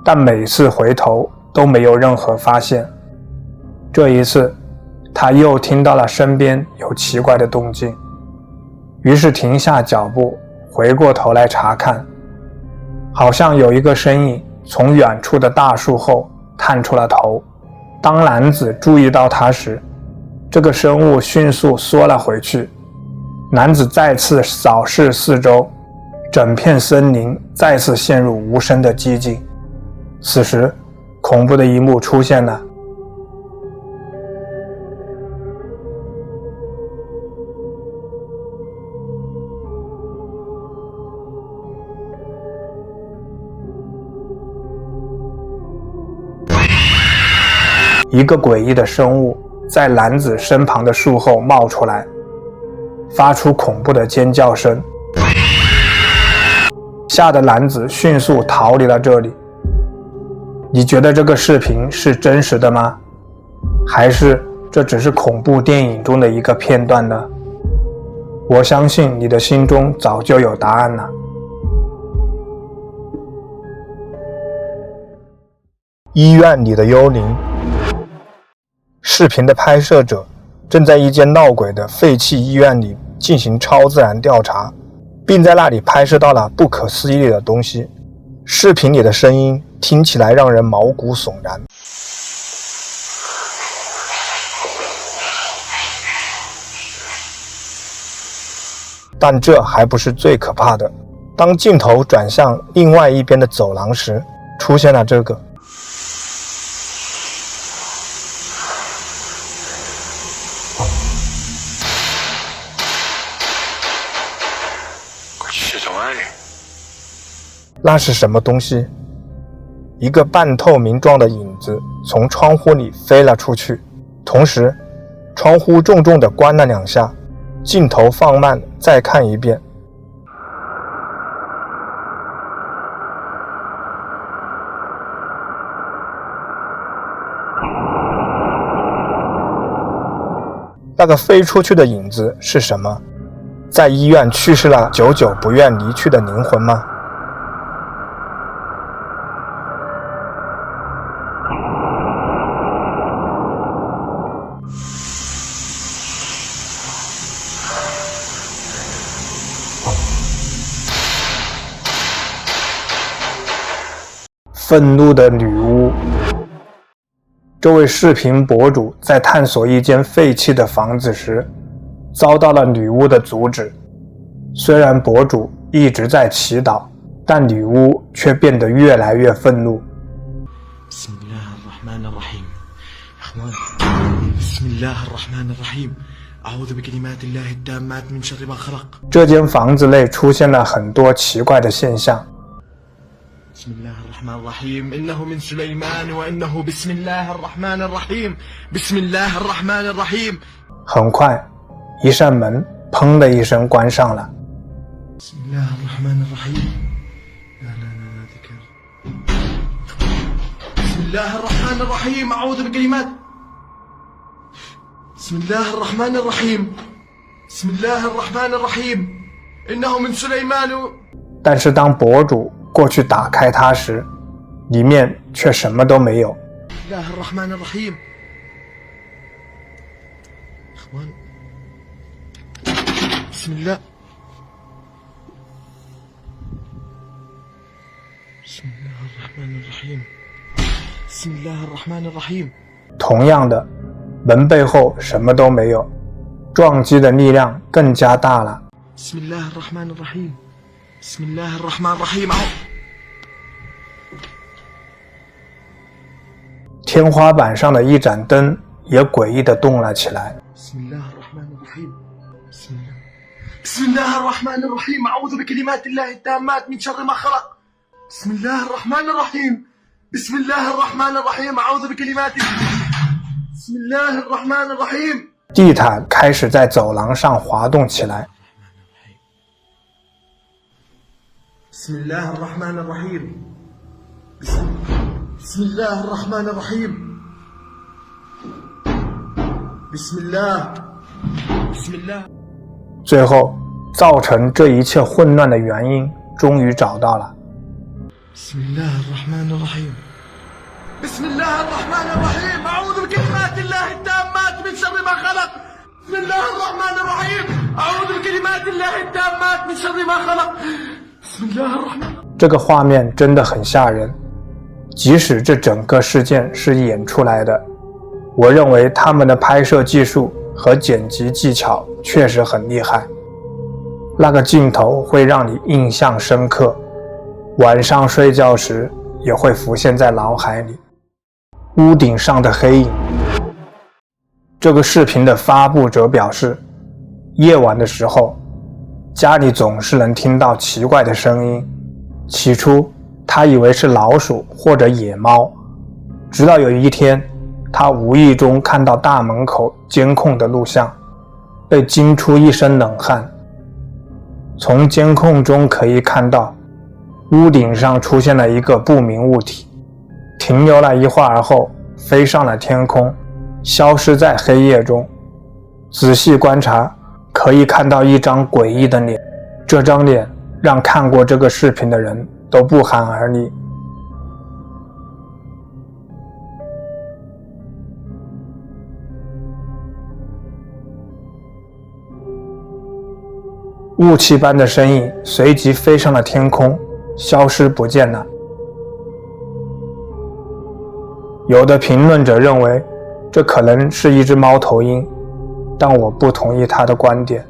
但每次回头都没有任何发现。这一次，他又听到了身边有奇怪的动静，于是停下脚步，回过头来查看。好像有一个身影从远处的大树后探出了头。当男子注意到他时，这个生物迅速缩了回去，男子再次扫视四周，整片森林再次陷入无声的寂静。此时，恐怖的一幕出现了。一个诡异的生物在男子身旁的树后冒出来，发出恐怖的尖叫声，吓得男子迅速逃离了这里。你觉得这个视频是真实的吗？还是这只是恐怖电影中的一个片段呢？我相信你的心中早就有答案了。医院里的幽灵。视频的拍摄者正在一间闹鬼的废弃医院里进行超自然调查，并在那里拍摄到了不可思议的东西。视频里的声音听起来让人毛骨悚然。但这还不是最可怕的。当镜头转向另外一边的走廊时，出现了这个。那是什么东西？一个半透明状的影子从窗户里飞了出去，同时窗户重重地关了2下，镜头放慢再看一遍。那个飞出去的影子是什么？在医院去世了久久不愿离去的灵魂吗？愤怒的女巫。这位视频博主在探索一间废弃的房子时，遭到了女巫的阻止。虽然博主一直在祈祷，但女巫却变得越来越愤怒。这间房子内出现了很多奇怪的现象。بسم الله الرحمن الرحيم إنه من سليمان وإنه بسم الله الرحمن الرحيم بسم الله الرحمن الرحيم 很快，一扇门砰的一声关上了。 بسم الله الرحمن الرحيم لا ذكر بسم الله الرحمن الرحيم أعوذ بكلمات بسم الله الرحمن الرحيم بسم الله الرحمن الرحيم إنه من سليمان 但是当博主过去打开它时，里面却什么都没有。 بسم الله الرحمن الرحيم إخوان بسم الله بسم الله الرحمن الرحيم بسم الله الرحمن الرحيم 同样的，门背后什么都没有，撞击的力量更加大了。 بسم الله الرحمن الرحيم بسم الله الرحمن الرحيم 天花板上的一盏灯也诡异地动了起来。 بسم الله الرحمن الرحيم بسم الله بسم الله الرحمن الرحيم أعوذ بكلمات الله التامات من شر ما خلق بسم الله الرحمن الرحيم بسم الله الرحمن الرحيم أعوذ بكلمات بسم الله الرحمن الرحيم 地毯开始在走廊上滑动起来。 بسم الله الرحمن الرحيم بسم الله الرحمن الرحيم بسم الله بسم الله 最后，造成这一切混乱的原因终于找到了。 بسم الله الرحمن الرحيم بسم الله الرحمن الرحيم أعوذ بكلمات الله التامات من شر ما خلق بسم الله الرحمن الرحيم أعوذ بكلمات الله التامات من شر ما خلق بسم الله الرحمن 这个画面真的很吓人，即使这整个事件是演出来的，我认为他们的拍摄技术和剪辑技巧确实很厉害。那个镜头会让你印象深刻，晚上睡觉时也会浮现在脑海里。屋顶上的黑影。这个视频的发布者表示，夜晚的时候，家里总是能听到奇怪的声音。起初，他以为是老鼠或者野猫，直到有一天，他无意中看到大门口监控的录像，被惊出一身冷汗。从监控中可以看到，屋顶上出现了一个不明物体，停留了一会儿后飞上了天空，消失在黑夜中。仔细观察，可以看到一张诡异的脸，这张脸让看过这个视频的人都不寒而栗。雾气般的身影随即飞上了天空，消失不见了。有的评论者认为这可能是一只猫头鹰，但我不同意他的观点。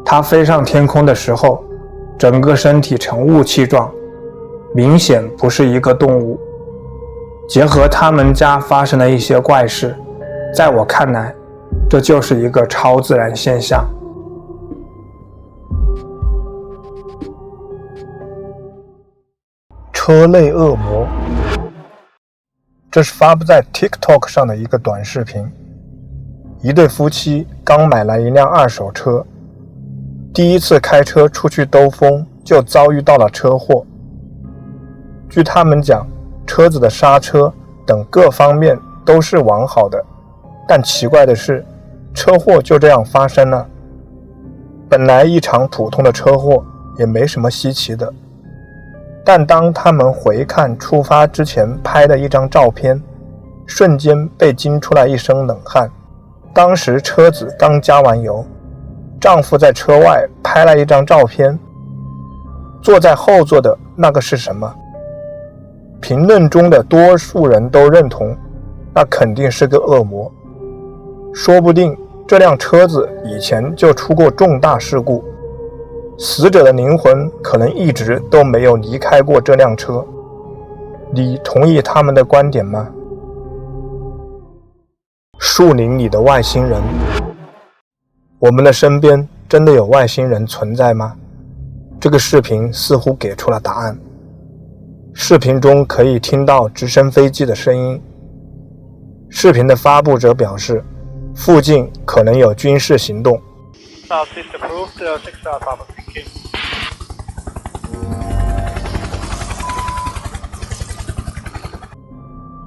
它飞上天空的时候，整个身体呈雾气状，明显不是一个动物。结合他们家发生的一些怪事，在我看来，这就是一个超自然现象。车内恶魔，这是发布在 TikTok 上的一个短视频。一对夫妻刚买来一辆二手车，第一次开车出去兜风就遭遇到了车祸。据他们讲，车子的刹车等各方面都是完好的，但奇怪的是，车祸就这样发生了。本来一场普通的车祸也没什么稀奇的，但当他们回看出发之前拍的一张照片，瞬间被惊出来一身冷汗。当时车子刚加完油，丈夫在车外拍了一张照片，坐在后座的那个是什么？评论中的多数人都认同，那肯定是个恶魔。说不定这辆车子以前就出过重大事故，死者的灵魂可能一直都没有离开过这辆车。你同意他们的观点吗？树林里的外星人，我们的身边真的有外星人存在吗？这个视频似乎给出了答案。视频中可以听到直升飞机的声音。视频的发布者表示，附近可能有军事行动。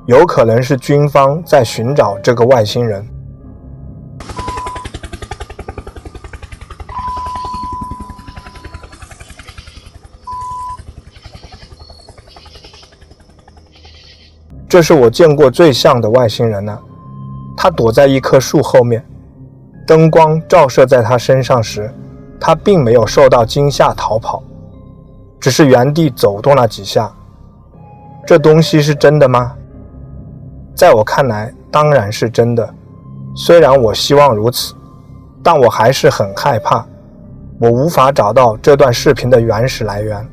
有可能是军方在寻找这个外星人。这是我见过最像的外星人了。他躲在一棵树后面，灯光照射在他身上时，他并没有受到惊吓逃跑，只是原地走动了几下。这东西是真的吗？在我看来，当然是真的。虽然我希望如此，但我还是很害怕。我无法找到这段视频的原始来源。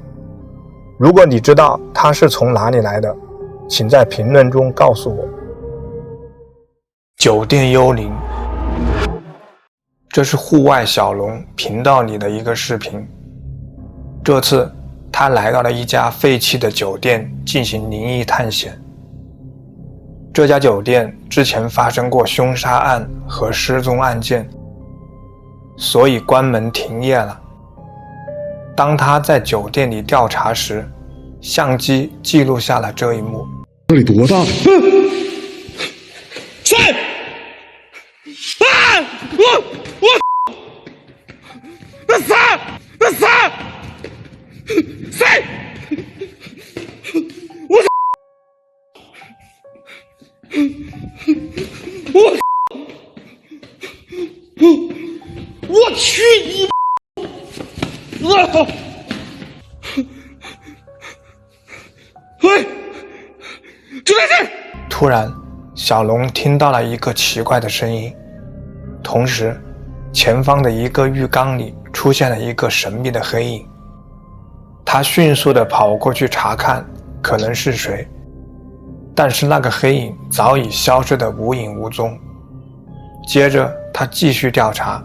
如果你知道它是从哪里来的，请在评论中告诉我。酒店幽灵，这是户外小龙频道里的一个视频。这次他来到了一家废弃的酒店进行灵异探险。这家酒店之前发生过凶杀案和失踪案件，所以关门停业了。当他在酒店里调查时，相机记录下了这一幕。这里多大？谁？啊！那谁？谁？我去你！突然，小龙听到了一个奇怪的声音，同时，前方的一个浴缸里出出现了一个神秘的黑影。他迅速地跑过去查看可能是谁，但是那个黑影早已消失得无影无踪。接着他继续调查，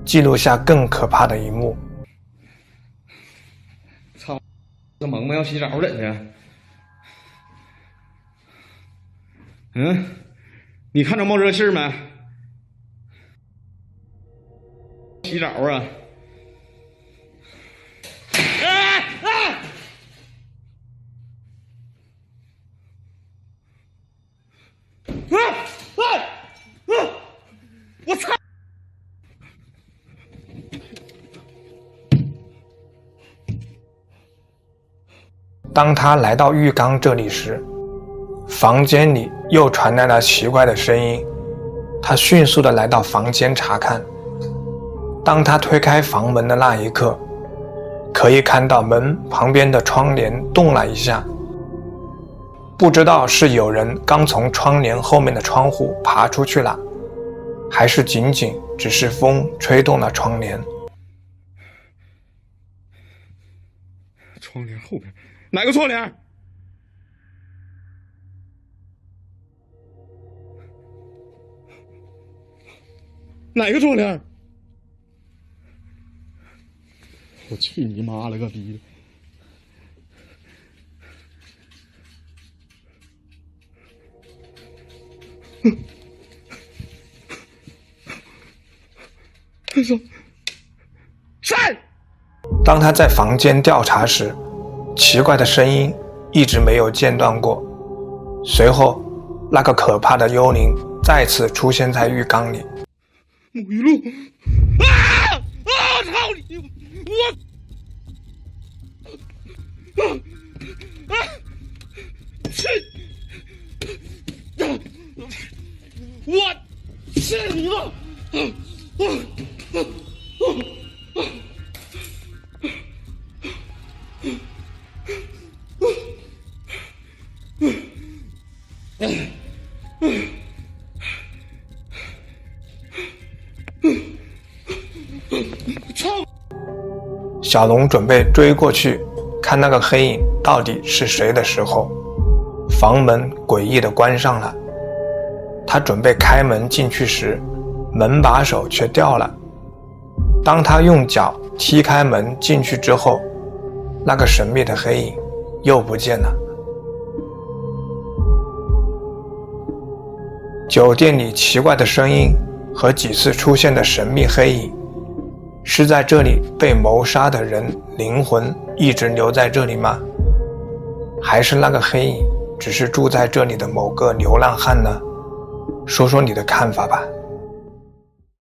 记录下更可怕的一幕。操，这萌萌要洗澡怎的？你看着冒热气没？洗澡啊！我操！当他来到浴缸这里时，房间里又传来了奇怪的声音。他迅速地来到房间查看。当他推开房门的那一刻，可以看到门旁边的窗帘动了一下。不知道是有人刚从窗帘后面的窗户爬出去了，还是仅仅只是风吹动了窗帘。窗帘后边哪个窗帘？哪个窗帘？我去你妈了个逼！他说：“站！”当他在房间调查时，奇怪的声音一直没有间断过。随后，那个可怕的幽灵再次出现在浴缸里。沐浴露！操你！我去你妈！小龙准备追过去看那个黑影到底是谁的时候，房门诡异地关上了。他准备开门进去时，门把手却掉了。当他用脚踢开门进去之后，那个神秘的黑影又不见了。酒店里奇怪的声音和几次出现的神秘黑影，是在这里被谋杀的人灵魂一直留在这里吗？还是那个黑影只是住在这里的某个流浪汉呢？说说你的看法吧。